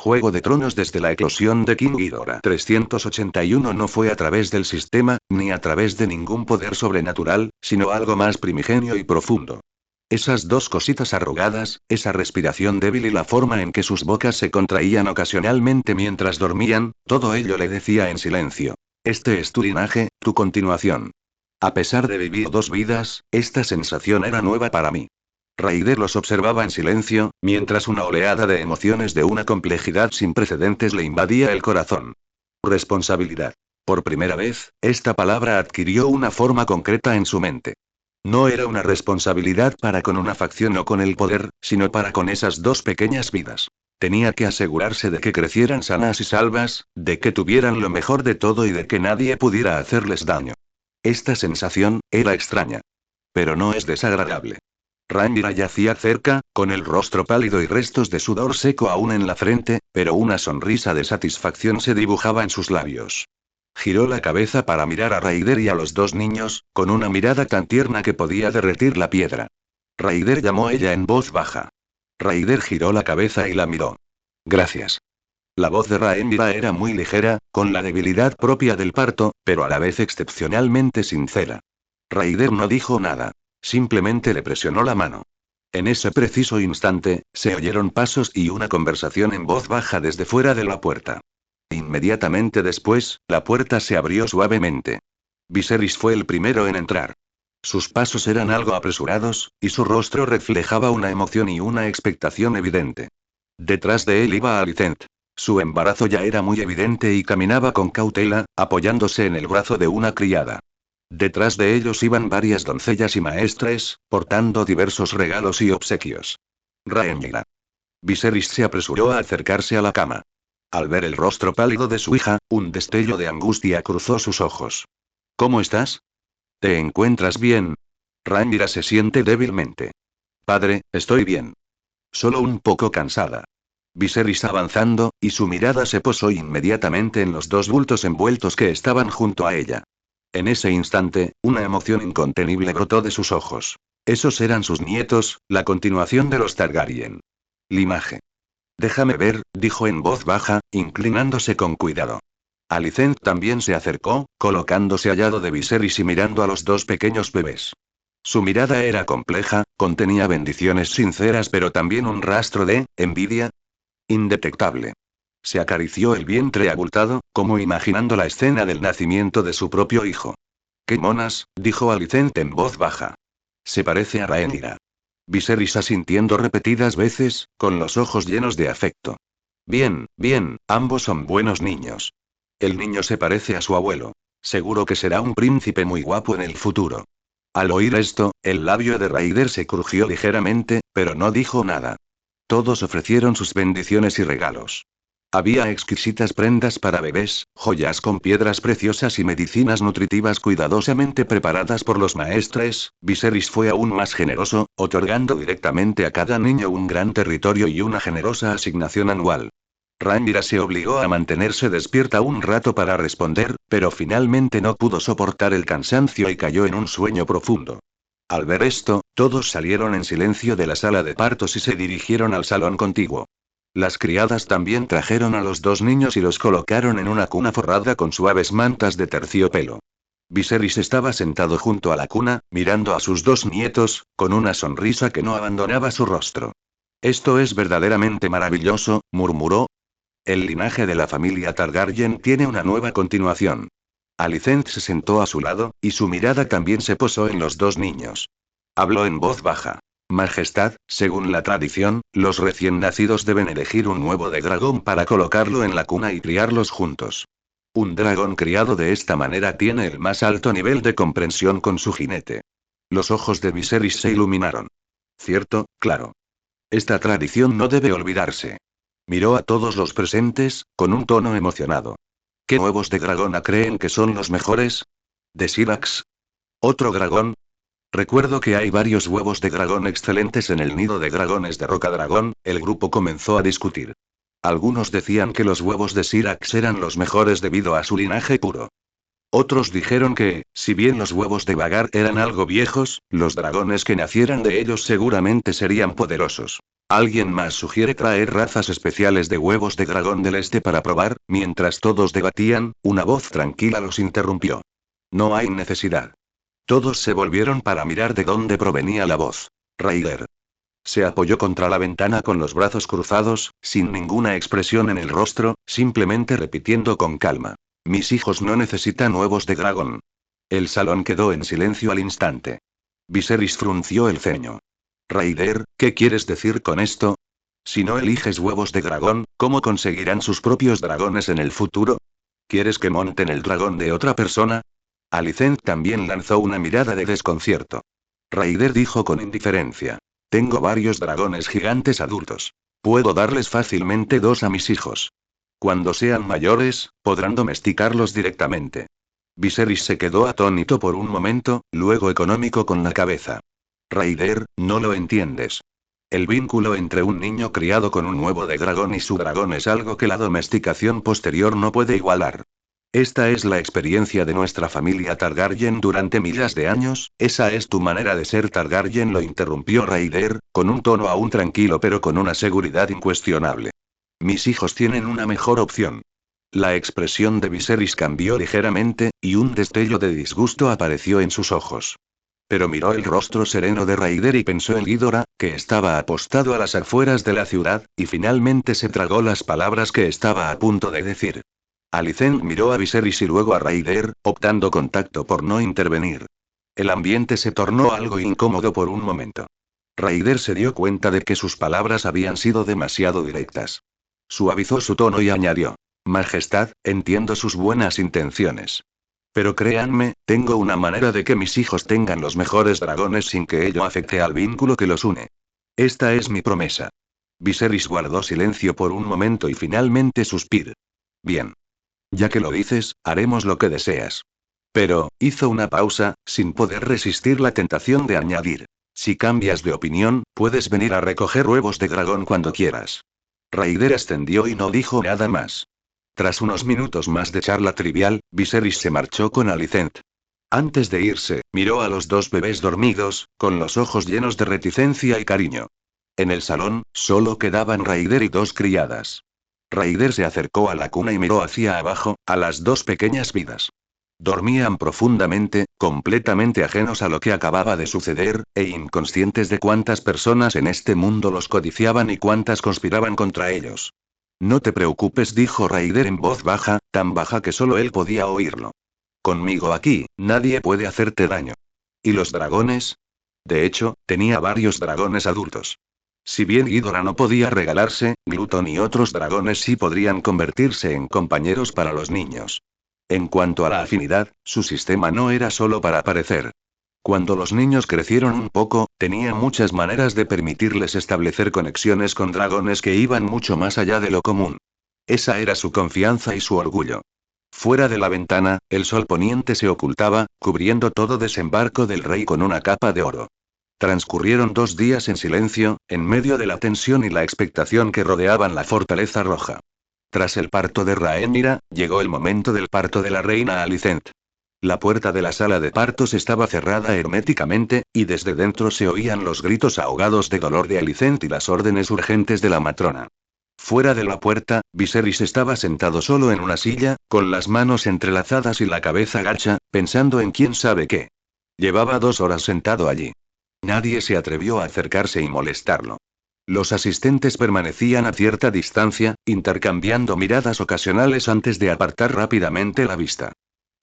Juego de Tronos desde la eclosión de King Ghidorah 381 no fue a través del sistema, ni a través de ningún poder sobrenatural, sino algo más primigenio y profundo. Esas dos cositas arrugadas, esa respiración débil y la forma en que sus bocas se contraían ocasionalmente mientras dormían, todo ello le decía en silencio. Este es tu linaje, tu continuación. A pesar de vivir dos vidas, esta sensación era nueva para mí. Raider los observaba en silencio, mientras una oleada de emociones de una complejidad sin precedentes le invadía el corazón. Responsabilidad. Por primera vez, esta palabra adquirió una forma concreta en su mente. No era una responsabilidad para con una facción o con el poder, sino para con esas dos pequeñas vidas. Tenía que asegurarse de que crecieran sanas y salvas, de que tuvieran lo mejor de todo y de que nadie pudiera hacerles daño. Esta sensación era extraña. Pero no es desagradable. Rhaenyra yacía cerca, con el rostro pálido y restos de sudor seco aún en la frente, pero una sonrisa de satisfacción se dibujaba en sus labios. Giró la cabeza para mirar a Raider y a los dos niños, con una mirada tan tierna que podía derretir la piedra. Raider llamó ella en voz baja. Raider giró la cabeza y la miró. Gracias. La voz de Rhaenyra era muy ligera, con la debilidad propia del parto, pero a la vez excepcionalmente sincera. Raider no dijo nada. Simplemente le presionó la mano. En ese preciso instante, se oyeron pasos y una conversación en voz baja desde fuera de la puerta. Inmediatamente después, la puerta se abrió suavemente. Viserys fue el primero en entrar. Sus pasos eran algo apresurados, y su rostro reflejaba una emoción y una expectación evidente. Detrás de él iba Alicent. Su embarazo ya era muy evidente y caminaba con cautela, apoyándose en el brazo de una criada. Detrás de ellos iban varias doncellas y maestres, portando diversos regalos y obsequios. Rhaenyra. Viserys se apresuró a acercarse a la cama. Al ver el rostro pálido de su hija, un destello de angustia cruzó sus ojos. ¿Cómo estás? ¿Te encuentras bien? Rhaenyra se siente débilmente. Padre, estoy bien. Solo un poco cansada. Viserys avanzando, y su mirada se posó inmediatamente en los dos bultos envueltos que estaban junto a ella. En ese instante, una emoción incontenible brotó de sus ojos. Esos eran sus nietos, la continuación de los Targaryen. Linaje. Déjame ver, dijo en voz baja, inclinándose con cuidado. Alicent también se acercó, colocándose al lado de Viserys y mirando a los dos pequeños bebés. Su mirada era compleja, contenía bendiciones sinceras pero también un rastro de envidia indetectable. Se acarició el vientre abultado, como imaginando la escena del nacimiento de su propio hijo. «¡Qué monas!», dijo Alicent en voz baja. Se parece a Rhaenyra. Viserys asintiendo repetidas veces, con los ojos llenos de afecto. Bien, bien, ambos son buenos niños. El niño se parece a su abuelo. Seguro que será un príncipe muy guapo en el futuro. Al oír esto, el labio de Raider se crujió ligeramente, pero no dijo nada. Todos ofrecieron sus bendiciones y regalos. Había exquisitas prendas para bebés, joyas con piedras preciosas y medicinas nutritivas cuidadosamente preparadas por los maestres. Viserys fue aún más generoso, otorgando directamente a cada niño un gran territorio y una generosa asignación anual. Rhaenyra se obligó a mantenerse despierta un rato para responder, pero finalmente no pudo soportar el cansancio y cayó en un sueño profundo. Al ver esto, todos salieron en silencio de la sala de partos y se dirigieron al salón contiguo. Las criadas también trajeron a los dos niños y los colocaron en una cuna forrada con suaves mantas de terciopelo. Viserys estaba sentado junto a la cuna, mirando a sus dos nietos, con una sonrisa que no abandonaba su rostro. «Esto es verdaderamente maravilloso», murmuró. «El linaje de la familia Targaryen tiene una nueva continuación». Alicent se sentó a su lado, y su mirada también se posó en los dos niños. Habló en voz baja. «Majestad, según la tradición, los recién nacidos deben elegir un huevo de dragón para colocarlo en la cuna y criarlos juntos. Un dragón criado de esta manera tiene el más alto nivel de comprensión con su jinete». Los ojos de Viserys se iluminaron. «Cierto, claro. Esta tradición no debe olvidarse». Miró a todos los presentes, con un tono emocionado. «¿Qué huevos de dragón creen que son los mejores? ¿De sírax? ¿Otro dragón? Recuerdo que hay varios huevos de dragón excelentes en el nido de dragones de Rocadragón». El grupo comenzó a discutir. Algunos decían que los huevos de sírax eran los mejores debido a su linaje puro. Otros dijeron que, si bien los huevos de Vagar eran algo viejos, los dragones que nacieran de ellos seguramente serían poderosos. Alguien más sugiere traer razas especiales de huevos de dragón del este para probar. Mientras todos debatían, una voz tranquila los interrumpió. No hay necesidad. Todos se volvieron para mirar de dónde provenía la voz. Raider. Se apoyó contra la ventana con los brazos cruzados, sin ninguna expresión en el rostro, simplemente repitiendo con calma. Mis hijos no necesitan huevos de dragón. El salón quedó en silencio al instante. Viserys frunció el ceño. Raider, ¿qué quieres decir con esto? Si no eliges huevos de dragón, ¿cómo conseguirán sus propios dragones en el futuro? ¿Quieres que monten el dragón de otra persona? Alicent también lanzó una mirada de desconcierto. Raider dijo con indiferencia. Tengo varios dragones gigantes adultos. Puedo darles fácilmente 2 a mis hijos. Cuando sean mayores, podrán domesticarlos directamente. Viserys se quedó atónito por un momento, luego económico con la cabeza. Raider, no lo entiendes. El vínculo entre un niño criado con un huevo de dragón y su dragón es algo que la domesticación posterior no puede igualar. Esta es la experiencia de nuestra familia Targaryen durante miles de años. Esa es tu manera de ser Targaryen, lo interrumpió Raider, con un tono aún tranquilo pero con una seguridad incuestionable. Mis hijos tienen una mejor opción. La expresión de Viserys cambió ligeramente, y un destello de disgusto apareció en sus ojos. Pero miró el rostro sereno de Raider y pensó en Ghidorah, que estaba apostado a las afueras de la ciudad, y finalmente se tragó las palabras que estaba a punto de decir. Alicent miró a Viserys y luego a Raider, optando con tacto por no intervenir. El ambiente se tornó algo incómodo por un momento. Raider se dio cuenta de que sus palabras habían sido demasiado directas. Suavizó su tono y añadió. Majestad, entiendo sus buenas intenciones. Pero créanme, tengo una manera de que mis hijos tengan los mejores dragones sin que ello afecte al vínculo que los une. Esta es mi promesa. Viserys guardó silencio por un momento y finalmente suspiró. Bien. Ya que lo dices, haremos lo que deseas. Pero, hizo una pausa, sin poder resistir la tentación de añadir. Si cambias de opinión, puedes venir a recoger huevos de dragón cuando quieras. Raider ascendió y no dijo nada más. Tras unos minutos más de charla trivial, Viserys se marchó con Alicent. Antes de irse, miró a los 2 bebés dormidos, con los ojos llenos de reticencia y cariño. En el salón, solo quedaban Raider y 2 criadas. Raider se acercó a la cuna y miró hacia abajo, a las 2 pequeñas vidas. Dormían profundamente, completamente ajenos a lo que acababa de suceder, e inconscientes de cuántas personas en este mundo los codiciaban y cuántas conspiraban contra ellos. No te preocupes, dijo Raider en voz baja, tan baja que solo él podía oírlo. Conmigo aquí, nadie puede hacerte daño. ¿Y los dragones? De hecho, tenía varios dragones adultos. Si bien Ghidorah no podía regalarse, Gluton y otros dragones sí podrían convertirse en compañeros para los niños. En cuanto a la afinidad, su sistema no era solo para aparecer. Cuando los niños crecieron un poco, tenía muchas maneras de permitirles establecer conexiones con dragones que iban mucho más allá de lo común. Esa era su confianza y su orgullo. Fuera de la ventana, el sol poniente se ocultaba, cubriendo todo desembarco del rey con una capa de oro. Transcurrieron 2 días en silencio, en medio de la tensión y la expectación que rodeaban la fortaleza roja. Tras el parto de Rhaenyra, llegó el momento del parto de la reina Alicent. La puerta de la sala de partos estaba cerrada herméticamente, y desde dentro se oían los gritos ahogados de dolor de Alicent y las órdenes urgentes de la matrona. Fuera de la puerta, Viserys estaba sentado solo en una silla, con las manos entrelazadas y la cabeza gacha, pensando en quién sabe qué. Llevaba 2 horas sentado allí. Nadie se atrevió a acercarse y molestarlo. Los asistentes permanecían a cierta distancia, intercambiando miradas ocasionales antes de apartar rápidamente la vista.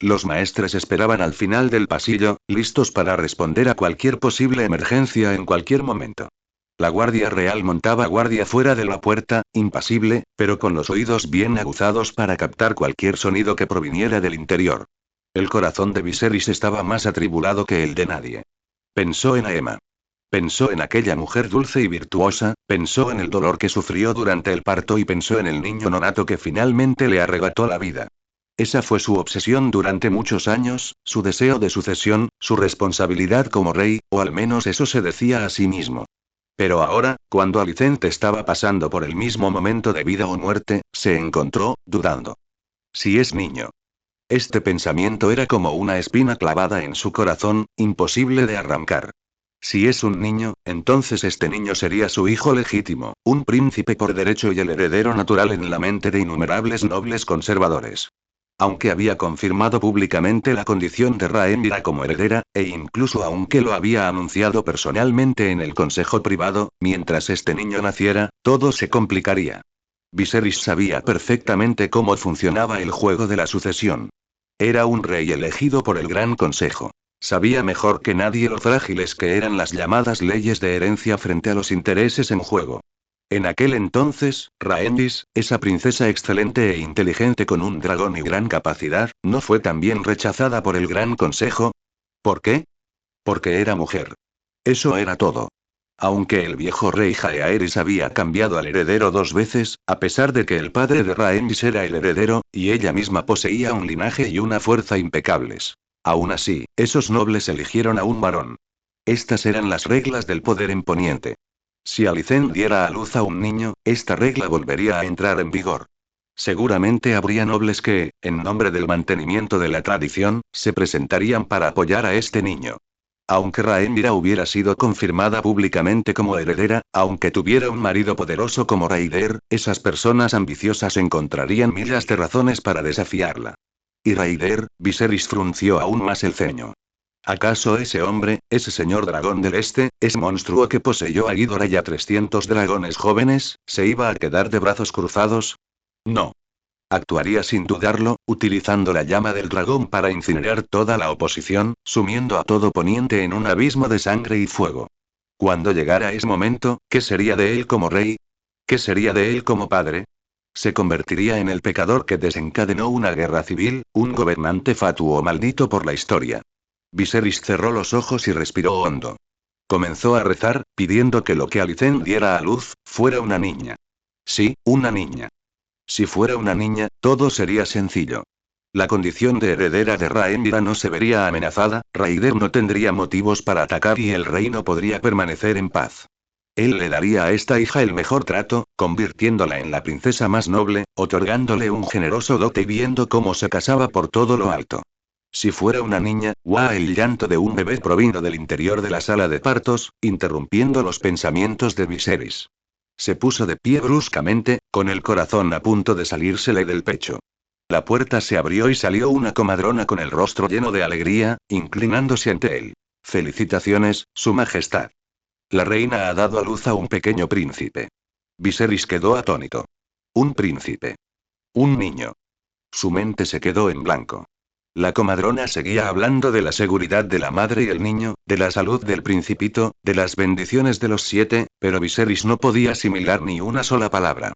Los maestres esperaban al final del pasillo, listos para responder a cualquier posible emergencia en cualquier momento. La Guardia Real montaba guardia fuera de la puerta, impasible, pero con los oídos bien aguzados para captar cualquier sonido que proviniera del interior. El corazón de Viserys estaba más atribulado que el de nadie. Pensó en Aemma. Pensó en aquella mujer dulce y virtuosa, pensó en el dolor que sufrió durante el parto y pensó en el niño nonato que finalmente le arrebató la vida. Esa fue su obsesión durante muchos años, su deseo de sucesión, su responsabilidad como rey, o al menos eso se decía a sí mismo. Pero ahora, cuando Alicent estaba pasando por el mismo momento de vida o muerte, se encontró, dudando. Si es niño. Este pensamiento era como una espina clavada en su corazón, imposible de arrancar. Si es un niño, entonces este niño sería su hijo legítimo, un príncipe por derecho y el heredero natural en la mente de innumerables nobles conservadores. Aunque había confirmado públicamente la condición de Rhaenyra como heredera, e incluso aunque lo había anunciado personalmente en el consejo privado, mientras este niño naciera, todo se complicaría. Viserys sabía perfectamente cómo funcionaba el juego de la sucesión. Era un rey elegido por el Gran Consejo. Sabía mejor que nadie lo frágiles que eran las llamadas leyes de herencia frente a los intereses en juego. En aquel entonces, Rhaenys, esa princesa excelente e inteligente con un dragón y gran capacidad, ¿no fue también rechazada por el Gran Consejo? ¿Por qué? Porque era mujer. Eso era todo. Aunque el viejo rey Jaehaerys había cambiado al heredero 2 veces, a pesar de que el padre de Rhaenys era el heredero, y ella misma poseía un linaje y una fuerza impecables. Aún así, esos nobles eligieron a un varón. Estas eran las reglas del poder en Poniente. Si Alicent diera a luz a un niño, esta regla volvería a entrar en vigor. Seguramente habría nobles que, en nombre del mantenimiento de la tradición, se presentarían para apoyar a este niño. Aunque Rhaenyra hubiera sido confirmada públicamente como heredera, aunque tuviera un marido poderoso como Rhaegar, esas personas ambiciosas encontrarían miles de razones para desafiarla. Y Rhaegar, Viserys frunció aún más el ceño. ¿Acaso ese hombre, ese señor dragón del este, ese monstruo que poseyó a Ghidorah y a 300 dragones jóvenes, se iba a quedar de brazos cruzados? No. Actuaría sin dudarlo, utilizando la llama del dragón para incinerar toda la oposición, sumiendo a todo Poniente en un abismo de sangre y fuego. Cuando llegara ese momento, ¿qué sería de él como rey? ¿Qué sería de él como padre? Se convertiría en el pecador que desencadenó una guerra civil, un gobernante fatuo maldito por la historia. Viserys cerró los ojos y respiró hondo. Comenzó a rezar, pidiendo que lo que Alicent diera a luz, fuera una niña. Sí, una niña. Si fuera una niña, todo sería sencillo. La condición de heredera de Rhaenyra no se vería amenazada, Rhaegar no tendría motivos para atacar y el reino podría permanecer en paz. Él le daría a esta hija el mejor trato, convirtiéndola en la princesa más noble, otorgándole un generoso dote y viendo cómo se casaba por todo lo alto. Si fuera una niña, ¡guau! El llanto de un bebé provino del interior de la sala de partos, interrumpiendo los pensamientos de Viserys. Se puso de pie bruscamente, con el corazón a punto de salírsele del pecho. La puerta se abrió y salió una comadrona con el rostro lleno de alegría, inclinándose ante él. Felicitaciones, Su Majestad. La reina ha dado a luz a un pequeño príncipe. Viserys quedó atónito. Un príncipe. Un niño. Su mente se quedó en blanco. La comadrona seguía hablando de la seguridad de la madre y el niño, de la salud del principito, de las bendiciones de los 7, pero Viserys no podía asimilar ni una sola palabra.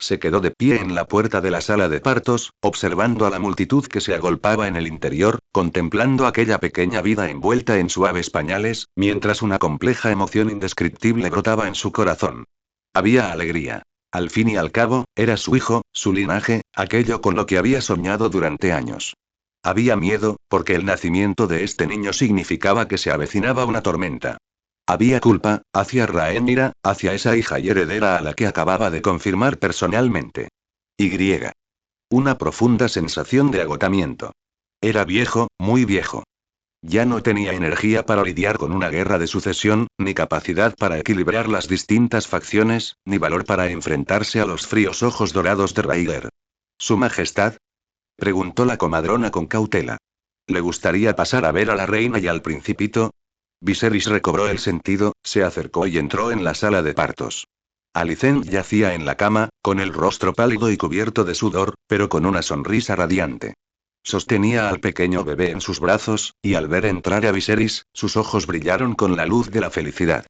Se quedó de pie en la puerta de la sala de partos, observando a la multitud que se agolpaba en el interior, contemplando aquella pequeña vida envuelta en suaves pañales, mientras una compleja emoción indescriptible brotaba en su corazón. Había alegría. Al fin y al cabo, era su hijo, su linaje, aquello con lo que había soñado durante años. Había miedo, porque el nacimiento de este niño significaba que se avecinaba una tormenta. Había culpa, hacia Rhaenyra, hacia esa hija y heredera a la que acababa de confirmar personalmente. Y. Una profunda sensación de agotamiento. Era viejo, muy viejo. Ya no tenía energía para lidiar con una guerra de sucesión, ni capacidad para equilibrar las distintas facciones, ni valor para enfrentarse a los fríos ojos dorados de Rhaegar. ¿Su Majestad? Preguntó la comadrona con cautela. ¿Le gustaría pasar a ver a la reina y al principito? Viserys recobró el sentido, se acercó y entró en la sala de partos. Alicent yacía en la cama, con el rostro pálido y cubierto de sudor, pero con una sonrisa radiante. Sostenía al pequeño bebé en sus brazos, y al ver entrar a Viserys, sus ojos brillaron con la luz de la felicidad.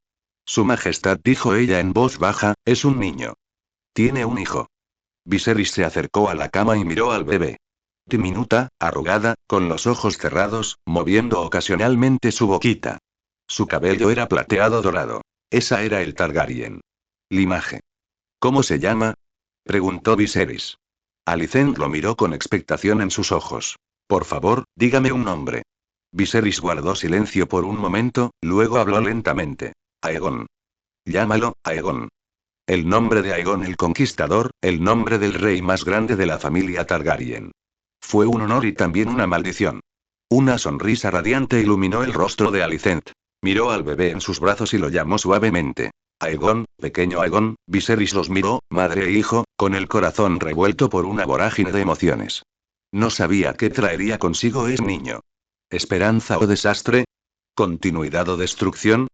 Su Majestad, dijo ella en voz baja, es un niño. Tiene un hijo. Viserys se acercó a la cama y miró al bebé. Diminuta, arrugada, con los ojos cerrados, moviendo ocasionalmente su boquita. Su cabello era plateado dorado. Esa era el Targaryen. Linaje. ¿Cómo se llama? Preguntó Viserys. Alicent lo miró con expectación en sus ojos. Por favor, dígame un nombre. Viserys guardó silencio por un momento, luego habló lentamente. Aegon. Llámalo, Aegon. El nombre de Aegon el Conquistador, el nombre del rey más grande de la familia Targaryen. Fue un honor y también una maldición. Una sonrisa radiante iluminó el rostro de Alicent. Miró al bebé en sus brazos y lo llamó suavemente. Aegon, pequeño Aegon. Viserys los miró, madre e hijo, con el corazón revuelto por una vorágine de emociones. No sabía qué traería consigo ese niño. ¿Esperanza o desastre? ¿Continuidad o destrucción?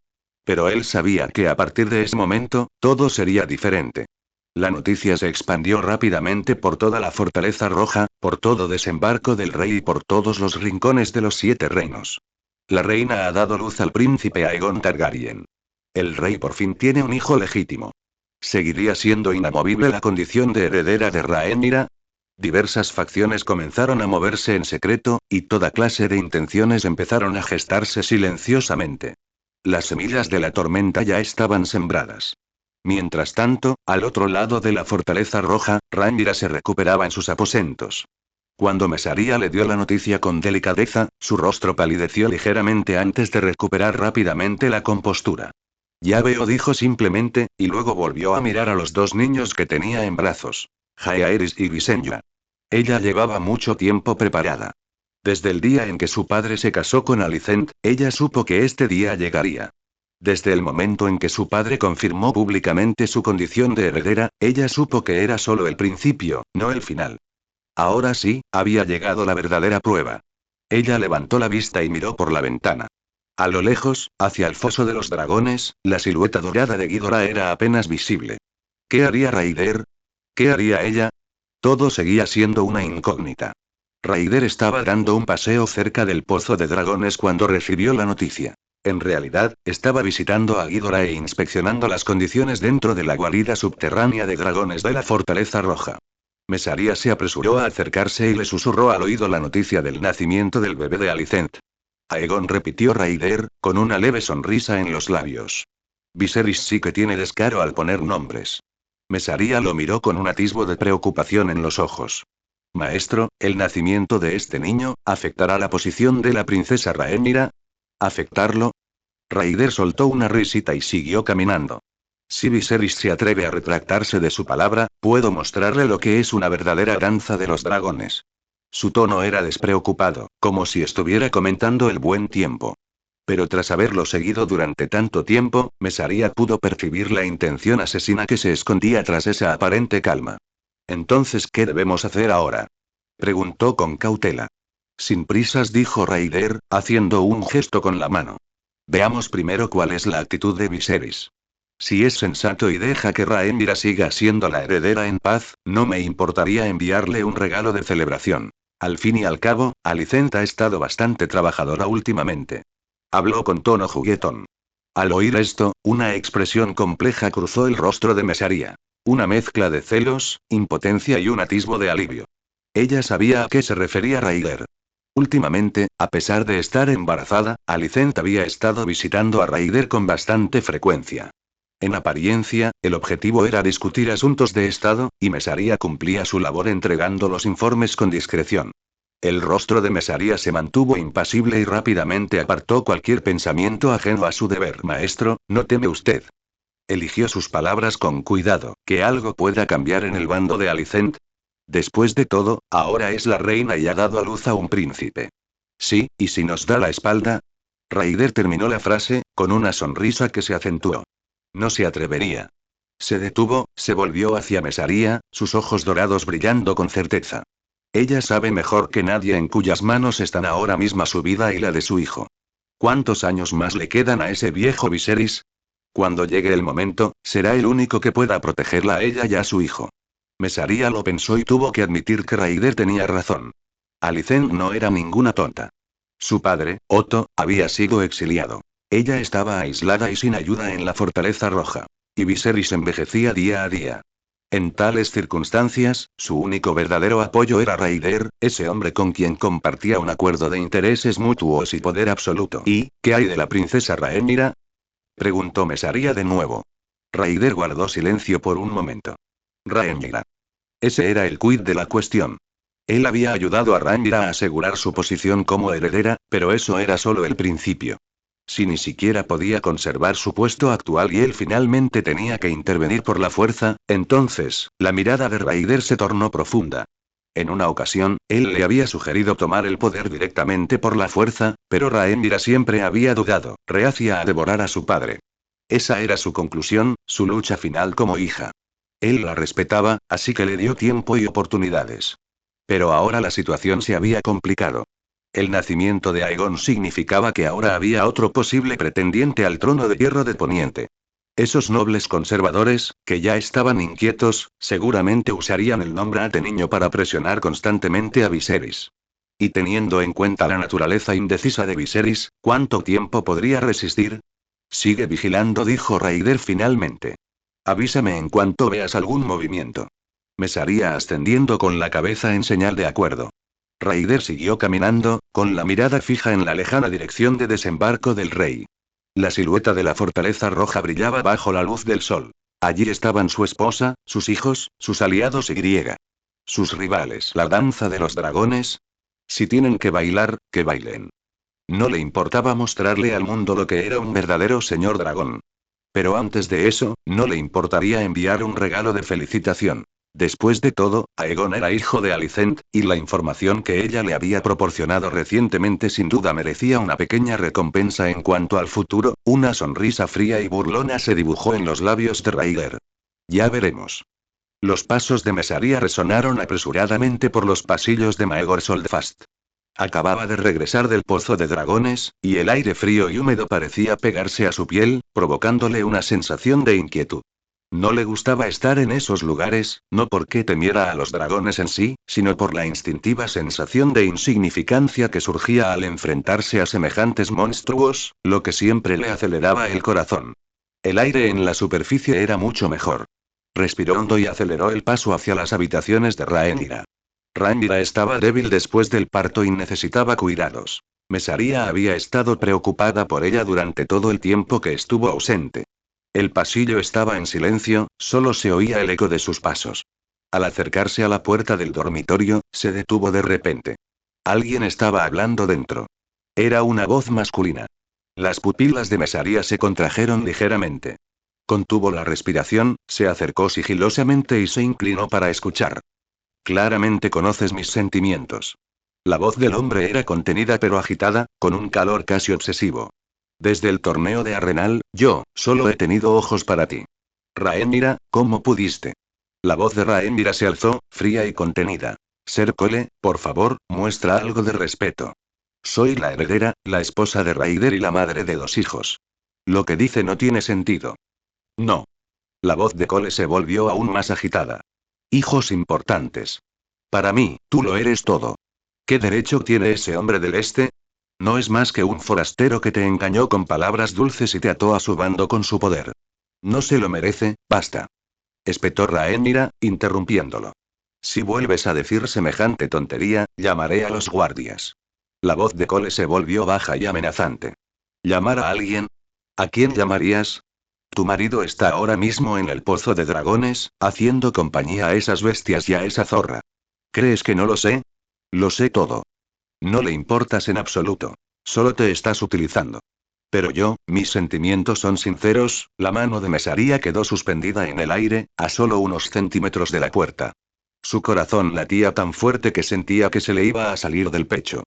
Pero él sabía que a partir de ese momento, todo sería diferente. La noticia se expandió rápidamente por toda la Fortaleza Roja, por todo desembarco del rey y por todos los rincones de los 7 reinos. La reina ha dado luz al príncipe Aegon Targaryen. El rey por fin tiene un hijo legítimo. ¿Seguiría siendo inamovible la condición de heredera de Rhaenyra? Diversas facciones comenzaron a moverse en secreto, y toda clase de intenciones empezaron a gestarse silenciosamente. Las semillas de la tormenta ya estaban sembradas. Mientras tanto, al otro lado de la Fortaleza Roja, Rhaenyra se recuperaba en sus aposentos. Cuando Mesaría le dio la noticia con delicadeza, su rostro palideció ligeramente antes de recuperar rápidamente la compostura. Ya veo, dijo simplemente, y luego volvió a mirar a los 2 niños que tenía en brazos. Jaehaerys y Visenya. Ella llevaba mucho tiempo preparada. Desde el día en que su padre se casó con Alicent, ella supo que este día llegaría. Desde el momento en que su padre confirmó públicamente su condición de heredera, ella supo que era solo el principio, no el final. Ahora sí, había llegado la verdadera prueba. Ella levantó la vista y miró por la ventana. A lo lejos, hacia el foso de los dragones, la silueta dorada de Ghidorah era apenas visible. ¿Qué haría Rhaegar? ¿Qué haría ella? Todo seguía siendo una incógnita. Rhaegar estaba dando un paseo cerca del pozo de dragones cuando recibió la noticia. En realidad, estaba visitando a Ghidorah e inspeccionando las condiciones dentro de la guarida subterránea de dragones de la Fortaleza Roja. Mesaría se apresuró a acercarse y le susurró al oído la noticia del nacimiento del bebé de Alicent. Aegon, repitió Rhaegar, con una leve sonrisa en los labios. Viserys sí que tiene descaro al poner nombres. Mesaría lo miró con un atisbo de preocupación en los ojos. Maestro, ¿el nacimiento de este niño afectará la posición de la princesa Rhaenyra? ¿Afectarlo? Rhaegar soltó una risita y siguió caminando. Si Viserys se atreve a retractarse de su palabra, puedo mostrarle lo que es una verdadera danza de los dragones. Su tono era despreocupado, como si estuviera comentando el buen tiempo. Pero tras haberlo seguido durante tanto tiempo, Mesaría pudo percibir la intención asesina que se escondía tras esa aparente calma. Entonces, ¿qué debemos hacer ahora? Preguntó con cautela. Sin prisas, dijo Rhaegar, haciendo un gesto con la mano. Veamos primero cuál es la actitud de Viserys. Si es sensato y deja que Rhaenyra siga siendo la heredera en paz, no me importaría enviarle un regalo de celebración. Al fin y al cabo, Alicent ha estado bastante trabajadora últimamente. Habló con tono juguetón. Al oír esto, una expresión compleja cruzó el rostro de Mesaría. Una mezcla de celos, impotencia y un atisbo de alivio. Ella sabía a qué se refería Rhaegar. Últimamente, a pesar de estar embarazada, Alicent había estado visitando a Rhaegar con bastante frecuencia. En apariencia, el objetivo era discutir asuntos de Estado, y Mesaría cumplía su labor entregando los informes con discreción. El rostro de Mesaría se mantuvo impasible y rápidamente apartó cualquier pensamiento ajeno a su deber. Maestro, ¿no teme usted? Eligió sus palabras con cuidado, que algo pueda cambiar en el bando de Alicent. Después de todo, ahora es la reina y ha dado a luz a un príncipe. Sí, ¿y si nos da la espalda? Rhaegar terminó la frase, con una sonrisa que se acentuó. No se atrevería. Se detuvo, se volvió hacia Mesaría, sus ojos dorados brillando con certeza. Ella sabe mejor que nadie en cuyas manos están ahora mismo su vida y la de su hijo. ¿Cuántos años más le quedan a ese viejo Viserys? Cuando llegue el momento, será el único que pueda protegerla a ella y a su hijo. Mesaría lo pensó y tuvo que admitir que Rhaegar tenía razón. Alicent no era ninguna tonta. Su padre, Otto, había sido exiliado. Ella estaba aislada y sin ayuda en la Fortaleza Roja. Y Viserys envejecía día a día. En tales circunstancias, su único verdadero apoyo era Rhaegar, ese hombre con quien compartía un acuerdo de intereses mutuos y poder absoluto. ¿Y qué hay de la princesa Rhaenyra? Preguntó Mesaría de nuevo. Rhaegar guardó silencio por un momento. Rhaenyra. Ese era el quid de la cuestión. Él había ayudado a Rhaenyra a asegurar su posición como heredera, pero eso era solo el principio. Si ni siquiera podía conservar su puesto actual y él finalmente tenía que intervenir por la fuerza, entonces, la mirada de Rhaegar se tornó profunda. En una ocasión, él le había sugerido tomar el poder directamente por la fuerza, pero Rhaenyra siempre había dudado, reacia a devorar a su padre. Esa era su conclusión, su lucha final como hija. Él la respetaba, así que le dio tiempo y oportunidades. Pero ahora la situación se había complicado. El nacimiento de Aegon significaba que ahora había otro posible pretendiente al trono de hierro de Poniente. Esos nobles conservadores, que ya estaban inquietos, seguramente usarían el nombre de niño para presionar constantemente a Viserys. Y teniendo en cuenta la naturaleza indecisa de Viserys, ¿cuánto tiempo podría resistir? Sigue vigilando, dijo Rhaegar finalmente. Avísame en cuanto veas algún movimiento. Mesaría ascendiendo con la cabeza en señal de acuerdo. Rhaegar siguió caminando, con la mirada fija en la lejana dirección de desembarco del rey. La silueta de la fortaleza roja brillaba bajo la luz del sol. Allí estaban su esposa, sus hijos, sus aliados y griega. Sus rivales. La danza de los dragones. Si tienen que bailar, que bailen. No le importaba mostrarle al mundo lo que era un verdadero señor dragón. Pero antes de eso, no le importaría enviar un regalo de felicitación. Después de todo, Aegon era hijo de Alicent, y la información que ella le había proporcionado recientemente sin duda merecía una pequeña recompensa en cuanto al futuro. Una sonrisa fría y burlona se dibujó en los labios de Rhaegar. Ya veremos. Los pasos de Mesaría resonaron apresuradamente por los pasillos de Maegor Soldfast. Acababa de regresar del pozo de dragones, y el aire frío y húmedo parecía pegarse a su piel, provocándole una sensación de inquietud. No le gustaba estar en esos lugares, no porque temiera a los dragones en sí, sino por la instintiva sensación de insignificancia que surgía al enfrentarse a semejantes monstruos, lo que siempre le aceleraba el corazón. El aire en la superficie era mucho mejor. Respiró hondo y aceleró el paso hacia las habitaciones de Rhaenyra. Rhaenyra estaba débil después del parto y necesitaba cuidados. Mesaría había estado preocupada por ella durante todo el tiempo que estuvo ausente. El pasillo estaba en silencio, solo se oía el eco de sus pasos. Al acercarse a la puerta del dormitorio, se detuvo de repente. Alguien estaba hablando dentro. Era una voz masculina. Las pupilas de Mesaría se contrajeron ligeramente. Contuvo la respiración, se acercó sigilosamente y se inclinó para escuchar. Claramente conoces mis sentimientos. La voz del hombre era contenida pero agitada, con un calor casi obsesivo. Desde el torneo de Arenal, yo, solo he tenido ojos para ti. Rhaenyra, ¿cómo pudiste? La voz de Rhaenyra se alzó, fría y contenida. Ser Cole, por favor, muestra algo de respeto. Soy la heredera, la esposa de Rhaegar y la madre de 2 hijos. Lo que dice no tiene sentido. No. La voz de Cole se volvió aún más agitada. Hijos importantes. Para mí, tú lo eres todo. ¿Qué derecho tiene ese hombre del este? No es más que un forastero que te engañó con palabras dulces y te ató a su bando con su poder. No se lo merece, basta. Espetó Rhaenyra, interrumpiéndolo. Si vuelves a decir semejante tontería, llamaré a los guardias. La voz de Cole se volvió baja y amenazante. ¿Llamar a alguien? ¿A quién llamarías? Tu marido está ahora mismo en el pozo de dragones, haciendo compañía a esas bestias y a esa zorra. ¿Crees que no lo sé? Lo sé todo. No le importas en absoluto. Solo te estás utilizando. Pero yo, mis sentimientos son sinceros. La mano de Mesaría quedó suspendida en el aire, a solo unos centímetros de la puerta. Su corazón latía tan fuerte que sentía que se le iba a salir del pecho.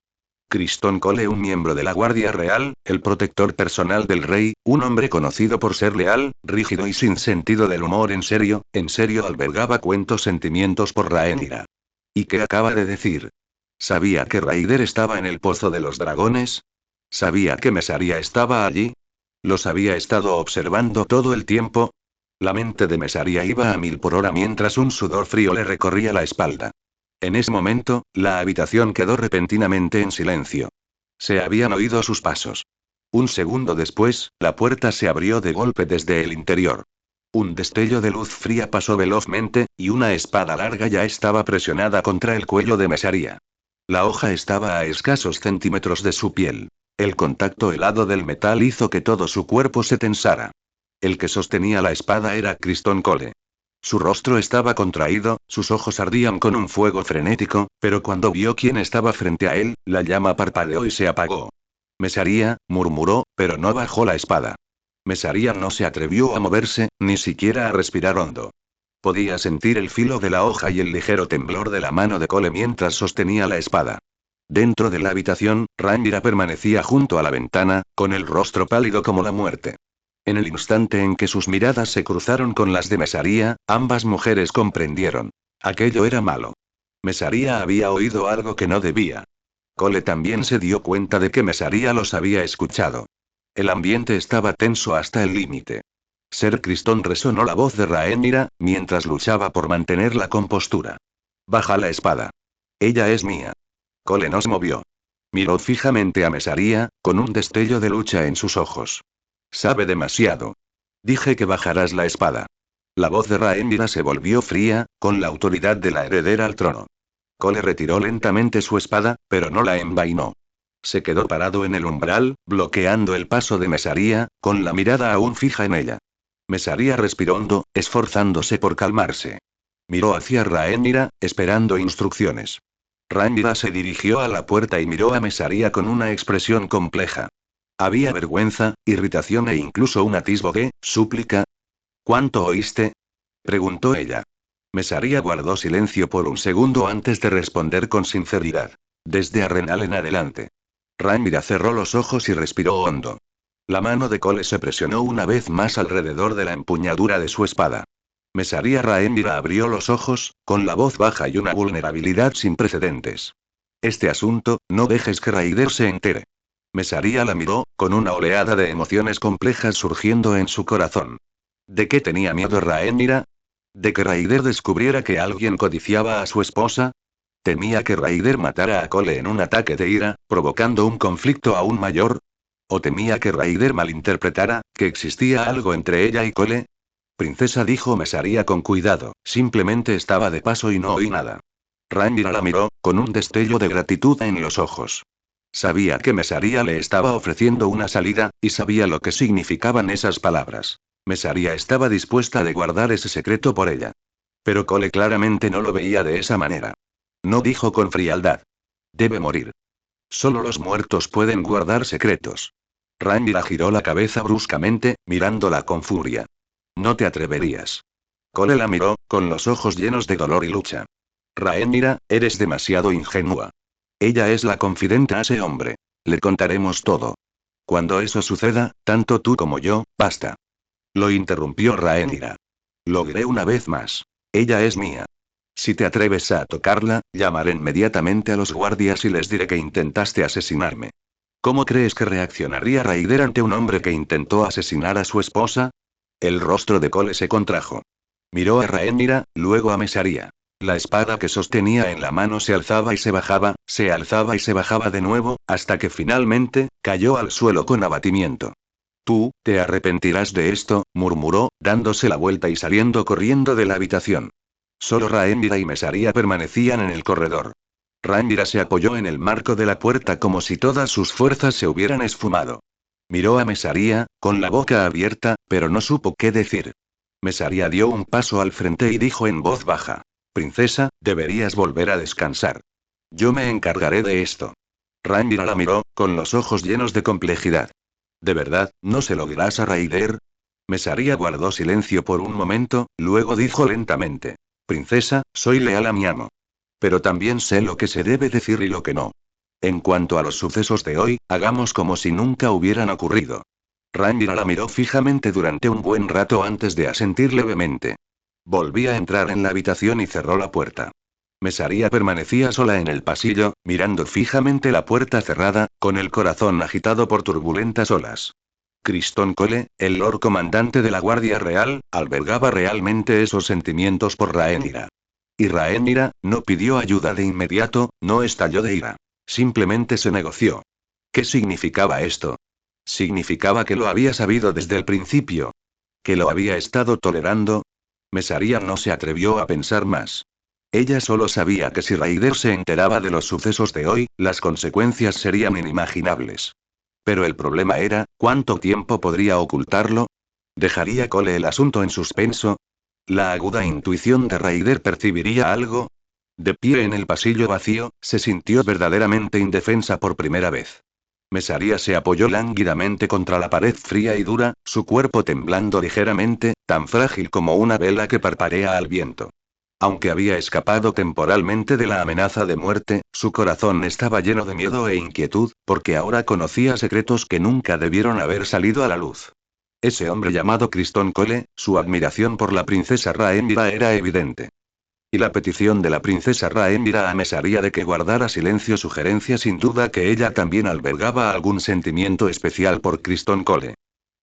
Criston Cole, un miembro de la Guardia Real, el protector personal del rey, un hombre conocido por ser leal, rígido y sin sentido del humor. En serio, albergaba cuentos sentimientos por Rhaenyra. ¿Y qué acaba de decir? ¿Sabía que Rhaegar estaba en el pozo de los dragones? ¿Sabía que Mesaría estaba allí? ¿Los había estado observando todo el tiempo? La mente de Mesaría iba a 1000 por hora mientras un sudor frío le recorría la espalda. En ese momento, la habitación quedó repentinamente en silencio. Se habían oído sus pasos. Un segundo después, la puerta se abrió de golpe desde el interior. Un destello de luz fría pasó velozmente, y una espada larga ya estaba presionada contra el cuello de Mesaría. La hoja estaba a escasos centímetros de su piel. El contacto helado del metal hizo que todo su cuerpo se tensara. El que sostenía la espada era Criston Cole. Su rostro estaba contraído, sus ojos ardían con un fuego frenético, pero cuando vio quién estaba frente a él, la llama parpadeó y se apagó. Mesaría, murmuró, pero no bajó la espada. Mesaría no se atrevió a moverse, ni siquiera a respirar hondo. Podía sentir el filo de la hoja y el ligero temblor de la mano de Cole mientras sostenía la espada. Dentro de la habitación, Rhaenyra permanecía junto a la ventana, con el rostro pálido como la muerte. En el instante en que sus miradas se cruzaron con las de Mesaría, ambas mujeres comprendieron. Aquello era malo. Mesaría había oído algo que no debía. Cole también se dio cuenta de que Mesaría los había escuchado. El ambiente estaba tenso hasta el límite. Ser Cristón resonó la voz de Rhaenyra, mientras luchaba por mantener la compostura. Baja la espada. Ella es mía. Cole no se movió. Miró fijamente a Mesaría, con un destello de lucha en sus ojos. Sabe demasiado. Dije que bajarás la espada. La voz de Rhaenyra se volvió fría, con la autoridad de la heredera al trono. Cole retiró lentamente su espada, pero no la envainó. Se quedó parado en el umbral, bloqueando el paso de Mesaría, con la mirada aún fija en ella. Mesaría respiró hondo, esforzándose por calmarse. Miró hacia Rhaenyra, esperando instrucciones. Rhaenyra se dirigió a la puerta y miró a Mesaría con una expresión compleja. Había vergüenza, irritación e incluso un atisbo de súplica. ¿Cuánto oíste? Preguntó ella. Mesaría guardó silencio por un segundo antes de responder con sinceridad. Desde Arenal en adelante. Rhaenyra cerró los ojos y respiró hondo. La mano de Cole se presionó una vez más alrededor de la empuñadura de su espada. Mesaría Rhaenyra abrió los ojos, con la voz baja y una vulnerabilidad sin precedentes. Este asunto, no dejes que Rhaegar se entere. Mesaría la miró, con una oleada de emociones complejas surgiendo en su corazón. ¿De qué tenía miedo Rhaenyra? ¿De que Rhaegar descubriera que alguien codiciaba a su esposa? ¿Temía que Rhaegar matara a Cole en un ataque de ira, provocando un conflicto aún mayor? ¿O temía que Rhaegar malinterpretara, que existía algo entre ella y Cole? Princesa, dijo Mesaría con cuidado, simplemente estaba de paso y no oí nada. Rhaenyra la miró, con un destello de gratitud en los ojos. Sabía que Mesaría le estaba ofreciendo una salida, y sabía lo que significaban esas palabras. Mesaría estaba dispuesta a guardar ese secreto por ella. Pero Cole claramente no lo veía de esa manera. No dijo con frialdad. Debe morir. Solo los muertos pueden guardar secretos. Rhaenyra giró la cabeza bruscamente, mirándola con furia. No te atreverías. Cole la miró, con los ojos llenos de dolor y lucha. Rhaenyra, eres demasiado ingenua. Ella es la confidente a ese hombre. Le contaremos todo. Cuando eso suceda, tanto tú como yo, basta. Lo interrumpió Rhaenyra. Lo diré una vez más. Ella es mía. Si te atreves a tocarla, llamaré inmediatamente a los guardias y les diré que intentaste asesinarme. ¿Cómo crees que reaccionaría Rhaegar ante un hombre que intentó asesinar a su esposa? El rostro de Cole se contrajo. Miró a Rhaenyra, luego a Mesaría. La espada que sostenía en la mano se alzaba y se bajaba, se alzaba y se bajaba de nuevo, hasta que finalmente, cayó al suelo con abatimiento. Tú, te arrepentirás de esto, murmuró, dándose la vuelta y saliendo corriendo de la habitación. Solo Rhaenyra y Mesaría permanecían en el corredor. Rhaenyra se apoyó en el marco de la puerta como si todas sus fuerzas se hubieran esfumado. Miró a Mesaría, con la boca abierta, pero no supo qué decir. Mesaría dio un paso al frente y dijo en voz baja. Princesa, deberías volver a descansar. Yo me encargaré de esto. Rhaenyra la miró, con los ojos llenos de complejidad. ¿De verdad, no se lo dirás a Rhaegar? Mesaría guardó silencio por un momento, luego dijo lentamente. Princesa, soy leal a mi amo. Pero también sé lo que se debe decir y lo que no. En cuanto a los sucesos de hoy, hagamos como si nunca hubieran ocurrido. Rhaenyra la miró fijamente durante un buen rato antes de asentir levemente. Volví a entrar en la habitación y cerró la puerta. Mesaría permanecía sola en el pasillo, mirando fijamente la puerta cerrada, con el corazón agitado por turbulentas olas. Cristón Cole, el Lord Comandante de la Guardia Real, albergaba realmente esos sentimientos por Rhaenyra. Y Rhaenyra, no pidió ayuda de inmediato, no estalló de ira. Simplemente se negoció. ¿Qué significaba esto? ¿Significaba que lo había sabido desde el principio? ¿Que lo había estado tolerando? Mesaría no se atrevió a pensar más. Ella solo sabía que si Rhaegar se enteraba de los sucesos de hoy, las consecuencias serían inimaginables. Pero el problema era, ¿cuánto tiempo podría ocultarlo? ¿Dejaría Cole el asunto en suspenso? ¿La aguda intuición de Rhaegar percibiría algo? De pie en el pasillo vacío, se sintió verdaderamente indefensa por primera vez. Mesaría se apoyó lánguidamente contra la pared fría y dura, su cuerpo temblando ligeramente, tan frágil como una vela que parparea al viento. Aunque había escapado temporalmente de la amenaza de muerte, su corazón estaba lleno de miedo e inquietud, porque ahora conocía secretos que nunca debieron haber salido a la luz. Ese hombre llamado Criston Cole, su admiración por la princesa Rhaenyra era evidente. Y la petición de la princesa Rhaenyra a Mesaría de que guardara silencio sugerencia sin duda que ella también albergaba algún sentimiento especial por Criston Cole.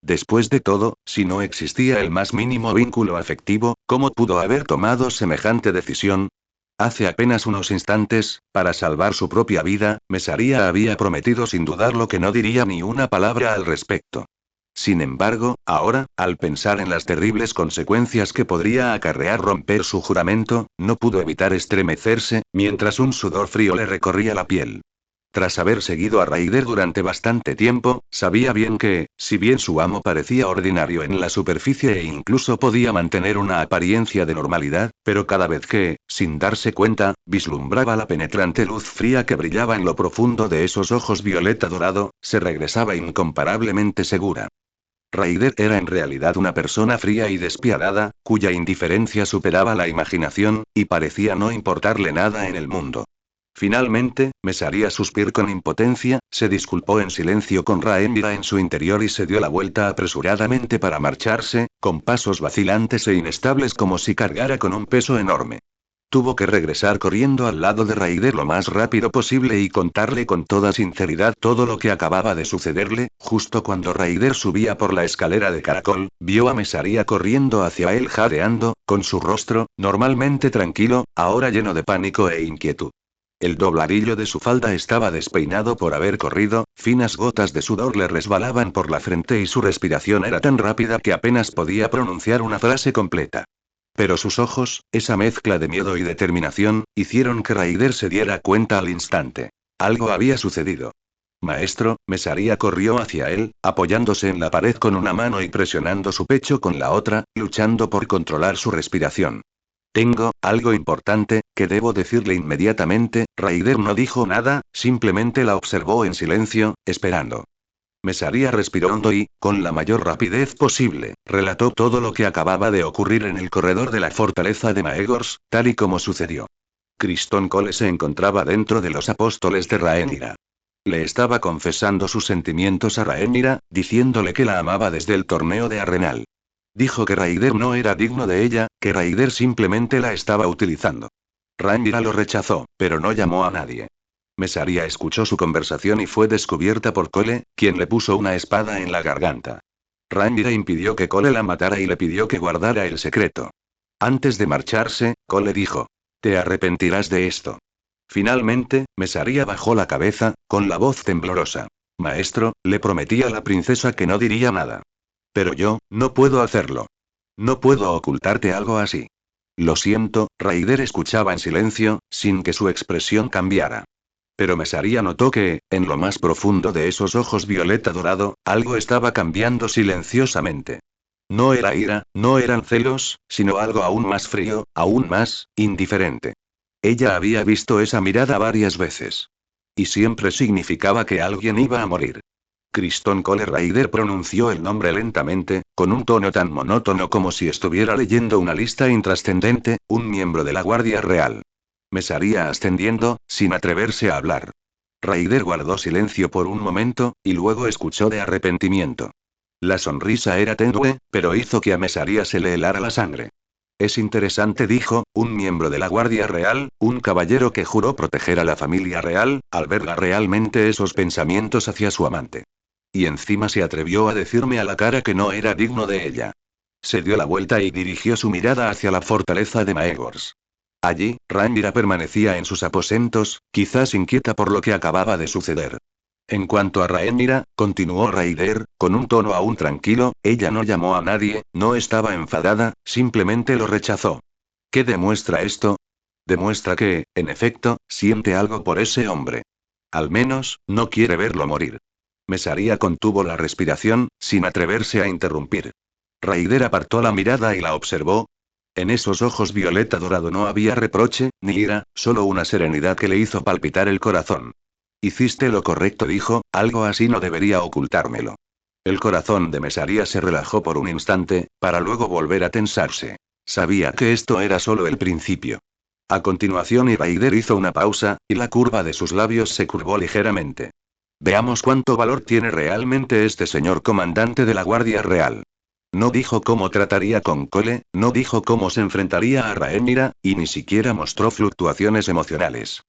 Después de todo, si no existía el más mínimo vínculo afectivo, ¿cómo pudo haber tomado semejante decisión? Hace apenas unos instantes, para salvar su propia vida, Mesaría había prometido sin dudarlo que no diría ni una palabra al respecto. Sin embargo, ahora, al pensar en las terribles consecuencias que podría acarrear romper su juramento, no pudo evitar estremecerse, mientras un sudor frío le recorría la piel. Tras haber seguido a Raider durante bastante tiempo, sabía bien que, si bien su amo parecía ordinario en la superficie e incluso podía mantener una apariencia de normalidad, pero cada vez que, sin darse cuenta, vislumbraba la penetrante luz fría que brillaba en lo profundo de esos ojos violeta dorado, se regresaba incomparablemente segura. Raider era en realidad una persona fría y despiadada, cuya indiferencia superaba la imaginación, y parecía no importarle nada en el mundo. Finalmente, Mesaría suspiró con impotencia, se disculpó en silencio con Rhaenyra en su interior y se dio la vuelta apresuradamente para marcharse, con pasos vacilantes e inestables como si cargara con un peso enorme. Tuvo que regresar corriendo al lado de Raider lo más rápido posible y contarle con toda sinceridad todo lo que acababa de sucederle. Justo cuando Raider subía por la escalera de caracol, vio a Mesaría corriendo hacia él jadeando, con su rostro, normalmente tranquilo, ahora lleno de pánico e inquietud. El dobladillo de su falda estaba despeinado por haber corrido, finas gotas de sudor le resbalaban por la frente y su respiración era tan rápida que apenas podía pronunciar una frase completa. Pero sus ojos, esa mezcla de miedo y determinación, hicieron que Raider se diera cuenta al instante. Algo había sucedido. Maestro, Mesaría corrió hacia él, apoyándose en la pared con una mano y presionando su pecho con la otra, luchando por controlar su respiración. Tengo algo importante que debo decirle inmediatamente. Raider no dijo nada, simplemente la observó en silencio, esperando. Mesaría respiró hondo y, con la mayor rapidez posible, relató todo lo que acababa de ocurrir en el corredor de la fortaleza de Maegors, tal y como sucedió. Criston Cole se encontraba dentro de los apóstoles de Rhaenyra. Le estaba confesando sus sentimientos a Rhaenyra, diciéndole que la amaba desde el torneo de Arrenal. Dijo que Raider no era digno de ella, que Raider simplemente la estaba utilizando. Rhaenyra lo rechazó, pero no llamó a nadie. Mesaría escuchó su conversación y fue descubierta por Cole, quien le puso una espada en la garganta. Rhaenyra impidió que Cole la matara y le pidió que guardara el secreto. Antes de marcharse, Cole dijo: «Te arrepentirás de esto». Finalmente, Mesaría bajó la cabeza, con la voz temblorosa. «Maestro, le prometí a la princesa que no diría nada. Pero yo, no puedo hacerlo. No puedo ocultarte algo así». «Lo siento», Raider escuchaba en silencio, sin que su expresión cambiara. Pero Mesaría notó que, en lo más profundo de esos ojos violeta dorado, algo estaba cambiando silenciosamente. No era ira, no eran celos, sino algo aún más frío, aún más indiferente. Ella había visto esa mirada varias veces. Y siempre significaba que alguien iba a morir. Criston Cole Raider pronunció el nombre lentamente, con un tono tan monótono como si estuviera leyendo una lista intrascendente, un miembro de la Guardia Real. Mesaría ascendiendo, sin atreverse a hablar. Raider guardó silencio por un momento, y luego escuchó de arrepentimiento. La sonrisa era tenue, pero hizo que a Mesaría se le helara la sangre. Es interesante, dijo, un miembro de la Guardia Real, un caballero que juró proteger a la familia real, alberga realmente esos pensamientos hacia su amante. Y encima se atrevió a decirme a la cara que no era digno de ella. Se dio la vuelta y dirigió su mirada hacia la fortaleza de Maegors. Allí, Rhaenyra permanecía en sus aposentos, quizás inquieta por lo que acababa de suceder. En cuanto a Rhaenyra, continuó Raider, con un tono aún tranquilo, ella no llamó a nadie, no estaba enfadada, simplemente lo rechazó. ¿Qué demuestra esto? Demuestra que, en efecto, siente algo por ese hombre. Al menos, no quiere verlo morir. Mesaría contuvo la respiración, sin atreverse a interrumpir. Raider apartó la mirada y la observó. En esos ojos violeta dorado no había reproche, ni ira, solo una serenidad que le hizo palpitar el corazón. Hiciste lo correcto, dijo, algo así no debería ocultármelo. El corazón de Mesaría se relajó por un instante, para luego volver a tensarse. Sabía que esto era solo el principio. A continuación Iraider hizo una pausa, y la curva de sus labios se curvó ligeramente. Veamos cuánto valor tiene realmente este señor comandante de la Guardia Real. No dijo cómo trataría con Cole, no dijo cómo se enfrentaría a Rhaenyra, y ni siquiera mostró fluctuaciones emocionales.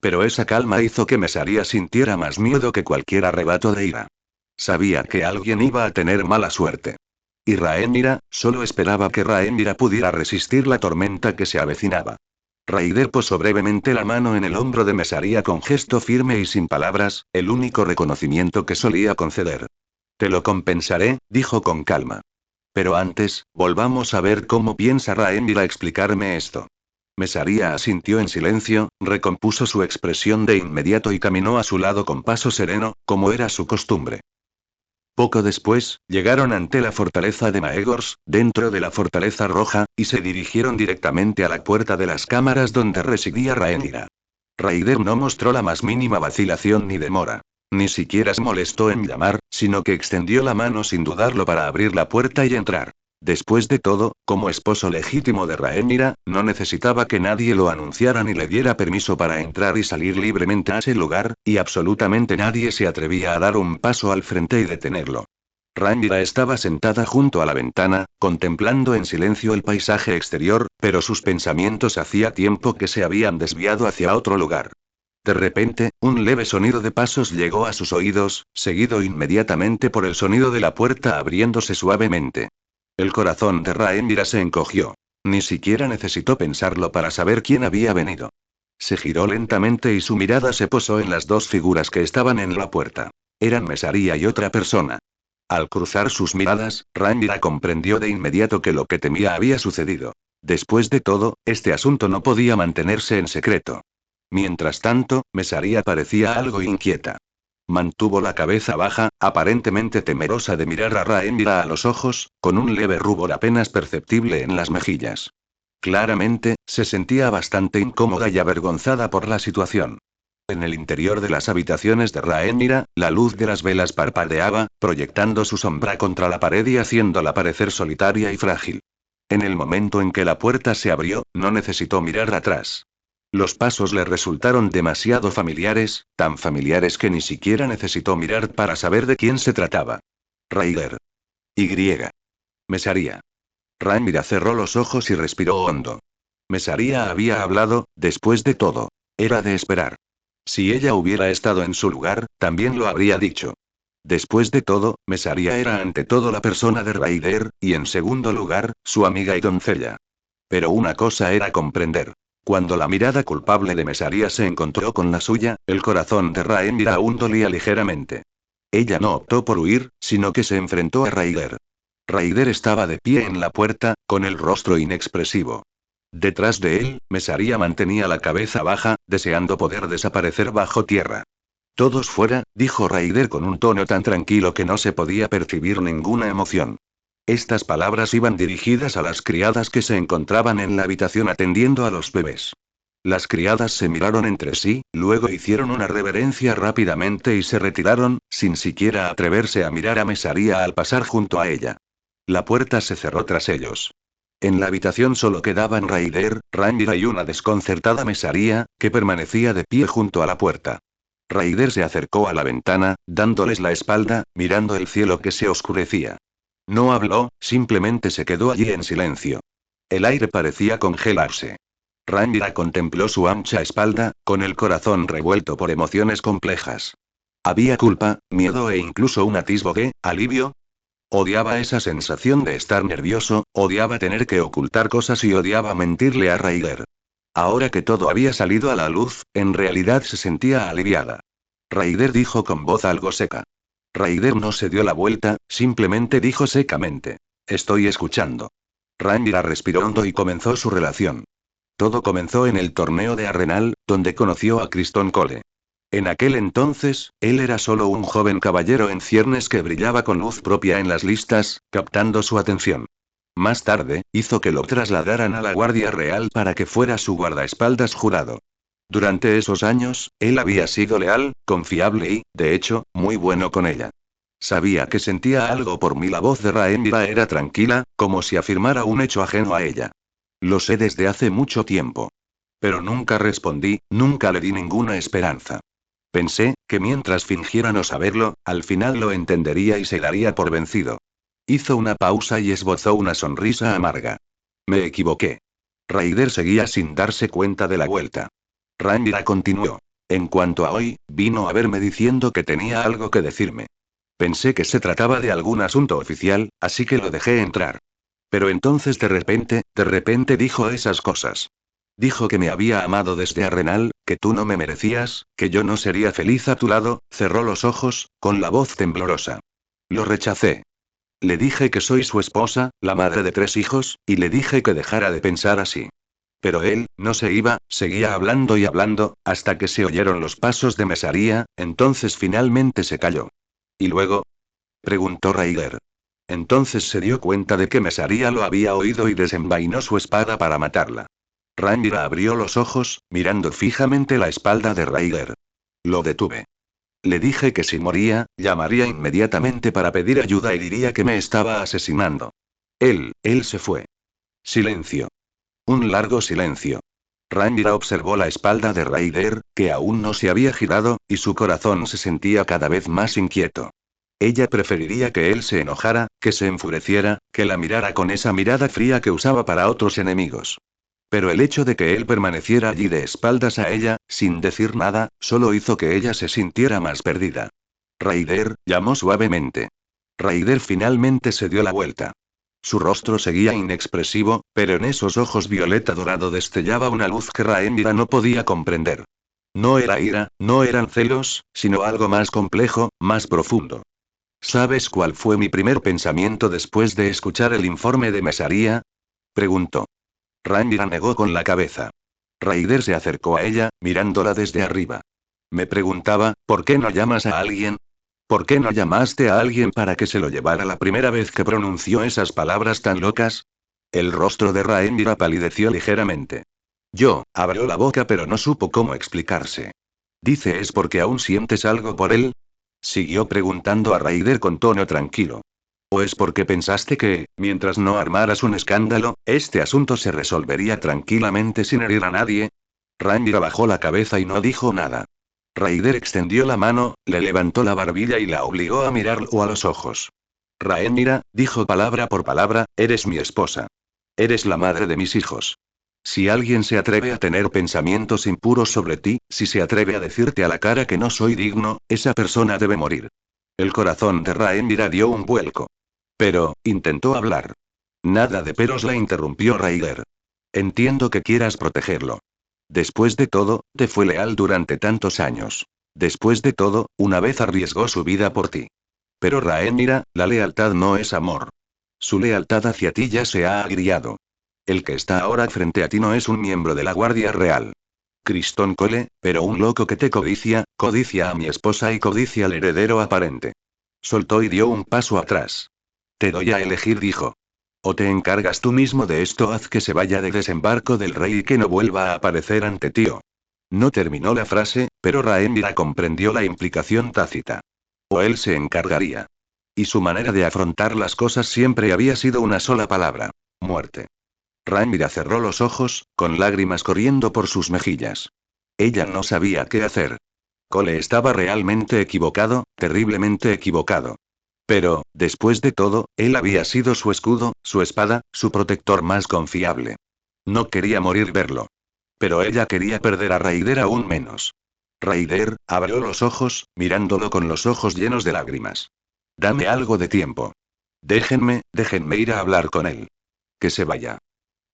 Pero esa calma hizo que Mesaría sintiera más miedo que cualquier arrebato de ira. Sabía que alguien iba a tener mala suerte. Y Rhaenyra, solo esperaba que Rhaenyra pudiera resistir la tormenta que se avecinaba. Raider posó brevemente la mano en el hombro de Mesaría con gesto firme y sin palabras, el único reconocimiento que solía conceder. Te lo compensaré, dijo con calma. Pero antes, volvamos a ver cómo piensa Rhaenyra explicarme esto. Mesaría asintió en silencio, recompuso su expresión de inmediato y caminó a su lado con paso sereno, como era su costumbre. Poco después, llegaron ante la fortaleza de Maegors, dentro de la fortaleza roja, y se dirigieron directamente a la puerta de las cámaras donde residía Rhaenyra. Raider no mostró la más mínima vacilación ni demora. Ni siquiera se molestó en llamar, sino que extendió la mano sin dudarlo para abrir la puerta y entrar. Después de todo, como esposo legítimo de Rhaenyra, no necesitaba que nadie lo anunciara ni le diera permiso para entrar y salir libremente a ese lugar, y absolutamente nadie se atrevía a dar un paso al frente y detenerlo. Rhaenyra estaba sentada junto a la ventana, contemplando en silencio el paisaje exterior, pero sus pensamientos hacía tiempo que se habían desviado hacia otro lugar. De repente, un leve sonido de pasos llegó a sus oídos, seguido inmediatamente por el sonido de la puerta abriéndose suavemente. El corazón de Rhaenyra se encogió. Ni siquiera necesitó pensarlo para saber quién había venido. Se giró lentamente y su mirada se posó en las dos figuras que estaban en la puerta. Eran Mesaría y otra persona. Al cruzar sus miradas, Rhaenyra comprendió de inmediato que lo que temía había sucedido. Después de todo, este asunto no podía mantenerse en secreto. Mientras tanto, Mesaría parecía algo inquieta. Mantuvo la cabeza baja, aparentemente temerosa de mirar a Rhaenyra a los ojos, con un leve rubor apenas perceptible en las mejillas. Claramente, se sentía bastante incómoda y avergonzada por la situación. En el interior de las habitaciones de Rhaenyra, la luz de las velas parpadeaba, proyectando su sombra contra la pared y haciéndola parecer solitaria y frágil. En el momento en que la puerta se abrió, no necesitó mirar atrás. Los pasos le resultaron demasiado familiares, tan familiares que ni siquiera necesitó mirar para saber de quién se trataba. Raider. Y. Mesaría. Rhaenyra cerró los ojos y respiró hondo. Mesaría había hablado, después de todo. Era de esperar. Si ella hubiera estado en su lugar, también lo habría dicho. Después de todo, Mesaría era ante todo la persona de Raider, y en segundo lugar, su amiga y doncella. Pero una cosa era comprender. Cuando la mirada culpable de Mesaría se encontró con la suya, el corazón de Rhaenyra aún dolía ligeramente. Ella no optó por huir, sino que se enfrentó a Raider. Raider estaba de pie en la puerta, con el rostro inexpresivo. Detrás de él, Mesaría mantenía la cabeza baja, deseando poder desaparecer bajo tierra. Todos fuera, dijo Raider con un tono tan tranquilo que no se podía percibir ninguna emoción. Estas palabras iban dirigidas a las criadas que se encontraban en la habitación atendiendo a los bebés. Las criadas se miraron entre sí, luego hicieron una reverencia rápidamente y se retiraron, sin siquiera atreverse a mirar a Mesaría al pasar junto a ella. La puerta se cerró tras ellos. En la habitación solo quedaban Raider, Rhaenyra y una desconcertada Mesaría, que permanecía de pie junto a la puerta. Raider se acercó a la ventana, dándoles la espalda, mirando el cielo que se oscurecía. No habló, simplemente se quedó allí en silencio. El aire parecía congelarse. Rhaenyra contempló su ancha espalda, con el corazón revuelto por emociones complejas. Había culpa, miedo e incluso un atisbo de alivio. Odiaba esa sensación de estar nervioso, odiaba tener que ocultar cosas y odiaba mentirle a Raider. Ahora que todo había salido a la luz, en realidad se sentía aliviada. Raider dijo con voz algo seca. Raider no se dio la vuelta, simplemente dijo secamente. Estoy escuchando. Rhaenyra respiró hondo y comenzó su relación. Todo comenzó en el torneo de Arenal, donde conoció a Criston Cole. En aquel entonces, él era solo un joven caballero en ciernes que brillaba con luz propia en las listas, captando su atención. Más tarde, hizo que lo trasladaran a la Guardia Real para que fuera su guardaespaldas jurado. Durante esos años, él había sido leal, confiable y, de hecho, muy bueno con ella. Sabía que sentía algo por mí. La voz de Rhaenyra era tranquila, como si afirmara un hecho ajeno a ella. Lo sé desde hace mucho tiempo. Pero nunca respondí, nunca le di ninguna esperanza. Pensé, que mientras fingiera no saberlo, al final lo entendería y se daría por vencido. Hizo una pausa y esbozó una sonrisa amarga. Me equivoqué. Raider seguía sin darse cuenta de la vuelta. Rhaenyra continuó. En cuanto a hoy, vino a verme diciendo que tenía algo que decirme. Pensé que se trataba de algún asunto oficial, así que lo dejé entrar. Pero entonces de repente dijo esas cosas. Dijo que me había amado desde Arenal, que tú no me merecías, que yo no sería feliz a tu lado, cerró los ojos, con la voz temblorosa. Lo rechacé. Le dije que soy su esposa, la madre de 3 hijos, y le dije que dejara de pensar así. Pero él, no se iba, seguía hablando y hablando, hasta que se oyeron los pasos de Mesaría, entonces finalmente se calló. ¿Y luego? Preguntó Raider. Entonces se dio cuenta de que Mesaría lo había oído y desenvainó su espada para matarla. Rhaenyra abrió los ojos, mirando fijamente la espalda de Raider. Lo detuve. Le dije que si moría, llamaría inmediatamente para pedir ayuda y diría que me estaba asesinando. Él se fue. Silencio. Un largo silencio. Rhaenyra observó la espalda de Raider, que aún no se había girado, y su corazón se sentía cada vez más inquieto. Ella preferiría que él se enojara, que se enfureciera, que la mirara con esa mirada fría que usaba para otros enemigos. Pero el hecho de que él permaneciera allí de espaldas a ella, sin decir nada, solo hizo que ella se sintiera más perdida. Raider, llamó suavemente. Raider finalmente se dio la vuelta. Su rostro seguía inexpresivo, pero en esos ojos violeta dorado destellaba una luz que Rhaenyra no podía comprender. No era ira, no eran celos, sino algo más complejo, más profundo. ¿Sabes cuál fue mi primer pensamiento después de escuchar el informe de Mesaría? Preguntó. Rhaenyra negó con la cabeza. Raider se acercó a ella, mirándola desde arriba. Me preguntaba, ¿por qué no llamas a alguien? ¿Por qué no llamaste a alguien para que se lo llevara la primera vez que pronunció esas palabras tan locas? El rostro de Rhaenyra palideció ligeramente. Abrió la boca pero no supo cómo explicarse. ¿Dice es porque aún sientes algo por él? Siguió preguntando a Raider con tono tranquilo. ¿O es porque pensaste que, mientras no armaras un escándalo, este asunto se resolvería tranquilamente sin herir a nadie? Rhaenyra bajó la cabeza y no dijo nada. Raider extendió la mano, le levantó la barbilla y la obligó a mirarlo a los ojos. Rhaenyra, dijo palabra por palabra, eres mi esposa. Eres la madre de mis hijos. Si alguien se atreve a tener pensamientos impuros sobre ti, si se atreve a decirte a la cara que no soy digno, esa persona debe morir. El corazón de Rhaenyra dio un vuelco. Pero, intentó hablar. Nada de peros, la interrumpió Raider. Entiendo que quieras protegerlo. Después de todo, te fue leal durante tantos años. Después de todo, una vez arriesgó su vida por ti. Pero Rhaenyra, la lealtad no es amor. Su lealtad hacia ti ya se ha agriado. El que está ahora frente a ti no es un miembro de la Guardia Real. Criston Cole, pero un loco que te codicia a mi esposa y codicia al heredero aparente. Soltó y dio un paso atrás. Te doy a elegir, dijo. O te encargas tú mismo de esto, haz que se vaya de desembarco del rey y que no vuelva a aparecer ante ti. No terminó la frase, pero Rhaenyra comprendió la implicación tácita. O él se encargaría. Y su manera de afrontar las cosas siempre había sido una sola palabra: muerte. Rhaenyra cerró los ojos, con lágrimas corriendo por sus mejillas. Ella no sabía qué hacer. Cole estaba realmente equivocado, terriblemente equivocado. Pero, después de todo, él había sido su escudo, su espada, su protector más confiable. No quería morir verlo. Pero ella quería perder a Raider aún menos. Raider, abrió los ojos, mirándolo con los ojos llenos de lágrimas. Dame algo de tiempo. Déjenme ir a hablar con él. Que se vaya.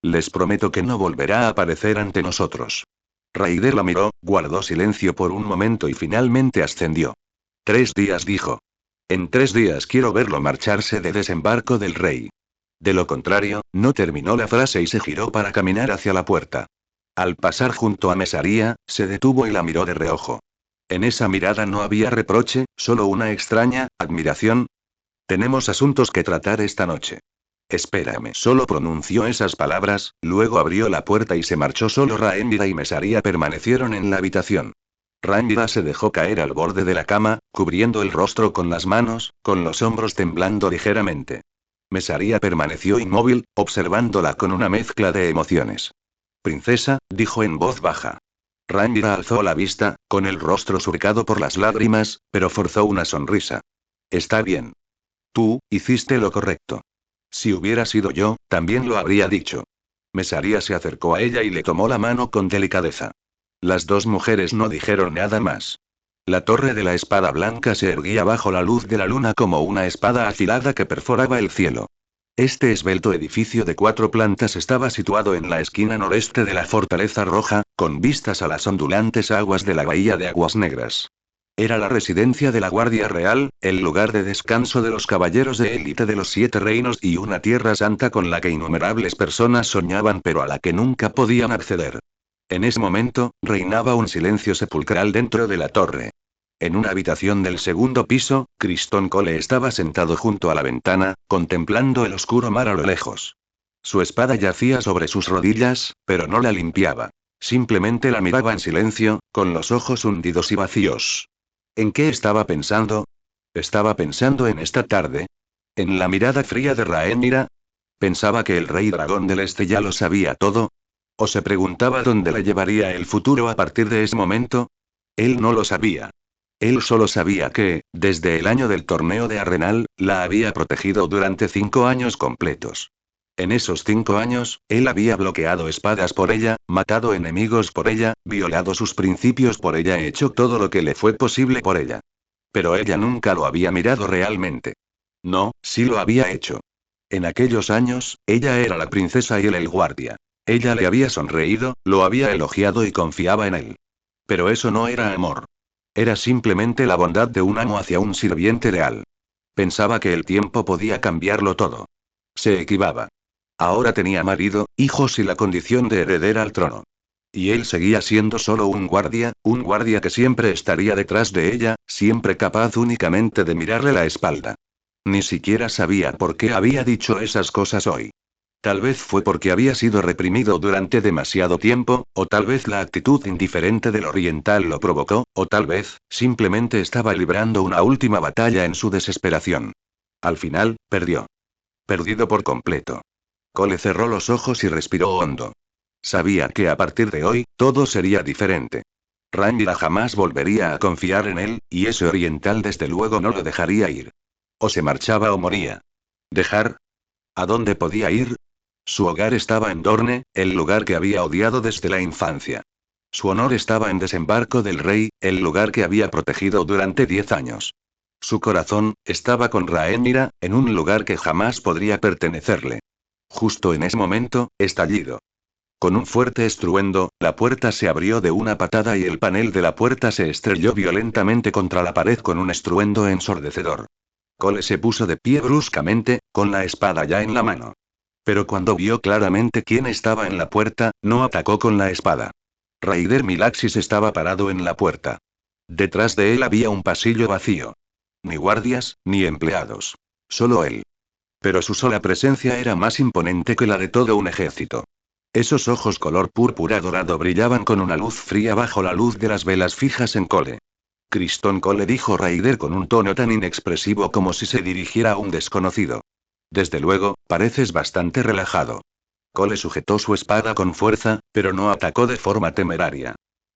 Les prometo que no volverá a aparecer ante nosotros. Raider la miró, guardó silencio por un momento y finalmente ascendió. 3 días, dijo. En 3 días quiero verlo marcharse de desembarco del rey. De lo contrario, no terminó la frase y se giró para caminar hacia la puerta. Al pasar junto a Mesaría, se detuvo y la miró de reojo. En esa mirada no había reproche, solo una extraña admiración. Tenemos asuntos que tratar esta noche. Espérame. Solo pronunció esas palabras, luego abrió la puerta y se marchó solo. Rhaenyra y Mesaria permanecieron en la habitación. Rhaenyra se dejó caer al borde de la cama, cubriendo el rostro con las manos, con los hombros temblando ligeramente. Mesaria permaneció inmóvil, observándola con una mezcla de emociones. Princesa, dijo en voz baja. Rhaenyra alzó la vista, con el rostro surcado por las lágrimas, pero forzó una sonrisa. Está bien. Tú, hiciste lo correcto. Si hubiera sido yo, también lo habría dicho. Mesaria se acercó a ella y le tomó la mano con delicadeza. Las dos mujeres no dijeron nada más. La torre de la espada blanca se erguía bajo la luz de la luna como una espada afilada que perforaba el cielo. Este esbelto edificio de 4 plantas estaba situado en la esquina noreste de la Fortaleza Roja, con vistas a las ondulantes aguas de la bahía de Aguas Negras. Era la residencia de la Guardia Real, el lugar de descanso de los caballeros de élite de los 7 reinos y una tierra santa con la que innumerables personas soñaban pero a la que nunca podían acceder. En ese momento, reinaba un silencio sepulcral dentro de la torre. En una habitación del segundo piso, Criston Cole estaba sentado junto a la ventana, contemplando el oscuro mar a lo lejos. Su espada yacía sobre sus rodillas, pero no la limpiaba. Simplemente la miraba en silencio, con los ojos hundidos y vacíos. ¿En qué estaba pensando? ¿Estaba pensando en esta tarde? ¿En la mirada fría de Rhaenyra? ¿Pensaba que el rey dragón del este ya lo sabía todo? ¿O se preguntaba dónde la llevaría el futuro a partir de ese momento? Él no lo sabía. Él solo sabía que, desde el año del torneo de Arenal, la había protegido durante 5 años completos. En esos 5 años, él había bloqueado espadas por ella, matado enemigos por ella, violado sus principios por ella, hecho todo lo que le fue posible por ella. Pero ella nunca lo había mirado realmente. No, sí lo había hecho. En aquellos años, ella era la princesa y él el guardia. Ella le había sonreído, lo había elogiado y confiaba en él. Pero eso no era amor. Era simplemente la bondad de un amo hacia un sirviente leal. Pensaba que el tiempo podía cambiarlo todo. Se equivocaba. Ahora tenía marido, hijos y la condición de heredera al trono. Y él seguía siendo solo un guardia que siempre estaría detrás de ella, siempre capaz únicamente de mirarle la espalda. Ni siquiera sabía por qué había dicho esas cosas hoy. Tal vez fue porque había sido reprimido durante demasiado tiempo, o tal vez la actitud indiferente del oriental lo provocó, o tal vez, simplemente estaba librando una última batalla en su desesperación. Al final, perdió. Perdido por completo. Cole cerró los ojos y respiró hondo. Sabía que a partir de hoy, todo sería diferente. Rhaenyra jamás volvería a confiar en él, y ese oriental desde luego no lo dejaría ir. O se marchaba o moría. ¿Dejar? ¿A dónde podía ir? Su hogar estaba en Dorne, el lugar que había odiado desde la infancia. Su honor estaba en Desembarco del Rey, el lugar que había protegido durante 10 años. Su corazón estaba con Rhaenyra, en un lugar que jamás podría pertenecerle. Justo en ese momento, estallido. Con un fuerte estruendo, la puerta se abrió de una patada y el panel de la puerta se estrelló violentamente contra la pared con un estruendo ensordecedor. Cole se puso de pie bruscamente, con la espada ya en la mano. Pero cuando vio claramente quién estaba en la puerta, no atacó con la espada. Raider Milaxis estaba parado en la puerta. Detrás de él había un pasillo vacío. Ni guardias, ni empleados. Solo él. Pero su sola presencia era más imponente que la de todo un ejército. Esos ojos color púrpura dorado brillaban con una luz fría bajo la luz de las velas fijas en Cole. Criston Cole, dijo Raider con un tono tan inexpresivo como si se dirigiera a un desconocido. Desde luego, pareces bastante relajado. Cole sujetó su espada con fuerza, pero no atacó de forma temeraria.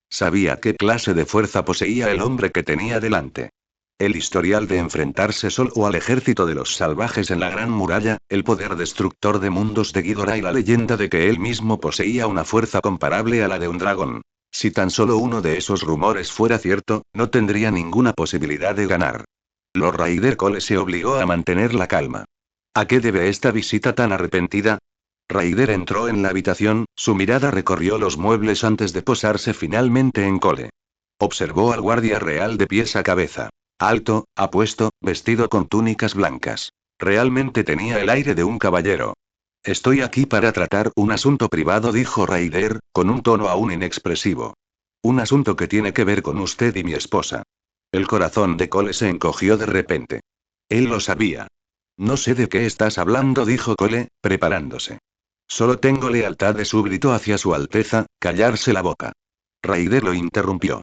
Sabía qué clase de fuerza poseía el hombre que tenía delante. El historial de enfrentarse solo al ejército de los salvajes en la Gran Muralla, el poder destructor de mundos de Ghidorah y la leyenda de que él mismo poseía una fuerza comparable a la de un dragón. Si tan solo uno de esos rumores fuera cierto, no tendría ninguna posibilidad de ganar. Lord Raider Cole se obligó a mantener la calma. ¿A qué debe esta visita tan arrepentida? Raider entró en la habitación, su mirada recorrió los muebles antes de posarse finalmente en Cole. Observó al guardia real de pies a cabeza. Alto, apuesto, vestido con túnicas blancas. Realmente tenía el aire de un caballero. Estoy aquí para tratar un asunto privado, dijo Raider, con un tono aún inexpresivo. Un asunto que tiene que ver con usted y mi esposa. El corazón de Cole se encogió de repente. Él lo sabía. No sé de qué estás hablando, dijo Cole, preparándose. Solo tengo lealtad de súbdito hacia su Alteza, callarse la boca. Raider lo interrumpió.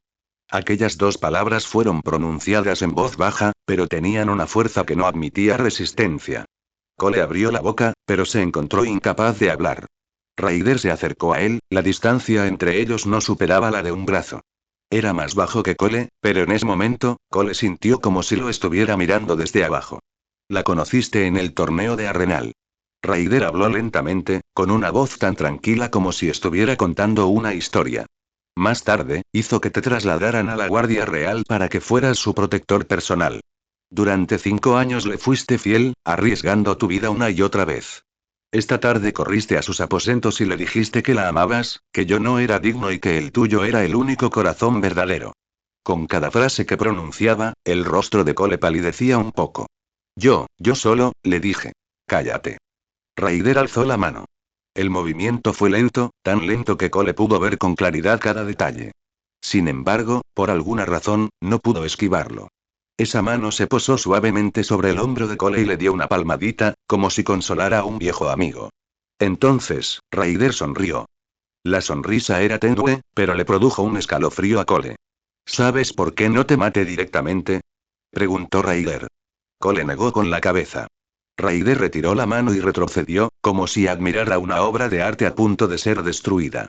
Aquellas dos palabras fueron pronunciadas en voz baja, pero tenían una fuerza que no admitía resistencia. Cole abrió la boca, pero se encontró incapaz de hablar. Raider se acercó a él, la distancia entre ellos no superaba la de un brazo. Era más bajo que Cole, pero en ese momento, Cole sintió como si lo estuviera mirando desde abajo. La conociste en el torneo de Arenal. Raider habló lentamente, con una voz tan tranquila como si estuviera contando una historia. Más tarde, hizo que te trasladaran a la Guardia Real para que fueras su protector personal. Durante 5 años le fuiste fiel, arriesgando tu vida una y otra vez. Esta tarde corriste a sus aposentos y le dijiste que la amabas, que yo no era digno y que el tuyo era el único corazón verdadero. Con cada frase que pronunciaba, el rostro de Cole palidecía un poco. Yo solo, le dije. Cállate. Raider alzó la mano. El movimiento fue lento, tan lento que Cole pudo ver con claridad cada detalle. Sin embargo, por alguna razón, no pudo esquivarlo. Esa mano se posó suavemente sobre el hombro de Cole y le dio una palmadita, como si consolara a un viejo amigo. Entonces, Raider sonrió. La sonrisa era tenue, pero le produjo un escalofrío a Cole. ¿Sabes por qué no te maté directamente? Preguntó Raider. Cole negó con la cabeza. Raider retiró la mano y retrocedió, como si admirara una obra de arte a punto de ser destruida.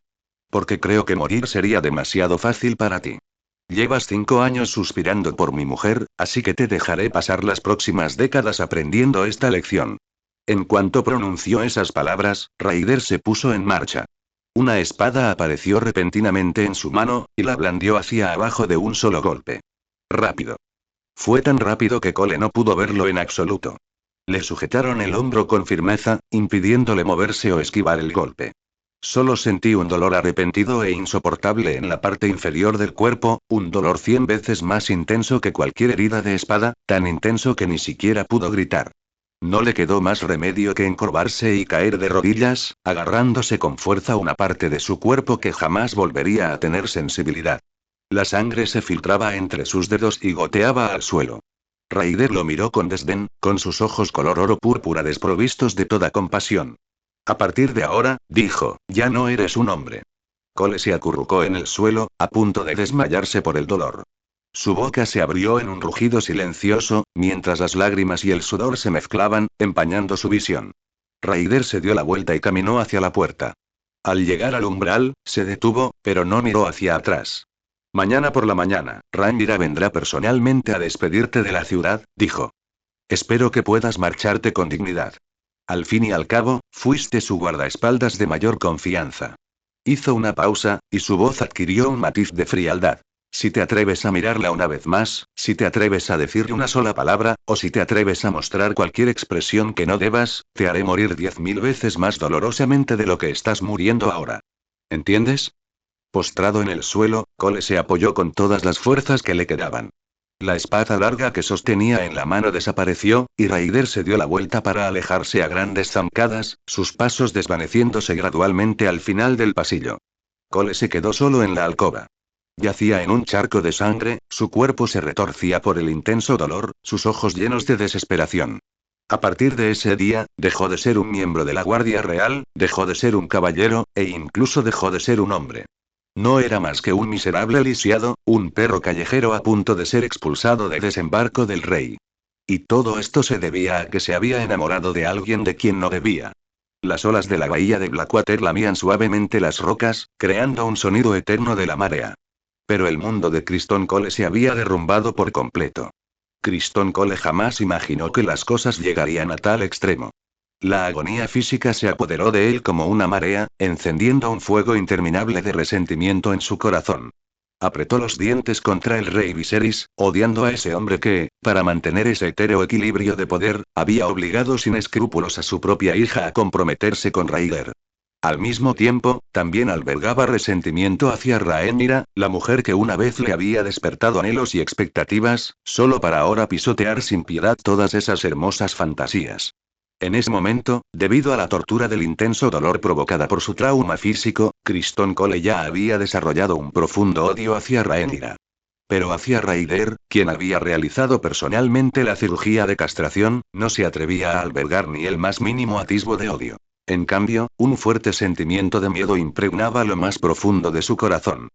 Porque creo que morir sería demasiado fácil para ti. Llevas 5 años suspirando por mi mujer, así que te dejaré pasar las próximas décadas aprendiendo esta lección. En cuanto pronunció esas palabras, Raider se puso en marcha. Una espada apareció repentinamente en su mano, y la blandió hacia abajo de un solo golpe. Rápido. Fue tan rápido que Cole no pudo verlo en absoluto. Le sujetaron el hombro con firmeza, impidiéndole moverse o esquivar el golpe. Solo sentí un dolor arrepentido e insoportable en la parte inferior del cuerpo, un dolor 100 veces más intenso que cualquier herida de espada, tan intenso que ni siquiera pudo gritar. No le quedó más remedio que encorvarse y caer de rodillas, agarrándose con fuerza una parte de su cuerpo que jamás volvería a tener sensibilidad. La sangre se filtraba entre sus dedos y goteaba al suelo. Raider lo miró con desdén, con sus ojos color oro púrpura desprovistos de toda compasión. A partir de ahora, dijo, ya no eres un hombre. Cole se acurrucó en el suelo, a punto de desmayarse por el dolor. Su boca se abrió en un rugido silencioso, mientras las lágrimas y el sudor se mezclaban, empañando su visión. Raider se dio la vuelta y caminó hacia la puerta. Al llegar al umbral, se detuvo, pero no miró hacia atrás. Mañana por la mañana, Rhaenyra vendrá personalmente a despedirte de la ciudad, dijo. Espero que puedas marcharte con dignidad. Al fin y al cabo, fuiste su guardaespaldas de mayor confianza. Hizo una pausa, y su voz adquirió un matiz de frialdad. Si te atreves a mirarla una vez más, si te atreves a decirle una sola palabra, o si te atreves a mostrar cualquier expresión que no debas, te haré morir 10.000 veces más dolorosamente de lo que estás muriendo ahora. ¿Entiendes? Postrado en el suelo, Cole se apoyó con todas las fuerzas que le quedaban. La espada larga que sostenía en la mano desapareció, y Raider se dio la vuelta para alejarse a grandes zancadas, sus pasos desvaneciéndose gradualmente al final del pasillo. Cole se quedó solo en la alcoba. Yacía en un charco de sangre, su cuerpo se retorcía por el intenso dolor, sus ojos llenos de desesperación. A partir de ese día, dejó de ser un miembro de la Guardia Real, dejó de ser un caballero, e incluso dejó de ser un hombre. No era más que un miserable lisiado, un perro callejero a punto de ser expulsado del desembarco del rey. Y todo esto se debía a que se había enamorado de alguien de quien no debía. Las olas de la bahía de Blackwater lamían suavemente las rocas, creando un sonido eterno de la marea. Pero el mundo de Criston Cole se había derrumbado por completo. Criston Cole jamás imaginó que las cosas llegarían a tal extremo. La agonía física se apoderó de él como una marea, encendiendo un fuego interminable de resentimiento en su corazón. Apretó los dientes contra el rey Viserys, odiando a ese hombre que, para mantener ese etéreo equilibrio de poder, había obligado sin escrúpulos a su propia hija a comprometerse con Rhaegar. Al mismo tiempo, también albergaba resentimiento hacia Rhaenyra, la mujer que una vez le había despertado anhelos y expectativas, solo para ahora pisotear sin piedad todas esas hermosas fantasías. En ese momento, debido a la tortura del intenso dolor provocada por su trauma físico, Criston Cole ya había desarrollado un profundo odio hacia Rhaenyra. Pero hacia Raider, quien había realizado personalmente la cirugía de castración, no se atrevía a albergar ni el más mínimo atisbo de odio. En cambio, un fuerte sentimiento de miedo impregnaba lo más profundo de su corazón.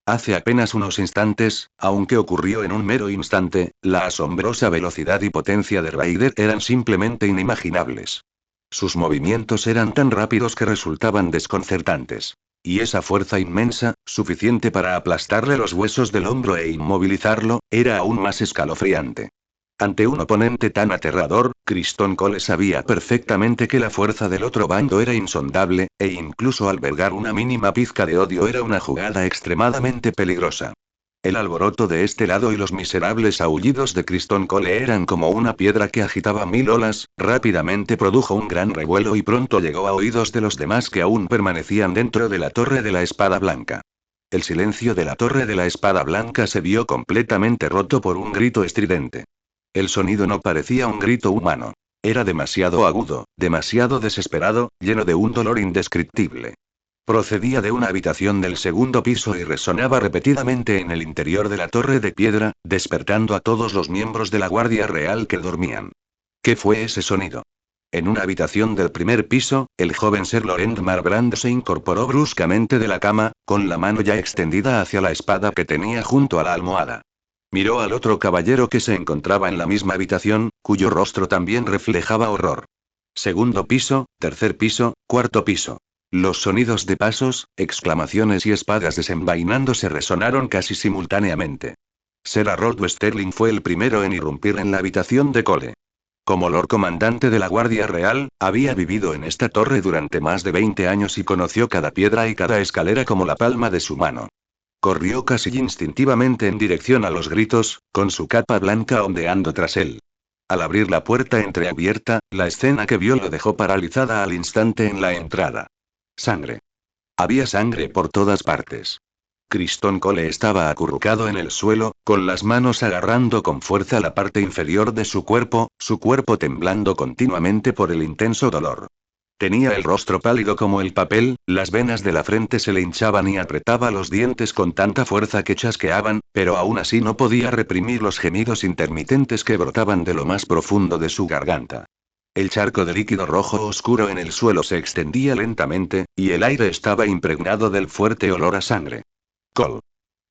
Hace apenas unos instantes, aunque ocurrió en un mero instante, la asombrosa velocidad y potencia de Raider eran simplemente inimaginables. Sus movimientos eran tan rápidos que resultaban desconcertantes. Y esa fuerza inmensa, suficiente para aplastarle los huesos del hombro e inmovilizarlo, era aún más escalofriante. Ante un oponente tan aterrador, Criston Cole sabía perfectamente que la fuerza del otro bando era insondable, e incluso albergar una mínima pizca de odio era una jugada extremadamente peligrosa. El alboroto de este lado y los miserables aullidos de Criston Cole eran como una piedra que agitaba mil olas, rápidamente produjo un gran revuelo y pronto llegó a oídos de los demás que aún permanecían dentro de la Torre de la Espada Blanca. El silencio de la Torre de la Espada Blanca se vio completamente roto por un grito estridente. El sonido no parecía un grito humano. Era demasiado agudo, demasiado desesperado, lleno de un dolor indescriptible. Procedía de una habitación del segundo piso y resonaba repetidamente en el interior de la torre de piedra, despertando a todos los miembros de la Guardia Real que dormían. ¿Qué fue ese sonido? En una habitación del primer piso, el joven Sir Laurent Marbrand se incorporó bruscamente de la cama, con la mano ya extendida hacia la espada que tenía junto a la almohada. Miró al otro caballero que se encontraba en la misma habitación, cuyo rostro también reflejaba horror. Segundo piso, tercer piso, cuarto piso. Los sonidos de pasos, exclamaciones y espadas desenvainándose resonaron casi simultáneamente. Sir Harold Westerling fue el primero en irrumpir en la habitación de Cole. Como Lord Comandante de la Guardia Real, había vivido en esta torre durante más de 20 años y conoció cada piedra y cada escalera como la palma de su mano. Corrió casi instintivamente en dirección a los gritos, con su capa blanca ondeando tras él. Al abrir la puerta entreabierta, la escena que vio lo dejó paralizada al instante en la entrada. Sangre. Había sangre por todas partes. Criston Cole estaba acurrucado en el suelo, con las manos agarrando con fuerza la parte inferior de su cuerpo temblando continuamente por el intenso dolor. Tenía el rostro pálido como el papel, las venas de la frente se le hinchaban y apretaba los dientes con tanta fuerza que chasqueaban, pero aún así no podía reprimir los gemidos intermitentes que brotaban de lo más profundo de su garganta. El charco de líquido rojo oscuro en el suelo se extendía lentamente, y el aire estaba impregnado del fuerte olor a sangre. Cole.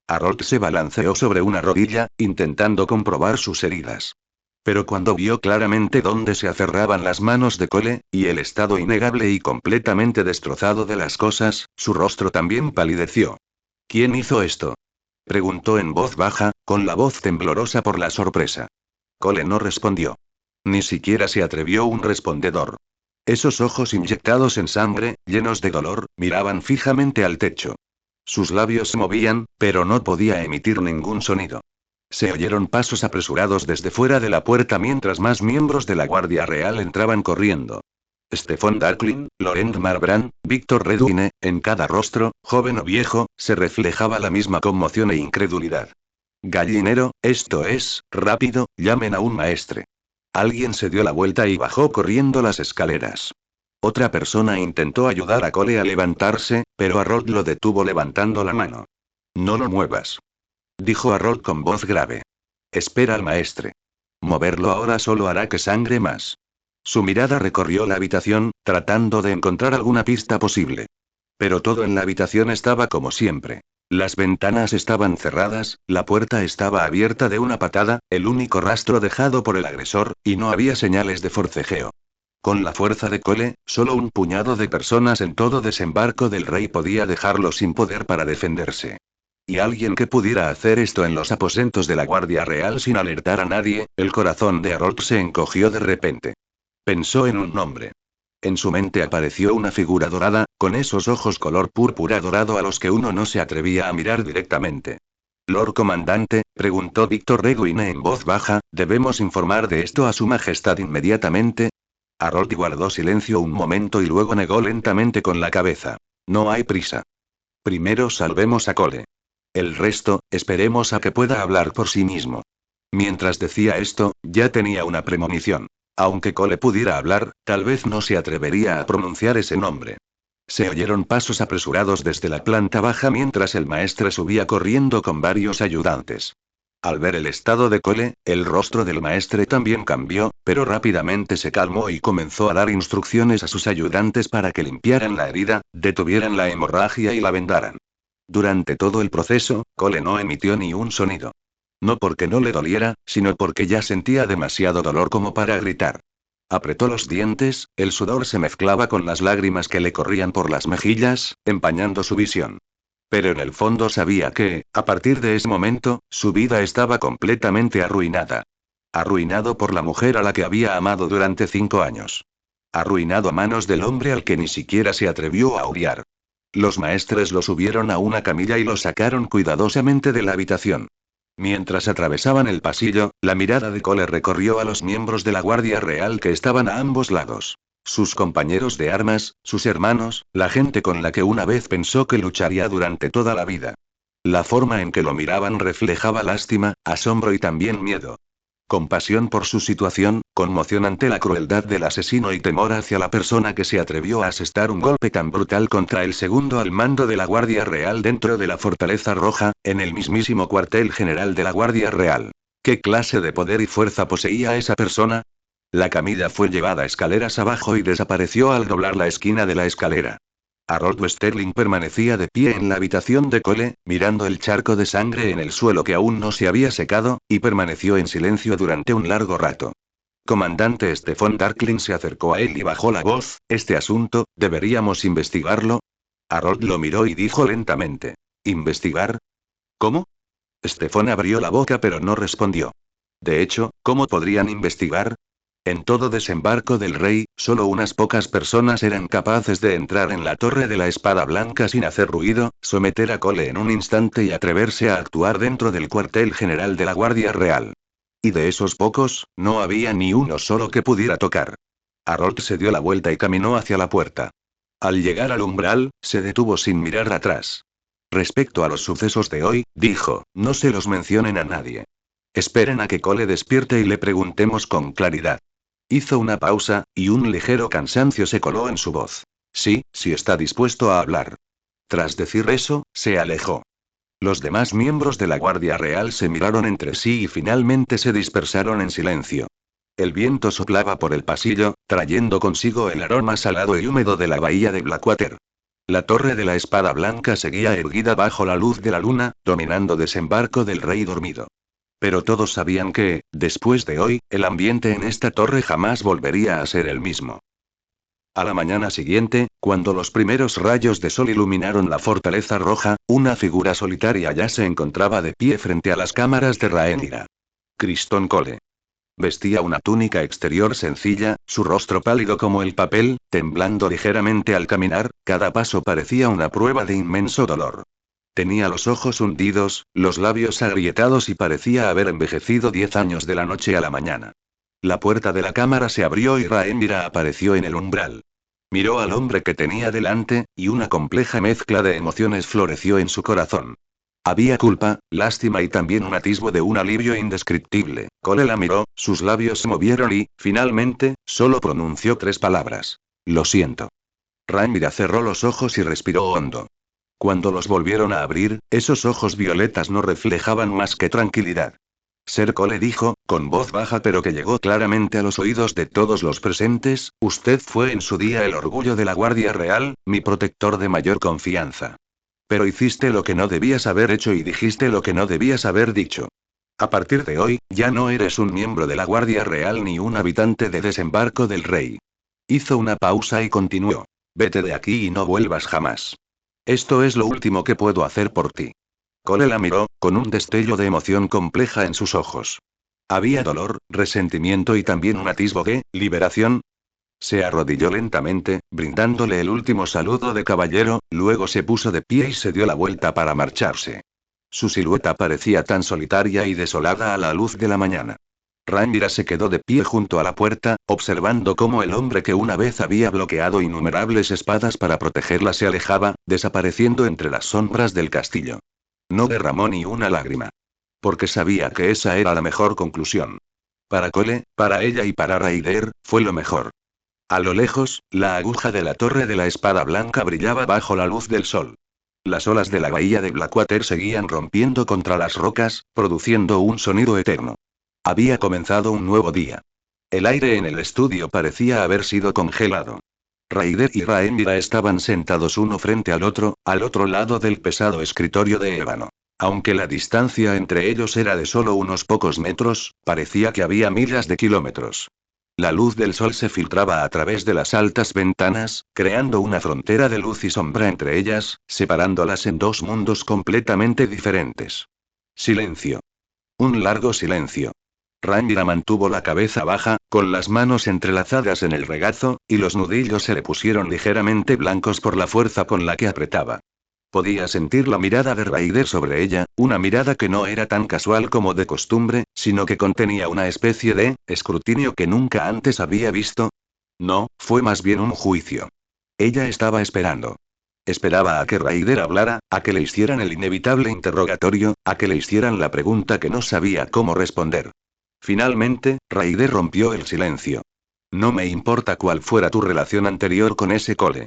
Harold se balanceó sobre una rodilla, intentando comprobar sus heridas. Pero cuando vio claramente dónde se aferraban las manos de Cole, y el estado innegable y completamente destrozado de las cosas, su rostro también palideció. ¿Quién hizo esto? Preguntó en voz baja, con la voz temblorosa por la sorpresa. Cole no respondió. Ni siquiera se atrevió un respondedor. Esos ojos inyectados en sangre, llenos de dolor, miraban fijamente al techo. Sus labios se movían, pero no podía emitir ningún sonido. Se oyeron pasos apresurados desde fuera de la puerta mientras más miembros de la Guardia Real entraban corriendo. Stephon Darklin, Laurent Marbrand, Victor Redwine, en cada rostro, joven o viejo, se reflejaba la misma conmoción e incredulidad. Gallinero, esto es, rápido, llamen a un maestre. Alguien se dio la vuelta y bajó corriendo las escaleras. Otra persona intentó ayudar a Cole a levantarse, pero Harold lo detuvo levantando la mano. No lo muevas. Dijo Harold con voz grave. Espera al maestre. Moverlo ahora solo hará que sangre más. Su mirada recorrió la habitación, tratando de encontrar alguna pista posible. Pero todo en la habitación estaba como siempre. Las ventanas estaban cerradas, la puerta estaba abierta de una patada, el único rastro dejado por el agresor, y no había señales de forcejeo. Con la fuerza de Cole, solo un puñado de personas en todo desembarco del rey podía dejarlo sin poder para defenderse. Y alguien que pudiera hacer esto en los aposentos de la Guardia Real sin alertar a nadie, el corazón de Harold se encogió de repente. Pensó en un nombre. En su mente apareció una figura dorada, con esos ojos color púrpura dorado a los que uno no se atrevía a mirar directamente. Lord Comandante, preguntó Victor Redwine en voz baja, ¿debemos informar de esto a su majestad inmediatamente? Harold guardó silencio un momento y luego negó lentamente con la cabeza. No hay prisa. Primero salvemos a Cole. El resto, esperemos a que pueda hablar por sí mismo. Mientras decía esto, ya tenía una premonición. Aunque Cole pudiera hablar, tal vez no se atrevería a pronunciar ese nombre. Se oyeron pasos apresurados desde la planta baja mientras el maestre subía corriendo con varios ayudantes. Al ver el estado de Cole, el rostro del maestre también cambió, pero rápidamente se calmó y comenzó a dar instrucciones a sus ayudantes para que limpiaran la herida, detuvieran la hemorragia y la vendaran. Durante todo el proceso, Cole no emitió ni un sonido. No porque no le doliera, sino porque ya sentía demasiado dolor como para gritar. Apretó los dientes, el sudor se mezclaba con las lágrimas que le corrían por las mejillas, empañando su visión. Pero en el fondo sabía que, a partir de ese momento, su vida estaba completamente arruinada. Arruinado por la mujer a la que había amado durante 5 años. Arruinado a manos del hombre al que ni siquiera se atrevió a odiar. Los maestres lo subieron a una camilla y lo sacaron cuidadosamente de la habitación. Mientras atravesaban el pasillo, la mirada de Cole recorrió a los miembros de la Guardia Real que estaban a ambos lados. Sus compañeros de armas, sus hermanos, la gente con la que una vez pensó que lucharía durante toda la vida. La forma en que lo miraban reflejaba lástima, asombro y también miedo. Compasión por su situación, conmoción ante la crueldad del asesino y temor hacia la persona que se atrevió a asestar un golpe tan brutal contra el segundo al mando de la Guardia Real dentro de la Fortaleza Roja, en el mismísimo cuartel general de la Guardia Real. ¿Qué clase de poder y fuerza poseía esa persona? La camilla fue llevada escaleras abajo y desapareció al doblar la esquina de la escalera. Harold Westerling permanecía de pie en la habitación de Cole, mirando el charco de sangre en el suelo que aún no se había secado, y permaneció en silencio durante un largo rato. Comandante Stephon Darkling se acercó a él y bajó la voz: «Este asunto, ¿deberíamos investigarlo?» Harold lo miró y dijo lentamente: «¿Investigar? ¿Cómo?» Stephon abrió la boca pero no respondió. De hecho, ¿cómo podrían investigar? En todo desembarco del rey, solo unas pocas personas eran capaces de entrar en la Torre de la Espada Blanca sin hacer ruido, someter a Cole en un instante y atreverse a actuar dentro del cuartel general de la Guardia Real. Y de esos pocos, no había ni uno solo que pudiera tocar. Harold se dio la vuelta y caminó hacia la puerta. Al llegar al umbral, se detuvo sin mirar atrás. Respecto a los sucesos de hoy, dijo, no se los mencionen a nadie. Esperen a que Cole despierte y le preguntemos con claridad. Hizo una pausa, y un ligero cansancio se coló en su voz. Sí, si está dispuesto a hablar. Tras decir eso, se alejó. Los demás miembros de la Guardia Real se miraron entre sí y finalmente se dispersaron en silencio. El viento soplaba por el pasillo, trayendo consigo el aroma salado y húmedo de la bahía de Blackwater. La torre de la Espada Blanca seguía erguida bajo la luz de la luna, dominando desembarco del rey dormido. Pero todos sabían que, después de hoy, el ambiente en esta torre jamás volvería a ser el mismo. A la mañana siguiente, cuando los primeros rayos de sol iluminaron la Fortaleza Roja, una figura solitaria ya se encontraba de pie frente a las cámaras de Rhaenyra. Criston Cole. Vestía una túnica exterior sencilla, su rostro pálido como el papel, temblando ligeramente al caminar, cada paso parecía una prueba de inmenso dolor. Tenía los ojos hundidos, los labios agrietados y parecía haber envejecido 10 años de la noche a la mañana. La puerta de la cámara se abrió y Rhaenyra apareció en el umbral. Miró al hombre que tenía delante, y una compleja mezcla de emociones floreció en su corazón. Había culpa, lástima y también un atisbo de un alivio indescriptible. Cole la miró, sus labios se movieron y, finalmente, solo pronunció 3 palabras. Lo siento. Rhaenyra cerró los ojos y respiró hondo. Cuando los volvieron a abrir, esos ojos violetas no reflejaban más que tranquilidad. Ser Cole dijo, con voz baja pero que llegó claramente a los oídos de todos los presentes, usted fue en su día el orgullo de la Guardia Real, mi protector de mayor confianza. Pero hiciste lo que no debías haber hecho y dijiste lo que no debías haber dicho. A partir de hoy, ya no eres un miembro de la Guardia Real ni un habitante de desembarco del rey. Hizo una pausa y continuó. Vete de aquí y no vuelvas jamás. Esto es lo último que puedo hacer por ti. Cole la miró, con un destello de emoción compleja en sus ojos. Había dolor, resentimiento y también un atisbo de liberación. Se arrodilló lentamente, brindándole el último saludo de caballero, luego se puso de pie y se dio la vuelta para marcharse. Su silueta parecía tan solitaria y desolada a la luz de la mañana. Rhaenyra se quedó de pie junto a la puerta, observando cómo el hombre que una vez había bloqueado innumerables espadas para protegerla se alejaba, desapareciendo entre las sombras del castillo. No derramó ni una lágrima. Porque sabía que esa era la mejor conclusión. Para Cole, para ella y para Rhaenyra, fue lo mejor. A lo lejos, la aguja de la torre de la Espada Blanca brillaba bajo la luz del sol. Las olas de la bahía de Blackwater seguían rompiendo contra las rocas, produciendo un sonido eterno. Había comenzado un nuevo día. El aire en el estudio parecía haber sido congelado. Ryder y Rhaenyra estaban sentados uno frente al otro lado del pesado escritorio de ébano. Aunque la distancia entre ellos era de solo unos pocos metros, parecía que había miles de kilómetros. La luz del sol se filtraba a través de las altas ventanas, creando una frontera de luz y sombra entre ellas, separándolas en dos mundos completamente diferentes. Silencio. Un largo silencio. Rhaenyra mantuvo la cabeza baja, con las manos entrelazadas en el regazo, y los nudillos se le pusieron ligeramente blancos por la fuerza con la que apretaba. Podía sentir la mirada de Ryder sobre ella, una mirada que no era tan casual como de costumbre, sino que contenía una especie de escrutinio que nunca antes había visto. No, fue más bien un juicio. Ella estaba esperando. Esperaba a que Ryder hablara, a que le hicieran el inevitable interrogatorio, a que le hicieran la pregunta que no sabía cómo responder. Finalmente, Ryder rompió el silencio. No me importa cuál fuera tu relación anterior con ese cole.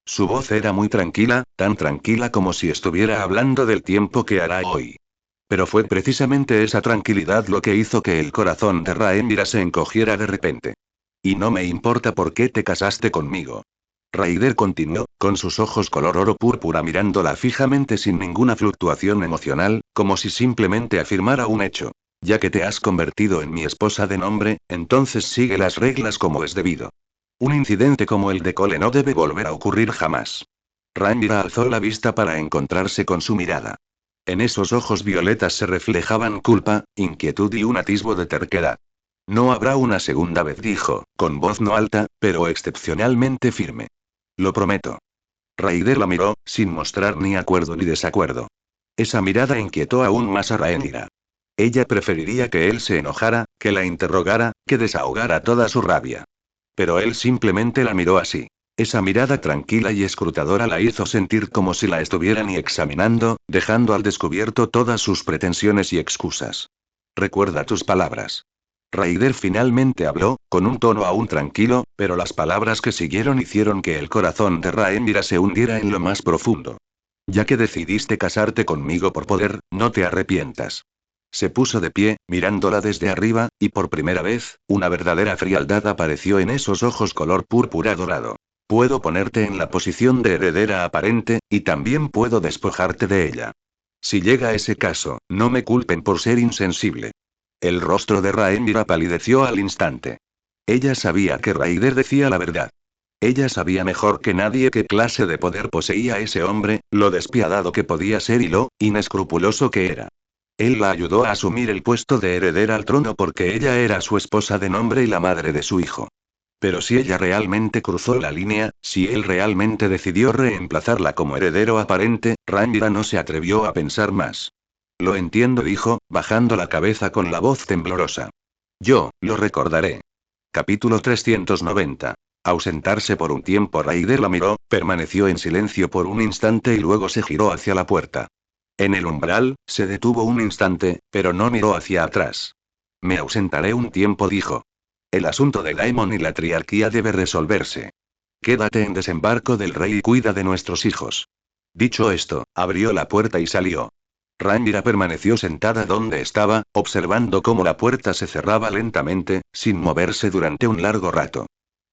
Su voz era muy tranquila, tan tranquila como si estuviera hablando del tiempo que hará hoy. Pero fue precisamente esa tranquilidad lo que hizo que el corazón de Rhaenyra se encogiera de repente. Y no me importa por qué te casaste conmigo. Ryder continuó, con sus ojos color oro púrpura mirándola fijamente sin ninguna fluctuación emocional, como si simplemente afirmara un hecho. Ya que te has convertido en mi esposa de nombre, entonces sigue las reglas como es debido. Un incidente como el de Cole no debe volver a ocurrir jamás. Rhaenyra alzó la vista para encontrarse con su mirada. En esos ojos violetas se reflejaban culpa, inquietud y un atisbo de terquedad. No habrá una segunda vez, dijo, con voz no alta, pero excepcionalmente firme. Lo prometo. Ryder la miró, sin mostrar ni acuerdo ni desacuerdo. Esa mirada inquietó aún más a Rhaenyra. Ella preferiría que él se enojara, que la interrogara, que desahogara toda su rabia. Pero él simplemente la miró así. Esa mirada tranquila y escrutadora la hizo sentir como si la estuvieran examinando, dejando al descubierto todas sus pretensiones y excusas. Recuerda tus palabras. Ryder finalmente habló, con un tono aún tranquilo, pero las palabras que siguieron hicieron que el corazón de Rhaenyra se hundiera en lo más profundo. Ya que decidiste casarte conmigo por poder, no te arrepientas. Se puso de pie, mirándola desde arriba, y por primera vez, una verdadera frialdad apareció en esos ojos color púrpura dorado. Puedo ponerte en la posición de heredera aparente, y también puedo despojarte de ella. Si llega ese caso, no me culpen por ser insensible. El rostro de Rhaenyra palideció al instante. Ella sabía que Ryder decía la verdad. Ella sabía mejor que nadie qué clase de poder poseía ese hombre, lo despiadado que podía ser y lo inescrupuloso que era. Él la ayudó a asumir el puesto de heredera al trono porque ella era su esposa de nombre y la madre de su hijo. Pero si ella realmente cruzó la línea, si él realmente decidió reemplazarla como heredero aparente, Rhaenyra no se atrevió a pensar más. Lo entiendo, dijo, bajando la cabeza con la voz temblorosa. Yo, lo recordaré. Capítulo 390. Ausentarse por un tiempo. Ryder la miró, permaneció en silencio por un instante y luego se giró hacia la puerta. En el umbral, se detuvo un instante, pero no miró hacia atrás. Me ausentaré un tiempo, dijo. El asunto de Daemon y la triarquía debe resolverse. Quédate en Desembarco del Rey y cuida de nuestros hijos. Dicho esto, abrió la puerta y salió. Rhaenyra permaneció sentada donde estaba, observando cómo la puerta se cerraba lentamente, sin moverse durante un largo rato.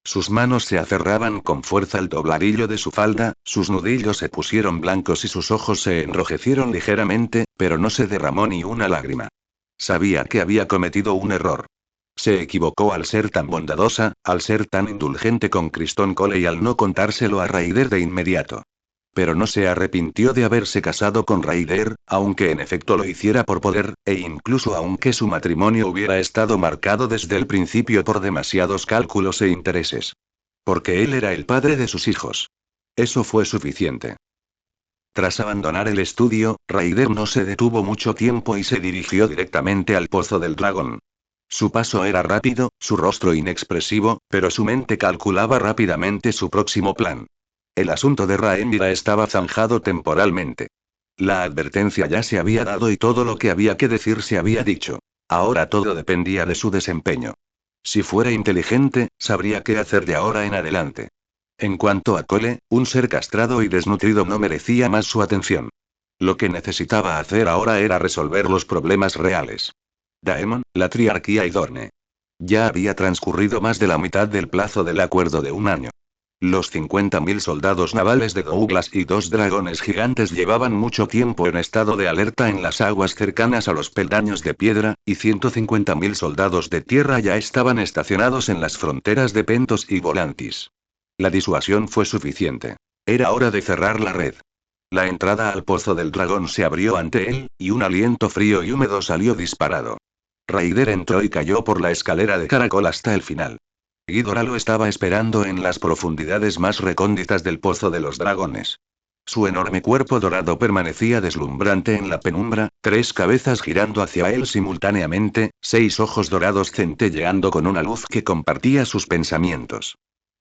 Sus manos se aferraban con fuerza al dobladillo de su falda, sus nudillos se pusieron blancos y sus ojos se enrojecieron ligeramente, pero no se derramó ni una lágrima. Sabía que había cometido un error. Se equivocó al ser tan bondadosa, al ser tan indulgente con Criston Cole y al no contárselo a Ryder de inmediato. Pero no se arrepintió de haberse casado con Ryder, aunque en efecto lo hiciera por poder, e incluso aunque su matrimonio hubiera estado marcado desde el principio por demasiados cálculos e intereses. Porque él era el padre de sus hijos. Eso fue suficiente. Tras abandonar el estudio, Ryder no se detuvo mucho tiempo y se dirigió directamente al Pozo del Dragón. Su paso era rápido, su rostro inexpresivo, pero su mente calculaba rápidamente su próximo plan. El asunto de Rhaenyra estaba zanjado temporalmente. La advertencia ya se había dado y todo lo que había que decir se había dicho. Ahora todo dependía de su desempeño. Si fuera inteligente, sabría qué hacer de ahora en adelante. En cuanto a Cole, un ser castrado y desnutrido no merecía más su atención. Lo que necesitaba hacer ahora era resolver los problemas reales. Daemon, la triarquía y Dorne. Ya había transcurrido más de la mitad del plazo del acuerdo de un año. Los 50.000 soldados navales de Douglas y 2 dragones gigantes llevaban mucho tiempo en estado de alerta en las aguas cercanas a los peldaños de piedra, y 150.000 soldados de tierra ya estaban estacionados en las fronteras de Pentos y Volantis. La disuasión fue suficiente. Era hora de cerrar la red. La entrada al pozo del dragón se abrió ante él, y un aliento frío y húmedo salió disparado. Raider entró y cayó por la escalera de caracol hasta el final. Ghidorah lo estaba esperando en las profundidades más recónditas del pozo de los dragones. Su enorme cuerpo dorado permanecía deslumbrante en la penumbra, 3 cabezas girando hacia él simultáneamente, 6 ojos dorados centelleando con una luz que compartía sus pensamientos.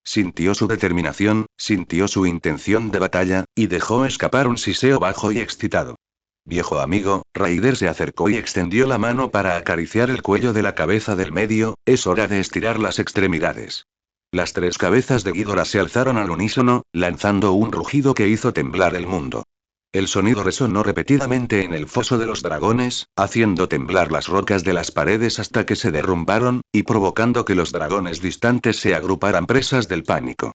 Sintió su determinación, sintió su intención de batalla, y dejó escapar un siseo bajo y excitado. Viejo amigo, Raider se acercó y extendió la mano para acariciar el cuello de la cabeza del medio. Es hora de estirar las extremidades. Las 3 cabezas de Ghidorah se alzaron al unísono, lanzando un rugido que hizo temblar el mundo. El sonido resonó repetidamente en el foso de los dragones, haciendo temblar las rocas de las paredes hasta que se derrumbaron, y provocando que los dragones distantes se agruparan presas del pánico.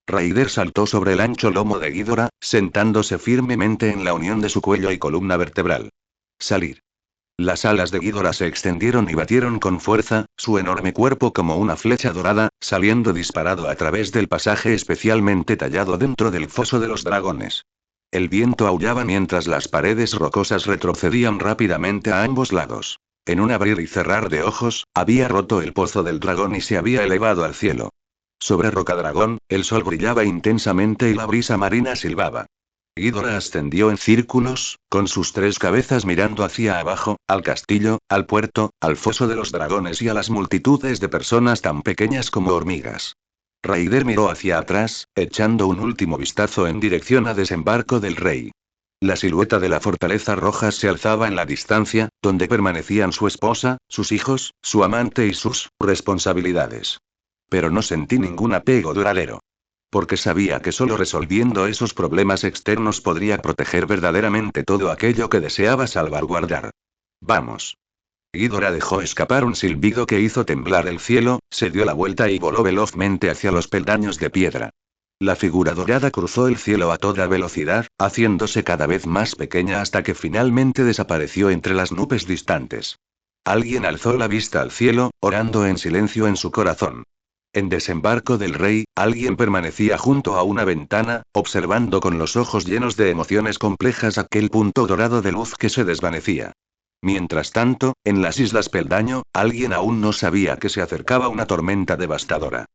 Raider saltó sobre el ancho lomo de Ghidorah, sentándose firmemente en la unión de su cuello y columna vertebral. Salir. Las alas de Ghidorah se extendieron y batieron con fuerza, su enorme cuerpo como una flecha dorada, saliendo disparado a través del pasaje especialmente tallado dentro del foso de los dragones. El viento aullaba mientras las paredes rocosas retrocedían rápidamente a ambos lados. En un abrir y cerrar de ojos, había roto el pozo del dragón y se había elevado al cielo. Sobre Rocadragón, el sol brillaba intensamente y la brisa marina silbaba. Ghidorah ascendió en círculos, con sus 3 cabezas mirando hacia abajo, al castillo, al puerto, al foso de los dragones y a las multitudes de personas tan pequeñas como hormigas. Raider miró hacia atrás, echando un último vistazo en dirección a desembarco del rey. La silueta de la fortaleza roja se alzaba en la distancia, donde permanecían su esposa, sus hijos, su amante y sus responsabilidades. Pero no sentí ningún apego duradero. Porque sabía que solo resolviendo esos problemas externos podría proteger verdaderamente todo aquello que deseaba salvaguardar. Vamos. Ghidorah dejó escapar un silbido que hizo temblar el cielo, se dio la vuelta y voló velozmente hacia los peldaños de piedra. La figura dorada cruzó el cielo a toda velocidad, haciéndose cada vez más pequeña hasta que finalmente desapareció entre las nubes distantes. Alguien alzó la vista al cielo, orando en silencio en su corazón. En desembarco del rey, alguien permanecía junto a una ventana, observando con los ojos llenos de emociones complejas aquel punto dorado de luz que se desvanecía. Mientras tanto, en las Islas Peldaño, alguien aún no sabía que se acercaba una tormenta devastadora.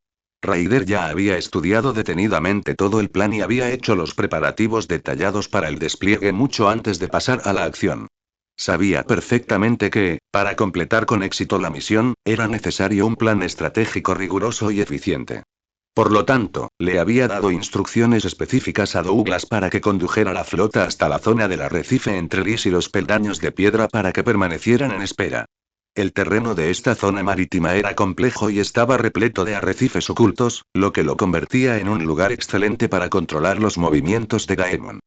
Raider ya había estudiado detenidamente todo el plan y había hecho los preparativos detallados para el despliegue mucho antes de pasar a la acción. Sabía perfectamente que, para completar con éxito la misión, era necesario un plan estratégico riguroso y eficiente. Por lo tanto, le había dado instrucciones específicas a Douglas para que condujera la flota hasta la zona del arrecife entre Lys y los peldaños de piedra para que permanecieran en espera. El terreno de esta zona marítima era complejo y estaba repleto de arrecifes ocultos, lo que lo convertía en un lugar excelente para controlar los movimientos de Daemon.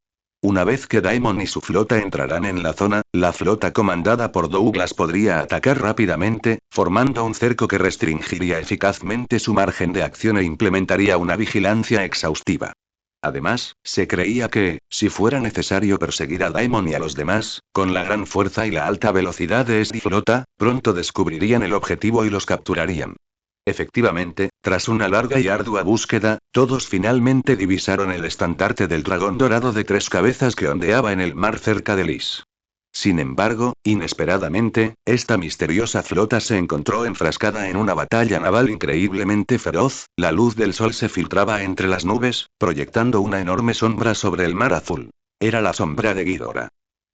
Una vez que Daemon y su flota entraran en la flota comandada por Douglas podría atacar rápidamente, formando un cerco que restringiría eficazmente su margen de acción e implementaría una vigilancia exhaustiva. Además, se creía que, si fuera necesario perseguir a Daemon y a los demás, con la gran fuerza y la alta velocidad de esta flota, pronto descubrirían el objetivo y los capturarían. Efectivamente, tras una larga y ardua búsqueda, todos finalmente divisaron el estandarte del dragón dorado de 3 cabezas que ondeaba en el mar cerca de Lys. Sin embargo, inesperadamente, esta misteriosa flota se encontró enfrascada en una batalla naval increíblemente feroz. La luz del sol se filtraba entre las nubes, proyectando una enorme sombra sobre el mar azul. Era la sombra de Ghidorah.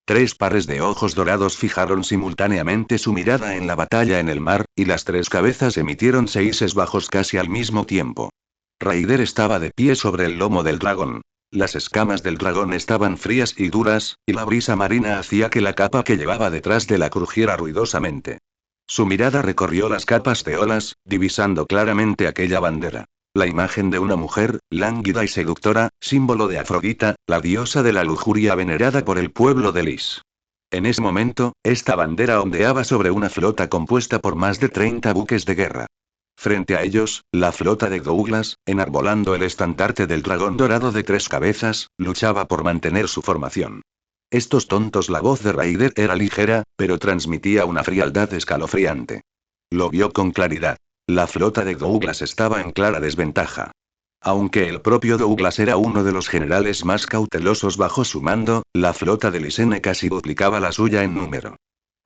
3 pares de ojos dorados fijaron simultáneamente su mirada en la batalla en el mar, y las 3 cabezas emitieron 6 bajos casi al mismo tiempo. Raider estaba de pie sobre el lomo del dragón. Las escamas del dragón estaban frías y duras, y la brisa marina hacía que la capa que llevaba detrás de la crujiera ruidosamente. Su mirada recorrió las capas de olas, divisando claramente aquella bandera. La imagen de una mujer, lánguida y seductora, símbolo de Afrodita, la diosa de la lujuria venerada por el pueblo de Lys. En ese momento, esta bandera ondeaba sobre una flota compuesta por más de 30 buques de guerra. Frente a ellos, la flota de Douglas, enarbolando el estandarte del dragón dorado de 3 cabezas, luchaba por mantener su formación. Estos tontos, la voz de Raider era ligera, pero transmitía una frialdad escalofriante. Lo vio con claridad. La flota de Douglas estaba en clara desventaja. Aunque el propio Douglas era uno de los generales más cautelosos bajo su mando, la flota de Lysene casi duplicaba la suya en número.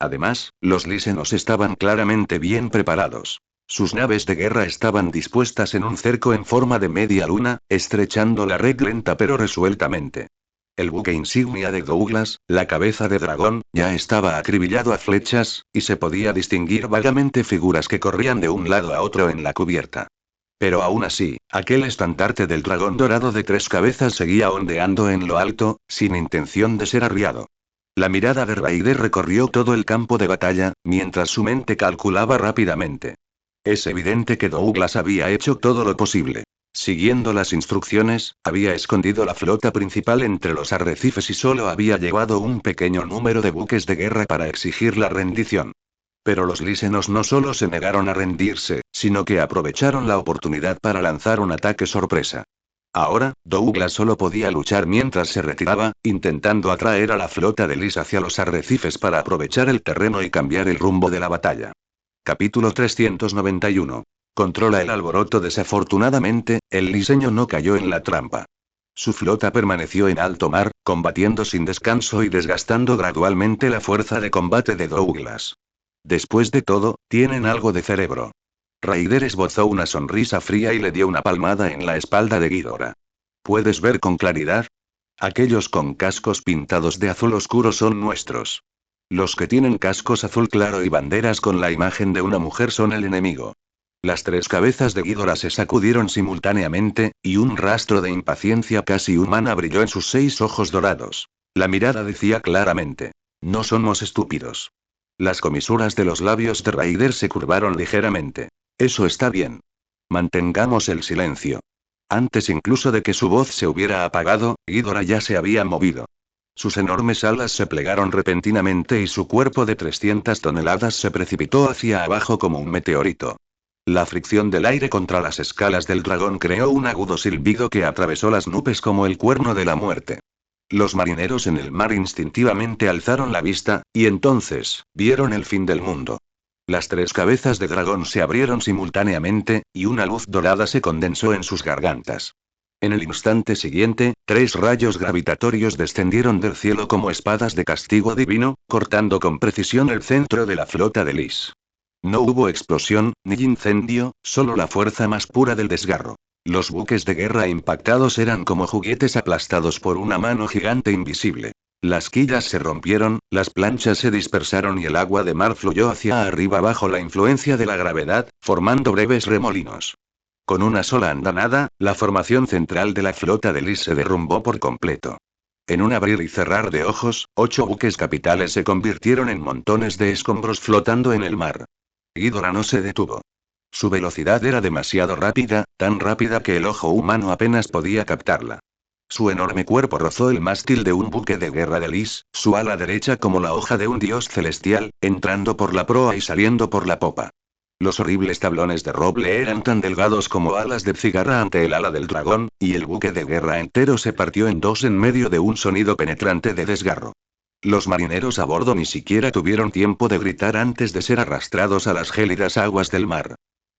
Además, los lisenos estaban claramente bien preparados. Sus naves de guerra estaban dispuestas en un cerco en forma de media luna, estrechando la red lenta pero resueltamente. El buque insignia de Douglas, la cabeza de dragón, ya estaba acribillado a flechas, y se podía distinguir vagamente figuras que corrían de un lado a otro en la cubierta. Pero aún así, aquel estandarte del dragón dorado de 3 cabezas seguía ondeando en lo alto, sin intención de ser arriado. La mirada de Raider recorrió todo el campo de batalla, mientras su mente calculaba rápidamente. Es evidente que Douglas había hecho todo lo posible. Siguiendo las instrucciones, había escondido la flota principal entre los arrecifes y solo había llevado un pequeño número de buques de guerra para exigir la rendición. Pero los lisenos no solo se negaron a rendirse, sino que aprovecharon la oportunidad para lanzar un ataque sorpresa. Ahora, Douglas solo podía luchar mientras se retiraba, intentando atraer a la flota de Lys hacia los arrecifes para aprovechar el terreno y cambiar el rumbo de la batalla. Capítulo 391. Controla el alboroto. Desafortunadamente, el liseño no cayó en la trampa. Su flota permaneció en alto mar, combatiendo sin descanso y desgastando gradualmente la fuerza de combate de Douglas. Después de todo, tienen algo de cerebro. Raider esbozó una sonrisa fría y le dio una palmada en la espalda de Ghidorah. ¿Puedes ver con claridad? Aquellos con cascos pintados de azul oscuro son nuestros. Los que tienen cascos azul claro y banderas con la imagen de una mujer son el enemigo. Las 3 cabezas de Ghidorah se sacudieron simultáneamente, y un rastro de impaciencia casi humana brilló en sus 6 ojos dorados. La mirada decía claramente: no somos estúpidos. Las comisuras de los labios de Raider se curvaron ligeramente. Eso está bien. Mantengamos el silencio. Antes incluso de que su voz se hubiera apagado, Ghidorah ya se había movido. Sus enormes alas se plegaron repentinamente y su cuerpo de 300 toneladas se precipitó hacia abajo como un meteorito. La fricción del aire contra las escalas del dragón creó un agudo silbido que atravesó las nubes como el cuerno de la muerte. Los marineros en el mar instintivamente alzaron la vista, y entonces, vieron el fin del mundo. Las 3 cabezas de dragón se abrieron simultáneamente, y una luz dorada se condensó en sus gargantas. En el instante siguiente, 3 rayos gravitatorios descendieron del cielo como espadas de castigo divino, cortando con precisión el centro de la flota de Lys. No hubo explosión, ni incendio, solo la fuerza más pura del desgarro. Los buques de guerra impactados eran como juguetes aplastados por una mano gigante invisible. Las quillas se rompieron, las planchas se dispersaron y el agua de mar fluyó hacia arriba bajo la influencia de la gravedad, formando breves remolinos. Con una sola andanada, la formación central de la flota de Lys se derrumbó por completo. En un abrir y cerrar de ojos, 8 buques capitales se convirtieron en montones de escombros flotando en el mar. Ghidorah no se detuvo. Su velocidad era demasiado rápida, tan rápida que el ojo humano apenas podía captarla. Su enorme cuerpo rozó el mástil de un buque de guerra de Lys, su ala derecha como la hoja de un dios celestial, entrando por la proa y saliendo por la popa. Los horribles tablones de roble eran tan delgados como alas de cigarra ante el ala del dragón, y el buque de guerra entero se partió en 2 en medio de un sonido penetrante de desgarro. Los marineros a bordo ni siquiera tuvieron tiempo de gritar antes de ser arrastrados a las gélidas aguas del mar.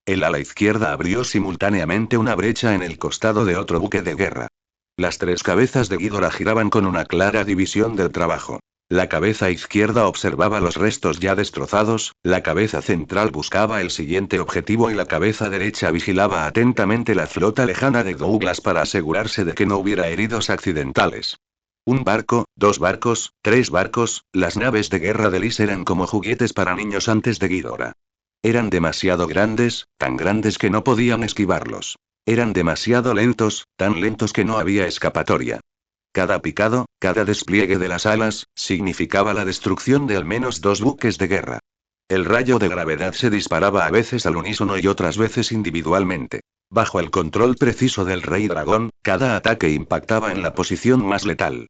El ala izquierda abrió simultáneamente una brecha en el costado de otro buque de guerra. Las 3 cabezas de Ghidorah giraban con una clara división del trabajo. La cabeza izquierda observaba los restos ya destrozados, la cabeza central buscaba el siguiente objetivo y la cabeza derecha vigilaba atentamente la flota lejana de Douglas para asegurarse de que no hubiera heridos accidentales. Un barco, 2 barcos, 3 barcos, las naves de guerra de Lys eran como juguetes para niños antes de Ghidorah. Eran demasiado grandes, tan grandes que no podían esquivarlos. Eran demasiado lentos, tan lentos que no había escapatoria. Cada picado, cada despliegue de las alas, significaba la destrucción de al menos 2 buques de guerra. El rayo de gravedad se disparaba a veces al unísono y otras veces individualmente. Bajo el control preciso del Rey Dragón, cada ataque impactaba en la posición más letal.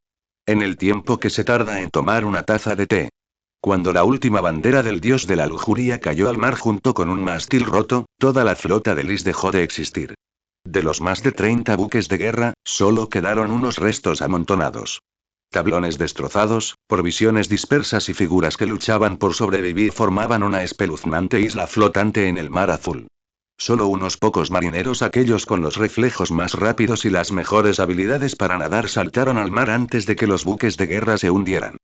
En el tiempo que se tarda en tomar una taza de té. Cuando la última bandera del dios de la lujuria cayó al mar junto con un mástil roto, toda la flota de Lis dejó de existir. De los más de 30 buques de guerra, solo quedaron unos restos amontonados. Tablones destrozados, provisiones dispersas y figuras que luchaban por sobrevivir formaban una espeluznante isla flotante en el mar azul. Solo unos pocos marineros, aquellos con los reflejos más rápidos y las mejores habilidades para nadar, saltaron al mar antes de que los buques de guerra se hundieran.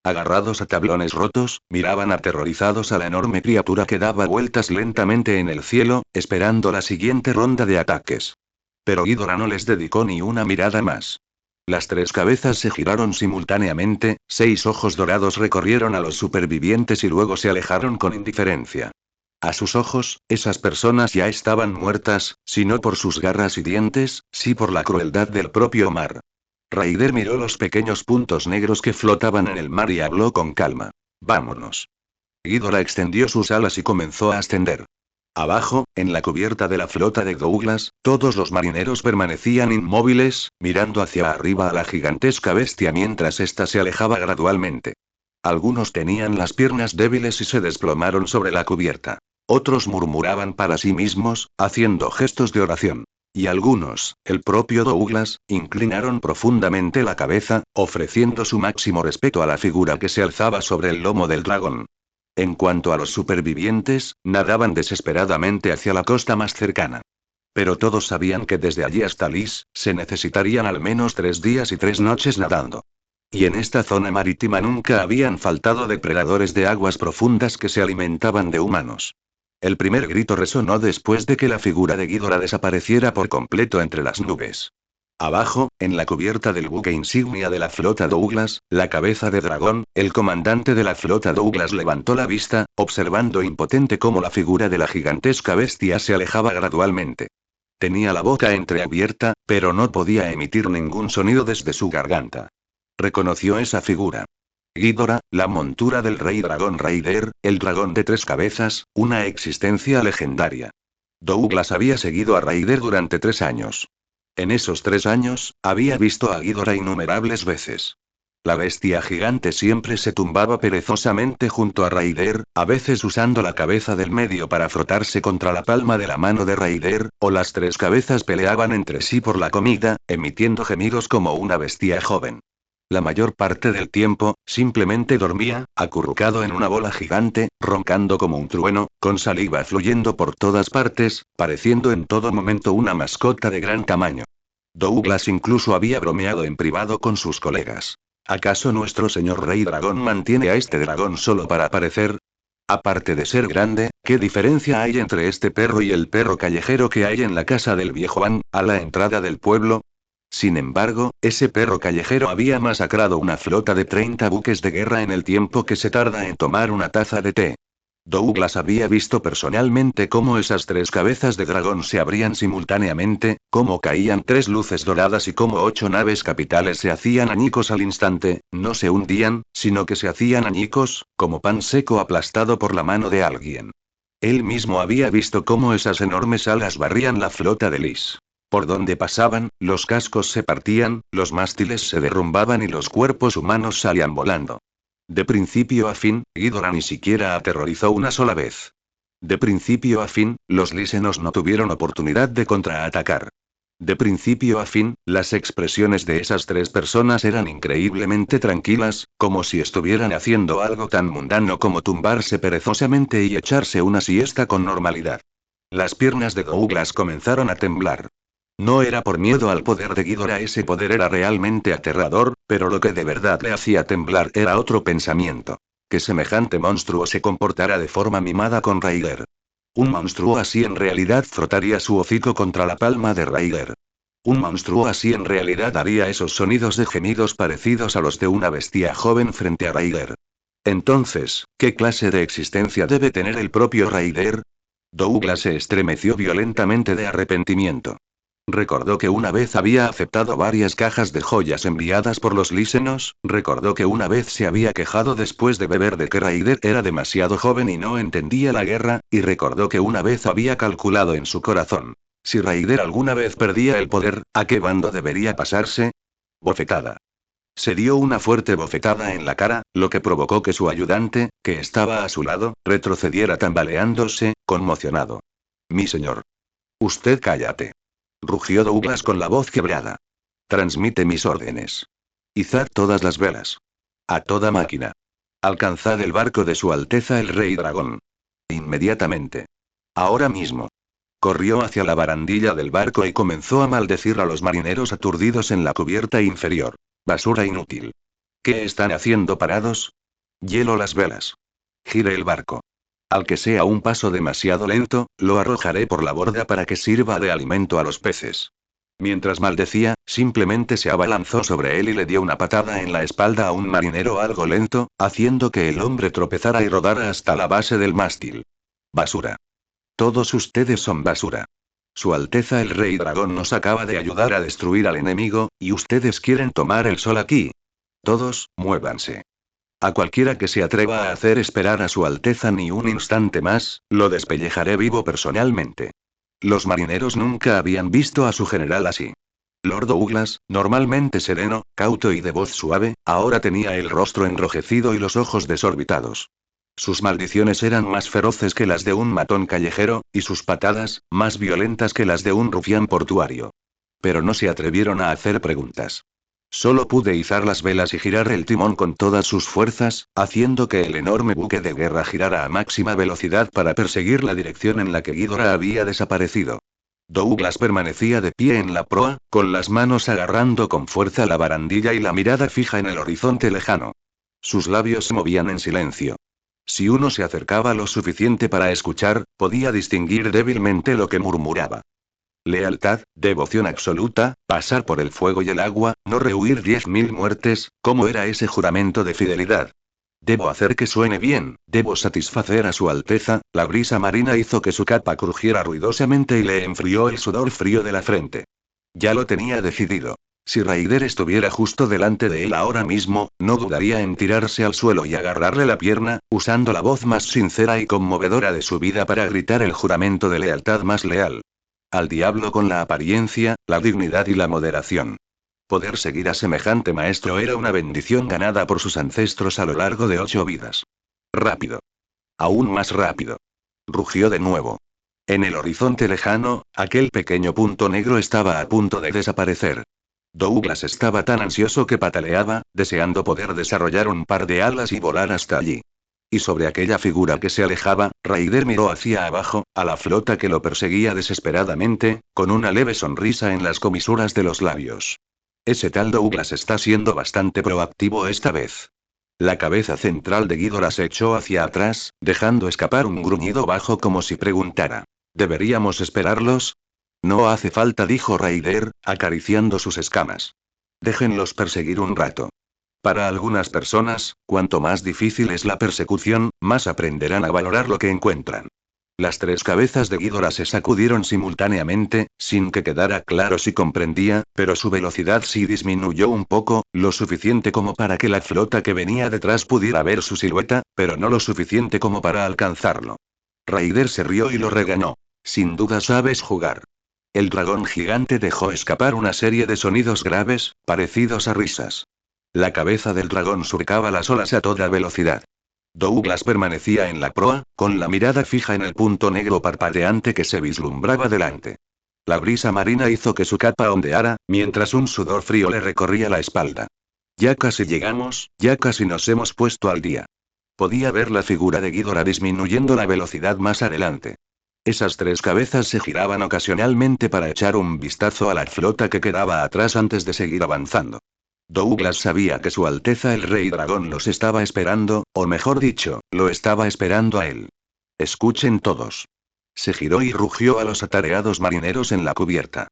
Agarrados a tablones rotos, miraban aterrorizados a la enorme criatura que daba vueltas lentamente en el cielo, esperando la siguiente ronda de ataques. Pero Ghidorah no les dedicó ni una mirada más. Las tres cabezas se giraron simultáneamente, 6 ojos dorados recorrieron a los supervivientes y luego se alejaron con indiferencia. A sus ojos, esas personas ya estaban muertas, si no por sus garras y dientes, sí por la crueldad del propio mar. Raider miró los pequeños puntos negros que flotaban en el mar y habló con calma. Vámonos. Ghidorah extendió sus alas y comenzó a ascender. Abajo, en la cubierta de la flota de Douglas, todos los marineros permanecían inmóviles, mirando hacia arriba a la gigantesca bestia mientras ésta se alejaba gradualmente. Algunos tenían las piernas débiles y se desplomaron sobre la cubierta. Otros murmuraban para sí mismos, haciendo gestos de oración. Y algunos, el propio Douglas, inclinaron profundamente la cabeza, ofreciendo su máximo respeto a la figura que se alzaba sobre el lomo del dragón. En cuanto a los supervivientes, nadaban desesperadamente hacia la costa más cercana. Pero todos sabían que desde allí hasta Lis, se necesitarían al menos 3 días y 3 noches nadando. Y en esta zona marítima nunca habían faltado depredadores de aguas profundas que se alimentaban de humanos. El primer grito resonó después de que la figura de Ghidorah desapareciera por completo entre las nubes. Abajo, en la cubierta del buque insignia de la flota Douglas, la cabeza de dragón, el comandante de la flota Douglas levantó la vista, observando impotente cómo la figura de la gigantesca bestia se alejaba gradualmente. Tenía la boca entreabierta, pero no podía emitir ningún sonido desde su garganta. Reconoció esa figura. Ghidorah, la montura del rey dragón Raider, el dragón de 3 cabezas, una existencia legendaria. Douglas había seguido a Raider durante 3 años. En esos 3 años, había visto a Ghidorah innumerables veces. La bestia gigante siempre se tumbaba perezosamente junto a Raider, a veces usando la cabeza del medio para frotarse contra la palma de la mano de Raider, o las 3 cabezas peleaban entre sí por la comida, emitiendo gemidos como una bestia joven. La mayor parte del tiempo, simplemente dormía, acurrucado en una bola gigante, roncando como un trueno, con saliva fluyendo por todas partes, pareciendo en todo momento una mascota de gran tamaño. Douglas incluso había bromeado en privado con sus colegas. ¿Acaso nuestro señor Rey Dragón mantiene a este dragón solo para aparecer? Aparte de ser grande, ¿qué diferencia hay entre este perro y el perro callejero que hay en la casa del viejo An, a la entrada del pueblo? Sin embargo, ese perro callejero había masacrado una flota de 30 buques de guerra en el tiempo que se tarda en tomar una taza de té. Douglas había visto personalmente cómo esas 3 cabezas de dragón se abrían simultáneamente, cómo caían 3 luces doradas y cómo 8 naves capitales se hacían añicos al instante, no se hundían, sino que se hacían añicos, como pan seco aplastado por la mano de alguien. Él mismo había visto cómo esas enormes alas barrían la flota de Lis. Por donde pasaban, los cascos se partían, los mástiles se derrumbaban y los cuerpos humanos salían volando. De principio a fin, Ghidorah ni siquiera aterrorizó una sola vez. De principio a fin, los lisenos no tuvieron oportunidad de contraatacar. De principio a fin, las expresiones de esas 3 personas eran increíblemente tranquilas, como si estuvieran haciendo algo tan mundano como tumbarse perezosamente y echarse una siesta con normalidad. Las piernas de Douglas comenzaron a temblar. No era por miedo al poder de Ghidorah, ese poder era realmente aterrador, pero lo que de verdad le hacía temblar era otro pensamiento. Que semejante monstruo se comportara de forma mimada con Raider. Un monstruo así en realidad frotaría su hocico contra la palma de Raider. Un monstruo así en realidad haría esos sonidos de gemidos parecidos a los de una bestia joven frente a Raider. Entonces, ¿qué clase de existencia debe tener el propio Raider? Douglas se estremeció violentamente de arrepentimiento. Recordó que una vez había aceptado varias cajas de joyas enviadas por los lisenos, recordó que una vez se había quejado después de beber de que Raider era demasiado joven y no entendía la guerra, y recordó que una vez había calculado en su corazón. Si Raider alguna vez perdía el poder, ¿a qué bando debería pasarse? Bofetada. Se dio una fuerte bofetada en la cara, lo que provocó que su ayudante, que estaba a su lado, retrocediera tambaleándose, conmocionado. Mi señor. Usted cállate. Rugió Douglas con la voz quebrada. Transmite mis órdenes. Izad todas las velas. A toda máquina. Alcanzad el barco de Su Alteza el Rey Dragón. Inmediatamente. Ahora mismo. Corrió hacia la barandilla del barco y comenzó a maldecir a los marineros aturdidos en la cubierta inferior. Basura inútil. ¿Qué están haciendo parados? Hielo las velas. Gire el barco. Al que sea un paso demasiado lento, lo arrojaré por la borda para que sirva de alimento a los peces. Mientras maldecía, simplemente se abalanzó sobre él y le dio una patada en la espalda a un marinero algo lento, haciendo que el hombre tropezara y rodara hasta la base del mástil. Basura. Todos ustedes son basura. Su Alteza el Rey Dragón nos acaba de ayudar a destruir al enemigo, y ustedes quieren tomar el sol aquí. Todos, muévanse. A cualquiera que se atreva a hacer esperar a Su Alteza ni un instante más, lo despellejaré vivo personalmente. Los marineros nunca habían visto a su general así. Lord Douglas, normalmente sereno, cauto y de voz suave, ahora tenía el rostro enrojecido y los ojos desorbitados. Sus maldiciones eran más feroces que las de un matón callejero, y sus patadas, más violentas que las de un rufián portuario. Pero no se atrevieron a hacer preguntas. Solo pude izar las velas y girar el timón con todas sus fuerzas, haciendo que el enorme buque de guerra girara a máxima velocidad para perseguir la dirección en la que Ghidorah había desaparecido. Douglas permanecía de pie en la proa, con las manos agarrando con fuerza la barandilla y la mirada fija en el horizonte lejano. Sus labios se movían en silencio. Si uno se acercaba lo suficiente para escuchar, podía distinguir débilmente lo que murmuraba. Lealtad, devoción absoluta, pasar por el fuego y el agua, no rehuir 10.000 muertes, ¿cómo era ese juramento de fidelidad? Debo hacer que suene bien, debo satisfacer a Su Alteza. La brisa marina hizo que su capa crujiera ruidosamente y le enfrió el sudor frío de la frente. Ya lo tenía decidido. Si Raider estuviera justo delante de él ahora mismo, no dudaría en tirarse al suelo y agarrarle la pierna, usando la voz más sincera y conmovedora de su vida para gritar el juramento de lealtad más leal. Al diablo con la apariencia, la dignidad y la moderación. Poder seguir a semejante maestro era una bendición ganada por sus ancestros a lo largo de 8 vidas. Rápido. Aún más rápido. Rugió de nuevo. En el horizonte lejano, aquel pequeño punto negro estaba a punto de desaparecer. Douglas estaba tan ansioso que pataleaba, deseando poder desarrollar un par de alas y volar hasta allí. Y sobre aquella figura que se alejaba, Raider miró hacia abajo, a la flota que lo perseguía desesperadamente, con una leve sonrisa en las comisuras de los labios. Ese tal Douglas está siendo bastante proactivo esta vez. La cabeza central de Ghidorah se echó hacia atrás, dejando escapar un gruñido bajo como si preguntara. ¿Deberíamos esperarlos? No hace falta, dijo Raider, acariciando sus escamas. Déjenlos perseguir un rato. Para algunas personas, cuanto más difícil es la persecución, más aprenderán a valorar lo que encuentran. Las 3 cabezas de Ghidorah se sacudieron simultáneamente, sin que quedara claro si comprendía, pero su velocidad sí disminuyó un poco, lo suficiente como para que la flota que venía detrás pudiera ver su silueta, pero no lo suficiente como para alcanzarlo. Raider se rió y lo regañó. Sin duda sabes jugar. El dragón gigante dejó escapar una serie de sonidos graves, parecidos a risas. La cabeza del dragón surcaba las olas a toda velocidad. Douglas permanecía en la proa, con la mirada fija en el punto negro parpadeante que se vislumbraba delante. La brisa marina hizo que su capa ondeara, mientras un sudor frío le recorría la espalda. Ya casi llegamos, ya casi nos hemos puesto al día. Podía ver la figura de Ghidorah disminuyendo la velocidad más adelante. Esas 3 cabezas se giraban ocasionalmente para echar un vistazo a la flota que quedaba atrás antes de seguir avanzando. Douglas sabía que Su Alteza el Rey Dragón los estaba esperando, o mejor dicho, lo estaba esperando a él. Escuchen todos. Se giró y rugió a los atareados marineros en la cubierta.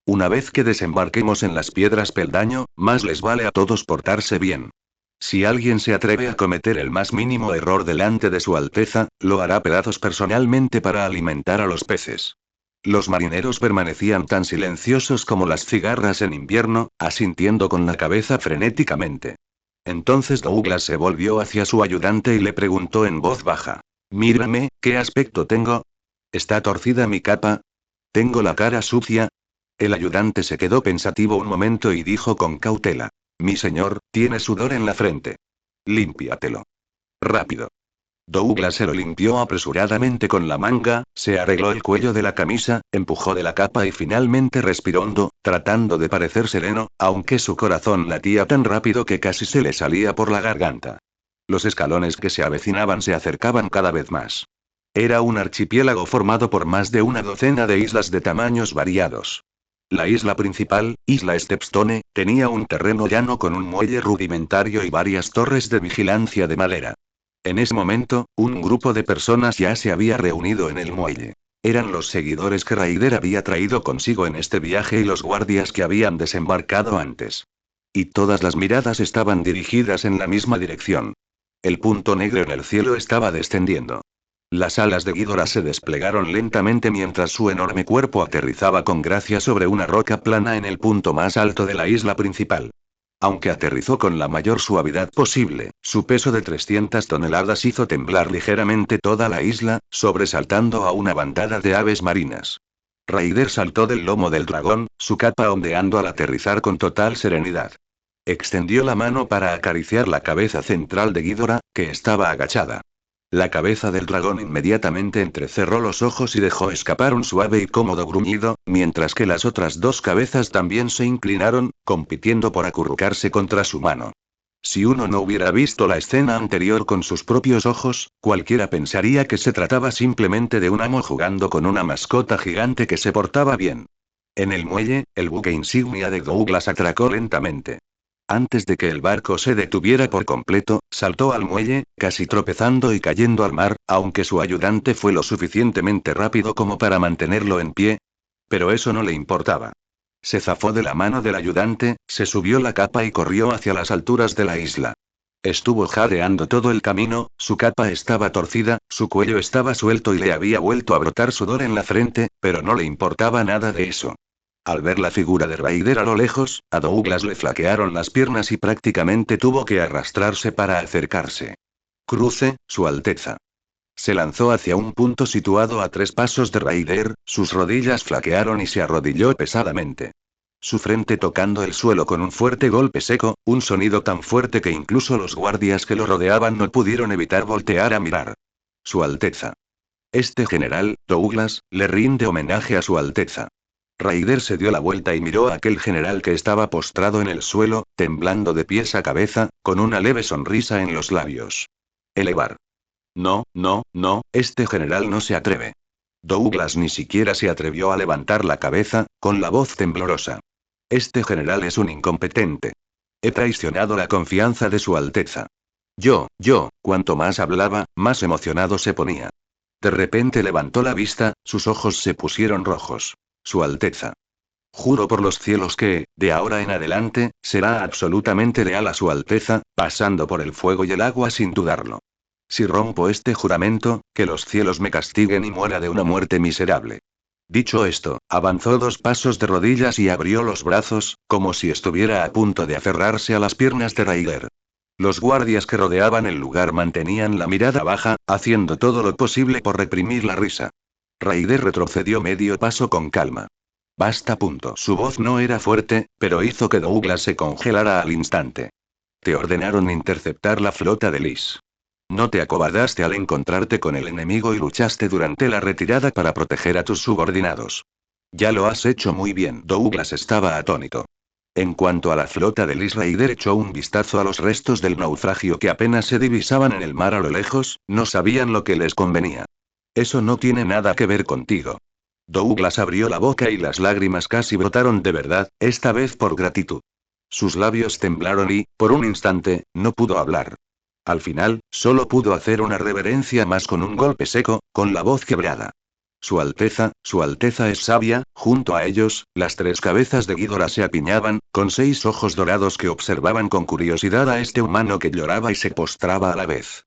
Una vez que desembarquemos en las piedras peldaño, más les vale a todos portarse bien. Si alguien se atreve a cometer el más mínimo error delante de Su Alteza, lo hará pedazos personalmente para alimentar a los peces. Los marineros permanecían tan silenciosos como las cigarras en invierno, asintiendo con la cabeza frenéticamente. Entonces Douglas se volvió hacia su ayudante y le preguntó en voz baja. Mírame, ¿qué aspecto tengo? ¿Está torcida mi capa? ¿Tengo la cara sucia? El ayudante se quedó pensativo un momento y dijo con cautela. Mi señor, tiene sudor en la frente. Límpiatelo. Rápido. Douglas se lo limpió apresuradamente con la manga, se arregló el cuello de la camisa, empujó de la capa y finalmente respiró hondo, tratando de parecer sereno, aunque su corazón latía tan rápido que casi se le salía por la garganta. Los escalones que se avecinaban se acercaban cada vez más. Era un archipiélago formado por más de una docena de islas de tamaños variados. La isla principal, Isla Stepstone, tenía un terreno llano con un muelle rudimentario y varias torres de vigilancia de madera. En ese momento, un grupo de personas ya se había reunido en el muelle. Eran los seguidores que Ryder había traído consigo en este viaje y los guardias que habían desembarcado antes. Y todas las miradas estaban dirigidas en la misma dirección. El punto negro en el cielo estaba descendiendo. Las alas de Ghidorah se desplegaron lentamente mientras su enorme cuerpo aterrizaba con gracia sobre una roca plana en el punto más alto de la isla principal. Aunque aterrizó con la mayor suavidad posible, su peso de 300 toneladas hizo temblar ligeramente toda la isla, sobresaltando a una bandada de aves marinas. Ryder saltó del lomo del dragón, su capa ondeando al aterrizar con total serenidad. Extendió la mano para acariciar la cabeza central de Ghidorah, que estaba agachada. La cabeza del dragón inmediatamente entrecerró los ojos y dejó escapar un suave y cómodo gruñido, mientras que las otras dos cabezas también se inclinaron, compitiendo por acurrucarse contra su mano. Si uno no hubiera visto la escena anterior con sus propios ojos, cualquiera pensaría que se trataba simplemente de un amo jugando con una mascota gigante que se portaba bien. En el muelle, el buque insignia de Douglas atracó lentamente. Antes de que el barco se detuviera por completo, saltó al muelle, casi tropezando y cayendo al mar, aunque su ayudante fue lo suficientemente rápido como para mantenerlo en pie. Pero eso no le importaba. Se zafó de la mano del ayudante, se subió la capa y corrió hacia las alturas de la isla. Estuvo jadeando todo el camino, su capa estaba torcida, su cuello estaba suelto y le había vuelto a brotar sudor en la frente, pero no le importaba nada de eso. Al ver la figura de Ryder a lo lejos, a Douglas le flaquearon las piernas y prácticamente tuvo que arrastrarse para acercarse. Cruce, Su Alteza. Se lanzó hacia un punto situado a 3 pasos de Ryder, sus rodillas flaquearon y se arrodilló pesadamente. Su frente tocando el suelo con un fuerte golpe seco, un sonido tan fuerte que incluso los guardias que lo rodeaban no pudieron evitar voltear a mirar. Su Alteza. Este general, Douglas, le rinde homenaje a Su Alteza. Ryder se dio la vuelta y miró a aquel general que estaba postrado en el suelo, temblando de pies a cabeza, con una leve sonrisa en los labios. Elevar. No, no, no, este general no se atreve. Douglas ni siquiera se atrevió a levantar la cabeza, con la voz temblorosa. Este general es un incompetente. He traicionado la confianza de Su Alteza. Cuanto más hablaba, más emocionado se ponía. De repente levantó la vista, sus ojos se pusieron rojos. Su Alteza. Juro por los cielos que, de ahora en adelante, será absolutamente leal a Su Alteza, pasando por el fuego y el agua sin dudarlo. Si rompo este juramento, que los cielos me castiguen y muera de una muerte miserable. Dicho esto, avanzó 2 pasos de rodillas y abrió los brazos, como si estuviera a punto de aferrarse a las piernas de Ryder. Los guardias que rodeaban el lugar mantenían la mirada baja, haciendo todo lo posible por reprimir la risa. Ryder retrocedió medio paso con calma. Basta. Su voz no era fuerte, pero hizo que Douglas se congelara al instante. Te ordenaron interceptar la flota de Lys. No te acobardaste al encontrarte con el enemigo y luchaste durante la retirada para proteger a tus subordinados. Ya lo has hecho muy bien. Douglas estaba atónito. En cuanto a la flota de Lys, Ryder echó un vistazo a los restos del naufragio que apenas se divisaban en el mar a lo lejos, no sabían lo que les convenía. Eso no tiene nada que ver contigo. Douglas abrió la boca y las lágrimas casi brotaron de verdad, esta vez por gratitud. Sus labios temblaron y, por un instante, no pudo hablar. Al final, solo pudo hacer una reverencia más con un golpe seco, con la voz quebrada. Su Alteza es sabia. Junto a ellos, las 3 cabezas de Ghidorah se apiñaban, con 6 ojos dorados que observaban con curiosidad a este humano que lloraba y se postraba a la vez.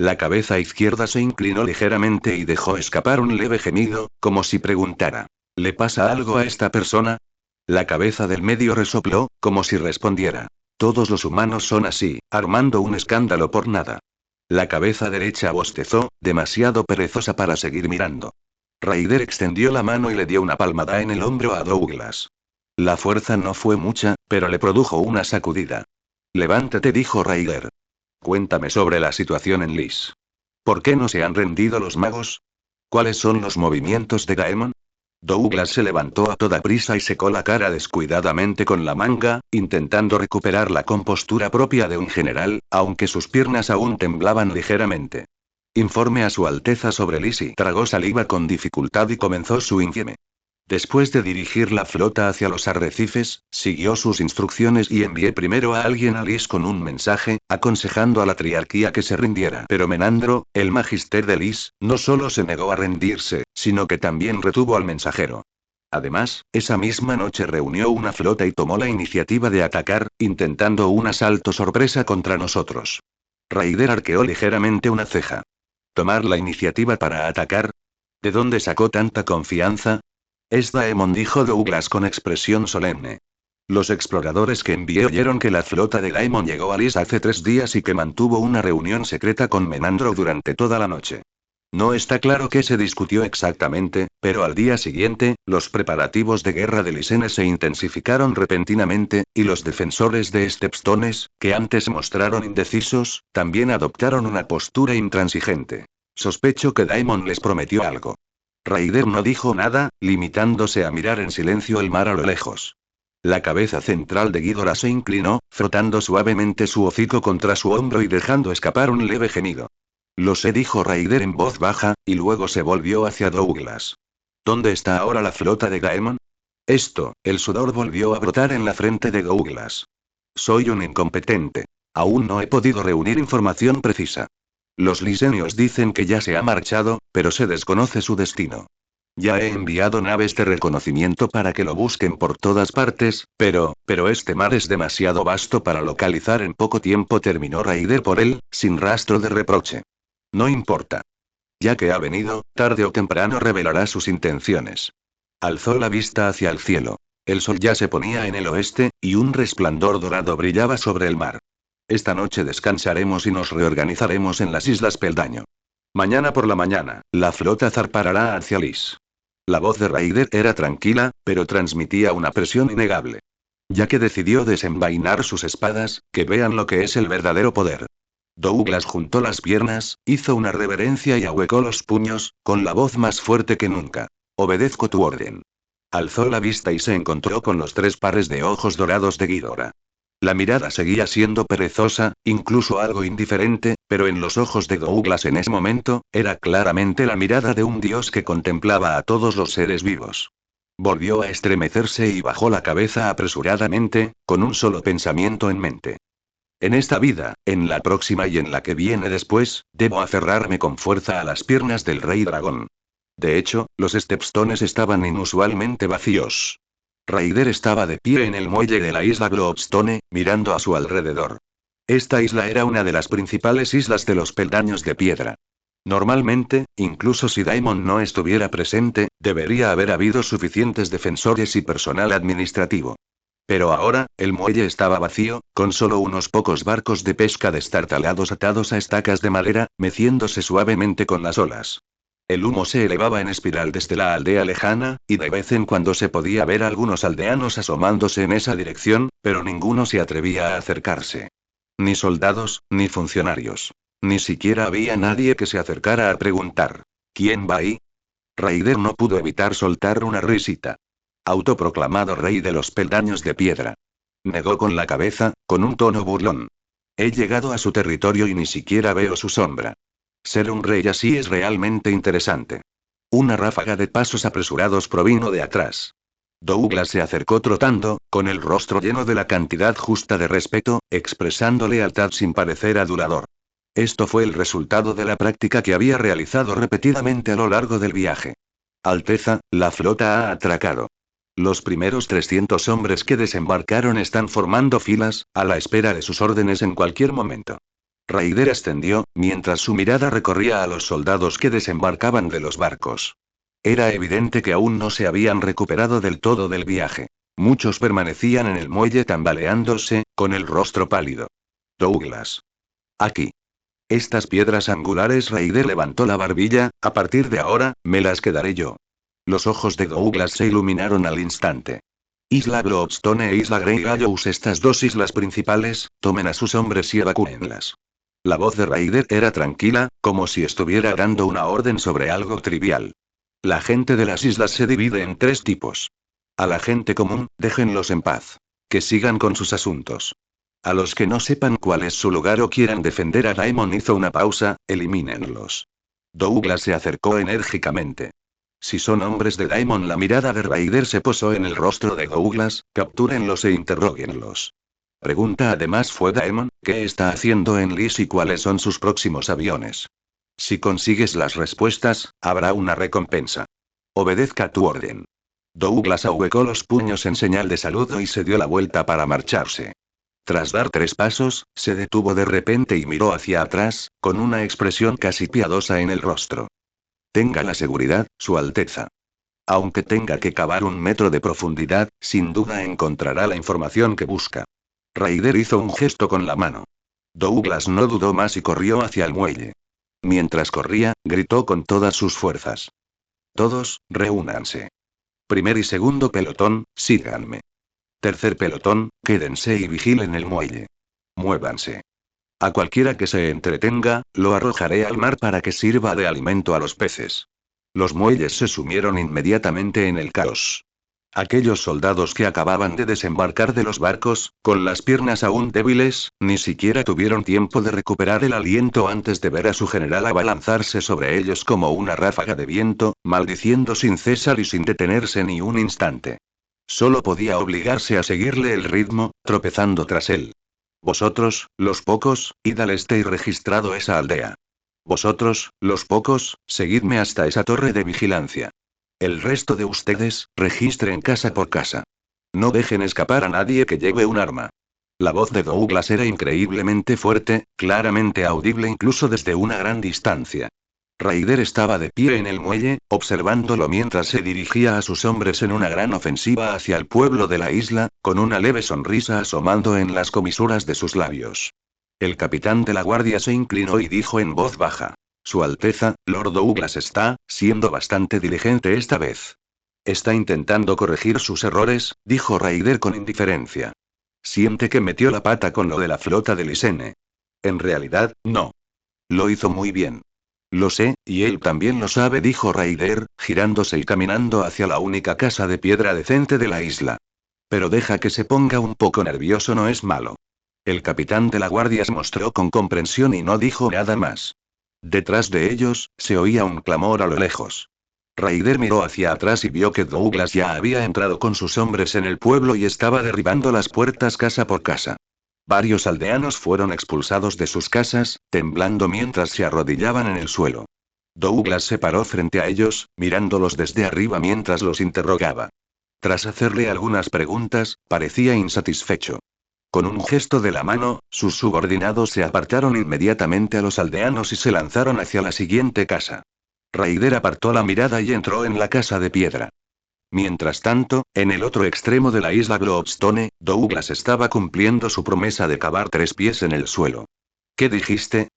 La cabeza izquierda se inclinó ligeramente y dejó escapar un leve gemido, como si preguntara: ¿le pasa algo a esta persona? La cabeza del medio resopló, como si respondiera: todos los humanos son así, armando un escándalo por nada. La cabeza derecha bostezó, demasiado perezosa para seguir mirando. Raider extendió la mano y le dio una palmada en el hombro a Douglas. La fuerza no fue mucha, pero le produjo una sacudida. Levántate, dijo Raider. Cuéntame sobre la situación en Lis. ¿Por qué no se han rendido los magos? ¿Cuáles son los movimientos de Daemon? Douglas se levantó a toda prisa y secó la cara descuidadamente con la manga, intentando recuperar la compostura propia de un general, aunque sus piernas aún temblaban ligeramente. Informe a su Alteza sobre Lisi. Tragó saliva con dificultad y comenzó su infieme. Después de dirigir la flota hacia los arrecifes, siguió sus instrucciones y envié primero a alguien a Lis con un mensaje, aconsejando a la triarquía que se rindiera. Pero Menandro, el magister de Lis, no solo se negó a rendirse, sino que también retuvo al mensajero. Además, esa misma noche reunió una flota y tomó la iniciativa de atacar, intentando un asalto sorpresa contra nosotros. Raider arqueó ligeramente una ceja. ¿Tomar la iniciativa para atacar? ¿De dónde sacó tanta confianza? Es Daemon, dijo Douglas con expresión solemne. Los exploradores que envié oyeron que la flota de Daemon llegó a Lis hace 3 días y que mantuvo una reunión secreta con Menandro durante toda la noche. No está claro qué se discutió exactamente, pero al día siguiente, los preparativos de guerra de Lysene se intensificaron repentinamente, y los defensores de Stepstones, que antes se mostraron indecisos, también adoptaron una postura intransigente. Sospecho que Daemon les prometió algo. Raider no dijo nada, limitándose a mirar en silencio el mar a lo lejos. La cabeza central de Ghidorah se inclinó, frotando suavemente su hocico contra su hombro y dejando escapar un leve gemido. Lo sé, dijo Raider en voz baja, y luego se volvió hacia Douglas. ¿Dónde está ahora la flota de Daemon? El sudor volvió a brotar en la frente de Douglas. Soy un incompetente. Aún no he podido reunir información precisa. Los lisenios dicen que ya se ha marchado, pero se desconoce su destino. Ya he enviado naves de reconocimiento para que lo busquen por todas partes, pero este mar es demasiado vasto para localizar en poco tiempo, terminó Raider por él, sin rastro de reproche. No importa. Ya que ha venido, tarde o temprano revelará sus intenciones. Alzó la vista hacia el cielo. El sol ya se ponía en el oeste, y un resplandor dorado brillaba sobre el mar. Esta noche descansaremos y nos reorganizaremos en las Islas Peldaño. Mañana por la mañana, la flota zarpará hacia Lis. La voz de Raider era tranquila, pero transmitía una presión innegable. Ya que decidió desenvainar sus espadas, que vean lo que es el verdadero poder. Douglas juntó las piernas, hizo una reverencia y ahuecó los puños, con la voz más fuerte que nunca. Obedezco tu orden. Alzó la vista y se encontró con los 3 pares de ojos dorados de Ghidorah. La mirada seguía siendo perezosa, incluso algo indiferente, pero en los ojos de Douglas en ese momento, era claramente la mirada de un dios que contemplaba a todos los seres vivos. Volvió a estremecerse y bajó la cabeza apresuradamente, con un solo pensamiento en mente. En esta vida, en la próxima y en la que viene después, debo aferrarme con fuerza a las piernas del rey dragón. De hecho, los Stepstones estaban inusualmente vacíos. Raider estaba de pie en el muelle de la isla Globstone, mirando a su alrededor. Esta isla era una de las principales islas de los peldaños de piedra. Normalmente, incluso si Daemon no estuviera presente, debería haber habido suficientes defensores y personal administrativo. Pero ahora, el muelle estaba vacío, con solo unos pocos barcos de pesca destartalados atados a estacas de madera, meciéndose suavemente con las olas. El humo se elevaba en espiral desde la aldea lejana, y de vez en cuando se podía ver a algunos aldeanos asomándose en esa dirección, pero ninguno se atrevía a acercarse. Ni soldados, ni funcionarios. Ni siquiera había nadie que se acercara a preguntar: ¿quién va ahí? Raider no pudo evitar soltar una risita. Autoproclamado rey de los peldaños de piedra. Negó con la cabeza, con un tono burlón. He llegado a su territorio y ni siquiera veo su sombra. Ser un rey así es realmente interesante. Una ráfaga de pasos apresurados provino de atrás. Douglas se acercó trotando, con el rostro lleno de la cantidad justa de respeto, expresando lealtad sin parecer adulador. Esto fue el resultado de la práctica que había realizado repetidamente a lo largo del viaje. Alteza, la flota ha atracado. Los primeros 300 hombres que desembarcaron están formando filas, a la espera de sus órdenes en cualquier momento. Raider ascendió, mientras su mirada recorría a los soldados que desembarcaban de los barcos. Era evidente que aún no se habían recuperado del todo del viaje. Muchos permanecían en el muelle tambaleándose, con el rostro pálido. Douglas. Aquí. Estas piedras angulares. Raider levantó la barbilla, a partir de ahora, me las quedaré yo. Los ojos de Douglas se iluminaron al instante. Isla Globstone e Isla Grey Gallows, estas dos islas principales, tomen a sus hombres y evacúenlas. La voz de Raider era tranquila, como si estuviera dando una orden sobre algo trivial. La gente de las islas se divide en tres tipos. A la gente común, déjenlos en paz. Que sigan con sus asuntos. A los que no sepan cuál es su lugar o quieran defender a Daemon, hizo una pausa, elimínenlos. Douglas se acercó enérgicamente. Si son hombres de Daemon, la mirada de Raider se posó en el rostro de Douglas, captúrenlos e interróguenlos. Pregunta además fue Daemon, ¿qué está haciendo en Lys y cuáles son sus próximos aviones? Si consigues las respuestas, habrá una recompensa. Obedezca tu orden. Douglas ahuecó los puños en señal de saludo y se dio la vuelta para marcharse. Tras dar 3 pasos, se detuvo de repente y miró hacia atrás, con una expresión casi piadosa en el rostro. Tenga la seguridad, Su Alteza. Aunque tenga que cavar 1 metro de profundidad, sin duda encontrará la información que busca. Raider hizo un gesto con la mano. Douglas no dudó más y corrió hacia el muelle. Mientras corría, gritó con todas sus fuerzas. Todos, reúnanse. Primer y segundo pelotón, síganme. Tercer pelotón, quédense y vigilen el muelle. Muévanse. A cualquiera que se entretenga, lo arrojaré al mar para que sirva de alimento a los peces. Los muelles se sumieron inmediatamente en el caos. Aquellos soldados que acababan de desembarcar de los barcos, con las piernas aún débiles, ni siquiera tuvieron tiempo de recuperar el aliento antes de ver a su general abalanzarse sobre ellos como una ráfaga de viento, maldiciendo sin cesar y sin detenerse ni un instante. Solo podía obligarse a seguirle el ritmo, tropezando tras él. Vosotros, los pocos, id al este y registrado esa aldea. Vosotros, los pocos, seguidme hasta esa torre de vigilancia. El resto de ustedes, registren casa por casa. No dejen escapar a nadie que lleve un arma. La voz de Douglas era increíblemente fuerte, claramente audible incluso desde una gran distancia. Raider estaba de pie en el muelle, observándolo mientras se dirigía a sus hombres en una gran ofensiva hacia el pueblo de la isla, con una leve sonrisa asomando en las comisuras de sus labios. El capitán de la guardia se inclinó y dijo en voz baja. Su Alteza, Lord Douglas está, siendo bastante diligente esta vez. Está intentando corregir sus errores, dijo Raider con indiferencia. Siente que metió la pata con lo de la flota de Lysene. En realidad, no. Lo hizo muy bien. Lo sé, y él también lo sabe, dijo Raider, girándose y caminando hacia la única casa de piedra decente de la isla. Pero deja que se ponga un poco nervioso, no es malo. El capitán de la guardia se mostró con comprensión y no dijo nada más. Detrás de ellos, se oía un clamor a lo lejos. Raider miró hacia atrás y vio que Douglas ya había entrado con sus hombres en el pueblo y estaba derribando las puertas casa por casa. Varios aldeanos fueron expulsados de sus casas, temblando mientras se arrodillaban en el suelo. Douglas se paró frente a ellos, mirándolos desde arriba mientras los interrogaba. Tras hacerle algunas preguntas, parecía insatisfecho. Con un gesto de la mano, sus subordinados se apartaron inmediatamente a los aldeanos y se lanzaron hacia la siguiente casa. Raider apartó la mirada y entró en la casa de piedra. Mientras tanto, en el otro extremo de la isla Globstone, Douglas estaba cumpliendo su promesa de cavar 3 pies en el suelo. ¿Qué dijiste?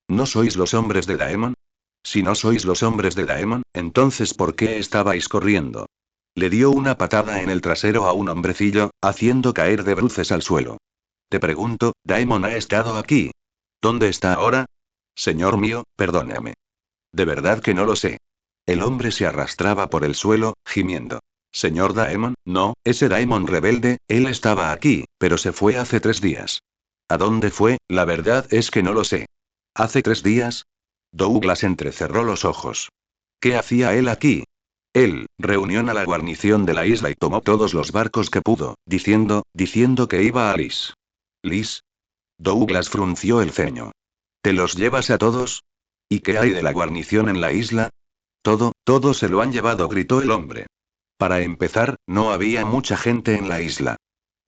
¿No sois los hombres de Daemon? Si no sois los hombres de Daemon, entonces ¿por qué estabais corriendo? Le dio una patada en el trasero a un hombrecillo, haciendo caer de bruces al suelo. Te pregunto, ¿Daemon ha estado aquí? ¿Dónde está ahora? Señor mío, perdóname. De verdad que no lo sé. El hombre se arrastraba por el suelo, gimiendo. Señor Daemon, no, ese Daemon rebelde, él estaba aquí, pero se fue hace 3 días. ¿A dónde fue? La verdad es que no lo sé. ¿Hace 3 días? Douglas entrecerró los ojos. ¿Qué hacía él aquí? Él, reunió a la guarnición de la isla y tomó todos los barcos que pudo, diciendo que iba a Lys. ¿Lys? Douglas frunció el ceño. ¿Te los llevas a todos? ¿Y qué hay de la guarnición en la isla? Todo se lo han llevado, gritó el hombre. Para empezar, no había mucha gente en la isla.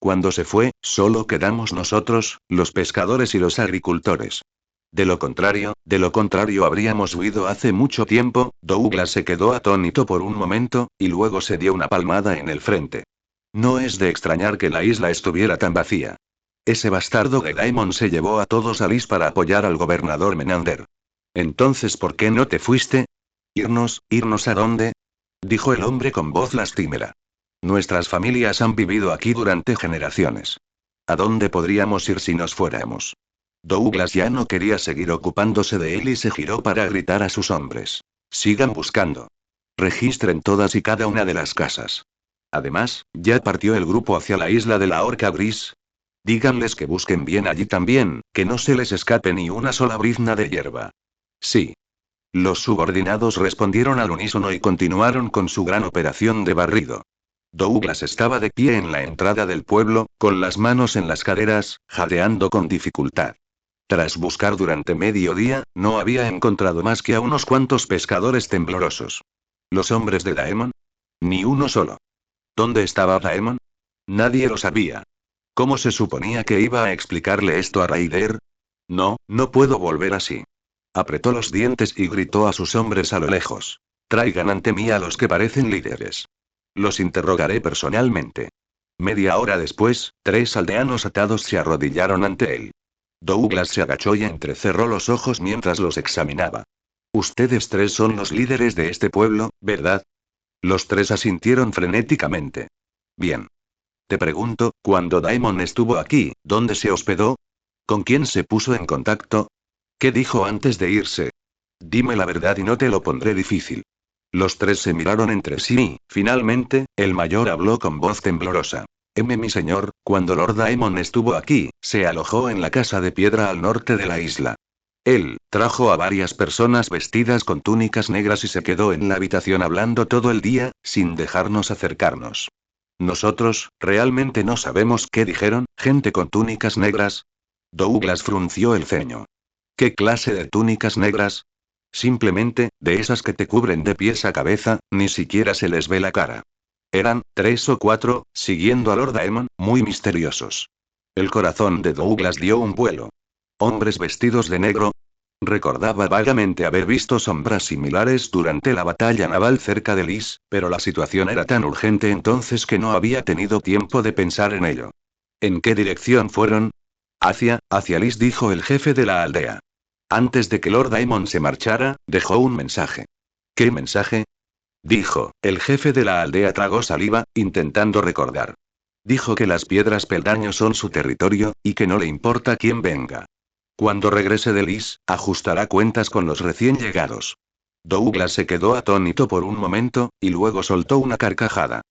Cuando se fue, solo quedamos nosotros, los pescadores y los agricultores. De lo contrario, habríamos huido hace mucho tiempo. Douglas se quedó atónito por un momento, y luego se dio una palmada en el frente. No es de extrañar que la isla estuviera tan vacía. Ese bastardo de Daemon se llevó a todos a Lys para apoyar al gobernador Menander. Entonces, ¿por qué no te fuiste? ¿Irnos a dónde? Dijo el hombre con voz lastimera. Nuestras familias han vivido aquí durante generaciones. ¿A dónde podríamos ir si nos fuéramos? Douglas ya no quería seguir ocupándose de él y se giró para gritar a sus hombres. Sigan buscando. Registren todas y cada una de las casas. Además, ya partió el grupo hacia la isla de la Orca Gris. Díganles que busquen bien allí también, que no se les escape ni una sola brizna de hierba. Sí. Los subordinados respondieron al unísono y continuaron con su gran operación de barrido. Douglas estaba de pie en la entrada del pueblo, con las manos en las caderas, jadeando con dificultad. Tras buscar durante medio día, no había encontrado más que a unos cuantos pescadores temblorosos. ¿Los hombres de Daemon? Ni uno solo. ¿Dónde estaba Daemon? Nadie lo sabía. ¿Cómo se suponía que iba a explicarle esto a Raider? No, no puedo volver así. Apretó los dientes y gritó a sus hombres a lo lejos. Traigan ante mí a los que parecen líderes. Los interrogaré personalmente. Media hora después, 3 aldeanos atados se arrodillaron ante él. Douglas se agachó y entrecerró los ojos mientras los examinaba. Ustedes 3 son los líderes de este pueblo, ¿verdad? Los 3 asintieron frenéticamente. Bien. Te pregunto, cuando Daemon estuvo aquí, ¿dónde se hospedó? ¿Con quién se puso en contacto? ¿Qué dijo antes de irse? Dime la verdad y no te lo pondré difícil. Los 3 se miraron entre sí y, finalmente, el mayor habló con voz temblorosa. Mi señor, cuando Lord Daemon estuvo aquí, se alojó en la casa de piedra al norte de la isla. Él trajo a varias personas vestidas con túnicas negras y se quedó en la habitación hablando todo el día, sin dejarnos acercarnos. Nosotros, realmente no sabemos qué dijeron, gente con túnicas negras. Douglas frunció el ceño. ¿Qué clase de túnicas negras? Simplemente, de esas que te cubren de pies a cabeza, ni siquiera se les ve la cara. Eran 3 o 4, siguiendo a Lord Daemon, muy misteriosos. El corazón de Douglas dio un vuelo. ¿Hombres vestidos de negro? Recordaba vagamente haber visto sombras similares durante la batalla naval cerca de Lys, pero la situación era tan urgente entonces que no había tenido tiempo de pensar en ello. ¿En qué dirección fueron? Hacia Lys, dijo el jefe de la aldea. Antes de que Lord Daemon se marchara, dejó un mensaje. ¿Qué mensaje? Dijo, el jefe de la aldea tragó saliva, intentando recordar. Dijo que las piedras peldaño son su territorio, y que no le importa quién venga. Cuando regrese de Lys, ajustará cuentas con los recién llegados. Douglas se quedó atónito por un momento, y luego soltó una carcajada.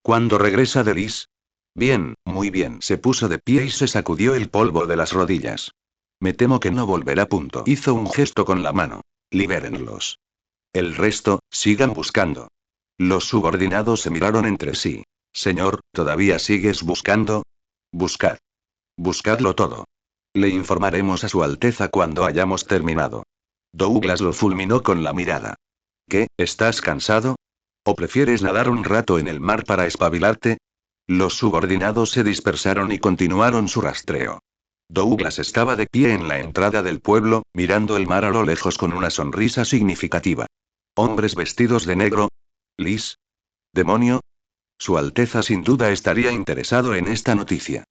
¿Cuándo regresa de Lys? Bien, muy bien. Se puso de pie y se sacudió el polvo de las rodillas. Me temo que no volverá. Hizo un gesto con la mano. Libérenlos. El resto, sigan buscando. Los subordinados se miraron entre sí. Señor, ¿todavía sigues buscando? Buscad. Buscadlo todo. Le informaremos a su Alteza cuando hayamos terminado. Douglas lo fulminó con la mirada. ¿Qué, estás cansado? ¿O prefieres nadar un rato en el mar para espabilarte? Los subordinados se dispersaron y continuaron su rastreo. Douglas estaba de pie en la entrada del pueblo, mirando el mar a lo lejos con una sonrisa significativa. ¿Hombres vestidos de negro? ¿Lys? ¿Demonio? Su Alteza sin duda estaría interesado en esta noticia.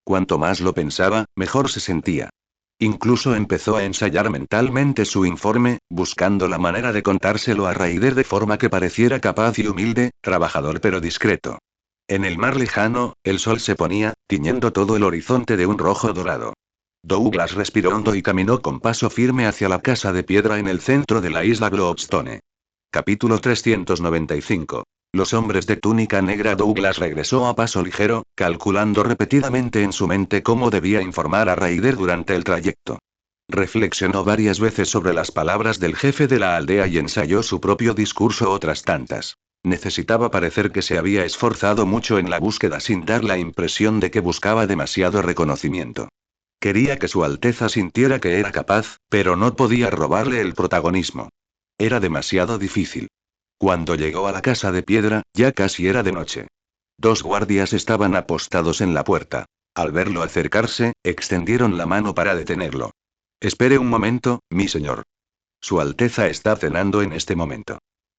Cuanto más lo pensaba, mejor se sentía. Incluso empezó a ensayar mentalmente su informe, buscando la manera de contárselo a Raider de forma que pareciera capaz y humilde, trabajador pero discreto. En el mar lejano, el sol se ponía, tiñendo todo el horizonte de un rojo dorado. Douglas respiró hondo y caminó con paso firme hacia la casa de piedra en el centro de la isla Globstone. Capítulo 395. Los hombres de túnica negra. Douglas regresó a paso ligero, calculando repetidamente en su mente cómo debía informar a Raider durante el trayecto. Reflexionó varias veces sobre las palabras del jefe de la aldea y ensayó su propio discurso otras tantas. Necesitaba parecer que se había esforzado mucho en la búsqueda sin dar la impresión de que buscaba demasiado reconocimiento. Quería que su Alteza sintiera que era capaz, pero no podía robarle el protagonismo. Era demasiado difícil. Cuando llegó a la casa de piedra, ya casi era de noche. 2 guardias estaban apostados en la puerta. Al verlo acercarse, extendieron la mano para detenerlo. Espere un momento, mi señor. Su Alteza está cenando en este momento.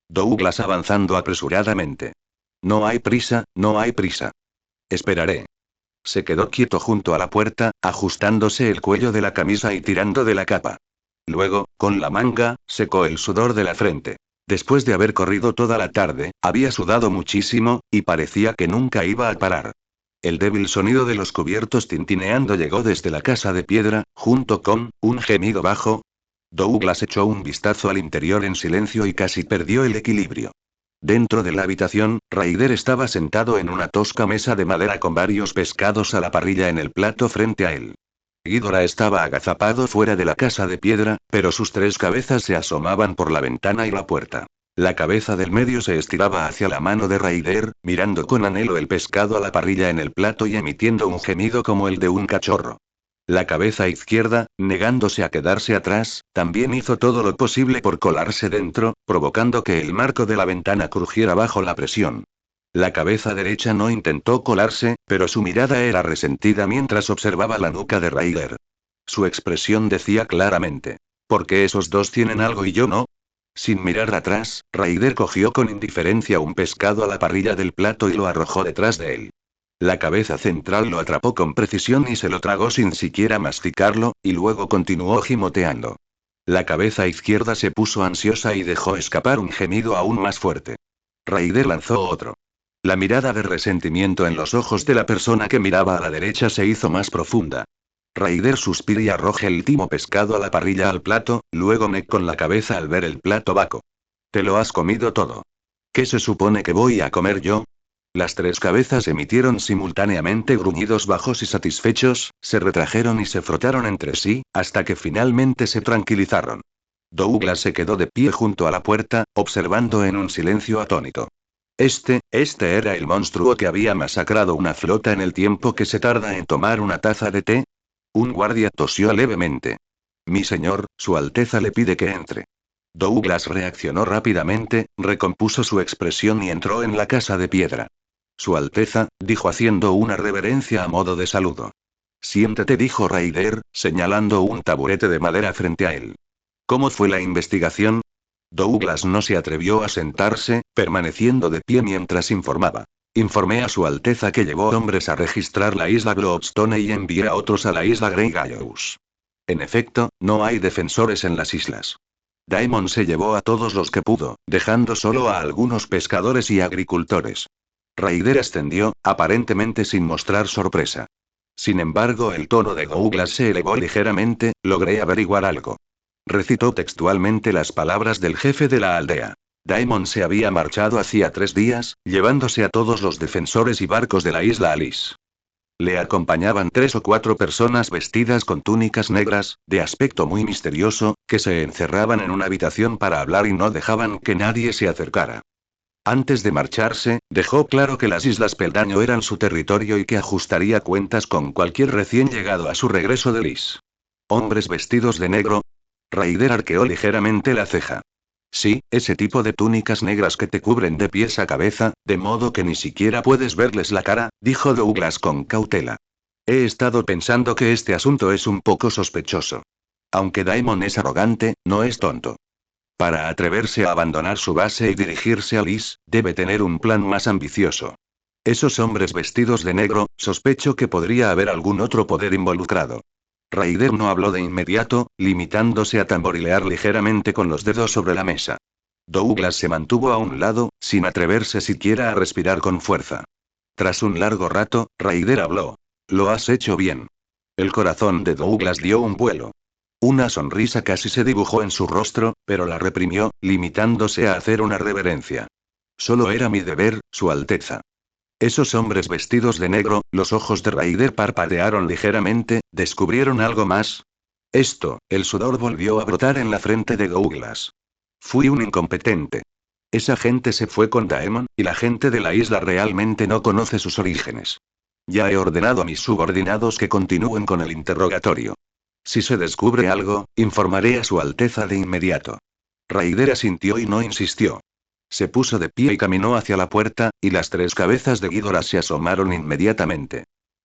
Douglas avanzando apresuradamente. No hay prisa, no hay prisa. Esperaré. se quedó quieto junto a la puerta, ajustándose el cuello de la camisa y tirando de la capa. Luego, con la manga, secó el sudor de la frente. Después de haber corrido toda la tarde, había sudado muchísimo, y parecía que nunca iba a parar. El débil sonido de los cubiertos tintineando llegó desde la casa de piedra, junto con un gemido bajo. Douglas echó un vistazo al interior en silencio y casi perdió el equilibrio. Dentro de la habitación, Ryder estaba sentado en una tosca mesa de madera con varios pescados a la parrilla en el plato frente a él. Ghidorah estaba agazapado fuera de la casa de piedra, pero sus tres cabezas se asomaban por la ventana y la puerta. La cabeza del medio se estiraba hacia la mano de Ryder, mirando con anhelo el pescado a la parrilla en el plato y emitiendo un gemido como el de un cachorro. La cabeza izquierda, negándose a quedarse atrás, también hizo todo lo posible por colarse dentro, provocando que el marco de la ventana crujiera bajo la presión. La cabeza derecha no intentó colarse, pero su mirada era resentida mientras observaba la nuca de Ryder. Su expresión decía claramente: ¿por qué esos dos tienen algo y yo no? Sin mirar atrás, Ryder cogió con indiferencia un pescado a la parrilla del plato y lo arrojó detrás de él. La cabeza central lo atrapó con precisión y se lo tragó sin siquiera masticarlo, y luego continuó gimoteando. La cabeza izquierda se puso ansiosa y dejó escapar un gemido aún más fuerte. Ryder lanzó otro. La mirada de resentimiento en los ojos de la persona que miraba a la derecha se hizo más profunda. Ryder suspiró y arrojó el último pescado a la parrilla al plato, luego negó con la cabeza al ver el plato vaco. «Te lo has comido todo. ¿Qué se supone que voy a comer yo?» Las tres cabezas emitieron simultáneamente gruñidos bajos y satisfechos, se retrajeron y se frotaron entre sí, hasta que finalmente se tranquilizaron. Douglas se quedó de pie junto a la puerta, observando en un silencio atónito. Este era el monstruo que había masacrado una flota en el tiempo que se tarda en tomar una taza de té. Un guardia tosió levemente. «Mi señor, Su Alteza le pide que entre». Douglas reaccionó rápidamente, recompuso su expresión y entró en la casa de piedra. «Su Alteza», dijo haciendo una reverencia a modo de saludo. «Siéntate», dijo Ryder, señalando un taburete de madera frente a él. «¿Cómo fue la investigación?» Douglas no se atrevió a sentarse, permaneciendo de pie mientras informaba. «Informé a Su Alteza que llevó hombres a registrar la isla Glowstone y envié a otros a la isla Grey Gallows. En efecto, no hay defensores en las islas. Daemon se llevó a todos los que pudo, dejando solo a algunos pescadores y agricultores». Ryder ascendió, aparentemente sin mostrar sorpresa. Sin embargo, el tono de Douglas se elevó ligeramente. «Logré averiguar algo». Recitó textualmente las palabras del jefe de la aldea. Daemon se había marchado hacía 3 días, llevándose a todos los defensores y barcos de la isla Alice. Le acompañaban 3 o 4 personas vestidas con túnicas negras, de aspecto muy misterioso, que se encerraban en una habitación para hablar y no dejaban que nadie se acercara. Antes de marcharse, dejó claro que las Islas Peldaño eran su territorio y que ajustaría cuentas con cualquier recién llegado a su regreso de Lis. ¿Hombres vestidos de negro? Ryder arqueó ligeramente la ceja. «Sí, ese tipo de túnicas negras que te cubren de pies a cabeza, de modo que ni siquiera puedes verles la cara», dijo Douglas con cautela. «He estado pensando que este asunto es un poco sospechoso. Aunque Daemon es arrogante, no es tonto. Para atreverse a abandonar su base y dirigirse a Lis, debe tener un plan más ambicioso. Esos hombres vestidos de negro, sospecho que podría haber algún otro poder involucrado». Ryder no habló de inmediato, limitándose a tamborilear ligeramente con los dedos sobre la mesa. Douglas se mantuvo a un lado, sin atreverse siquiera a respirar con fuerza. Tras un largo rato, Ryder habló. «Lo has hecho bien». El corazón de Douglas dio un vuelo. Una sonrisa casi se dibujó en su rostro, pero la reprimió, limitándose a hacer una reverencia. «Solo era mi deber, Su Alteza». Esos hombres vestidos de negro, los ojos de Ryder parpadearon ligeramente, ¿descubrieron algo más? El sudor volvió a brotar en la frente de Douglas. «Fui un incompetente. Esa gente se fue con Daemon, y la gente de la isla realmente no conoce sus orígenes. Ya he ordenado a mis subordinados que continúen con el interrogatorio. Si se descubre algo, informaré a Su Alteza de inmediato». Ryder asintió y no insistió. Se puso de pie y caminó hacia la puerta, y las 3 cabezas de Ghidorah se asomaron inmediatamente.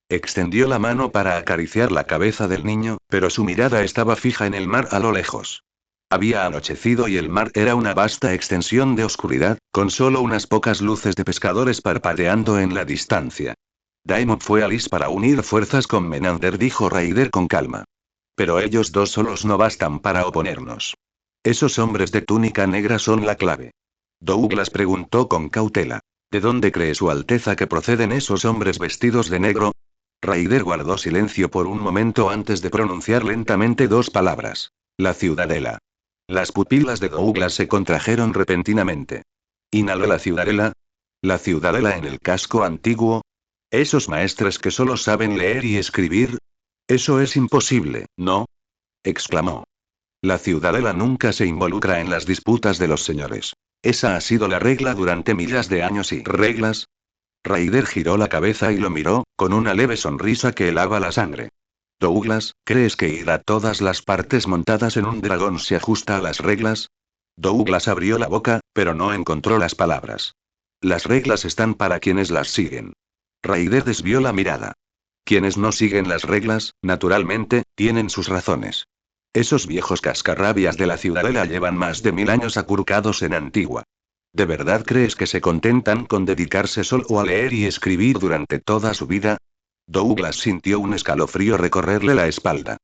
Extendió la mano para acariciar la cabeza del niño, pero su mirada estaba fija en el mar a lo lejos. Había anochecido y el mar era una vasta extensión de oscuridad, con solo unas pocas luces de pescadores parpadeando en la distancia. Daimon fue a Lis para unir fuerzas con Menander, dijo Raider con calma. Pero ellos dos solos no bastan para oponernos. Esos hombres de túnica negra son la clave. Douglas preguntó con cautela. ¿De dónde cree Su Alteza que proceden esos hombres vestidos de negro? Raider guardó silencio por un momento antes de pronunciar lentamente dos palabras. La Ciudadela. Las pupilas de Douglas se contrajeron repentinamente. Inhaló. ¿La Ciudadela? ¿La Ciudadela en el casco antiguo? ¿Esos maestres que solo saben leer y escribir? Eso es imposible, ¿no? Exclamó. La Ciudadela nunca se involucra en las disputas de los señores. Esa ha sido la regla durante miles de años. ¿Y reglas? Raider giró la cabeza y lo miró, con una leve sonrisa que helaba la sangre. Douglas, ¿crees que ir a todas las partes montadas en un dragón se ajusta a las reglas? Douglas abrió la boca, pero no encontró las palabras. Las reglas están para quienes las siguen. Raider desvió la mirada. Quienes no siguen las reglas, naturalmente, tienen sus razones. Esos viejos cascarrabias de la Ciudadela llevan más de 1000 años acurrucados en Antigua. ¿De verdad crees que se contentan con dedicarse solo a leer y escribir durante toda su vida? Douglas sintió un escalofrío recorrerle la espalda.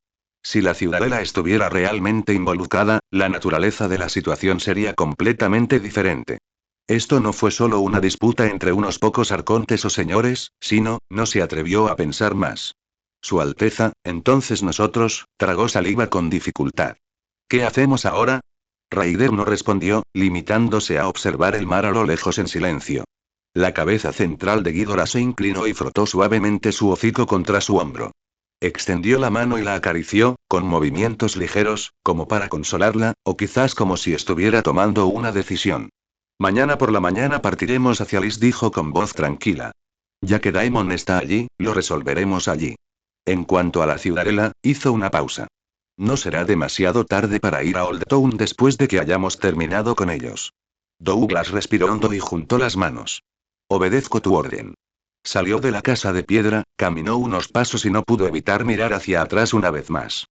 Si la Ciudadela estuviera realmente involucrada, la naturaleza de la situación sería completamente diferente. Esto no fue solo una disputa entre unos pocos arcontes o señores, sino, no se atrevió a pensar más. Su Alteza, entonces nosotros, tragó saliva con dificultad. ¿Qué hacemos ahora? Raider no respondió, limitándose a observar el mar a lo lejos en silencio. La cabeza central de Ghidorah se inclinó y frotó suavemente su hocico contra su hombro. Extendió la mano y la acarició, con movimientos ligeros, como para consolarla, o quizás como si estuviera tomando una decisión. Mañana por la mañana partiremos hacia Lis, dijo con voz tranquila. Ya que Daimon está allí, lo resolveremos allí. En cuanto a la Ciudadela, hizo una pausa. No será demasiado tarde para ir a Old Town después de que hayamos terminado con ellos. Douglas respiró hondo y juntó las manos. Obedezco tu orden. Salió de la casa de piedra, caminó unos pasos y no pudo evitar mirar hacia atrás una vez más.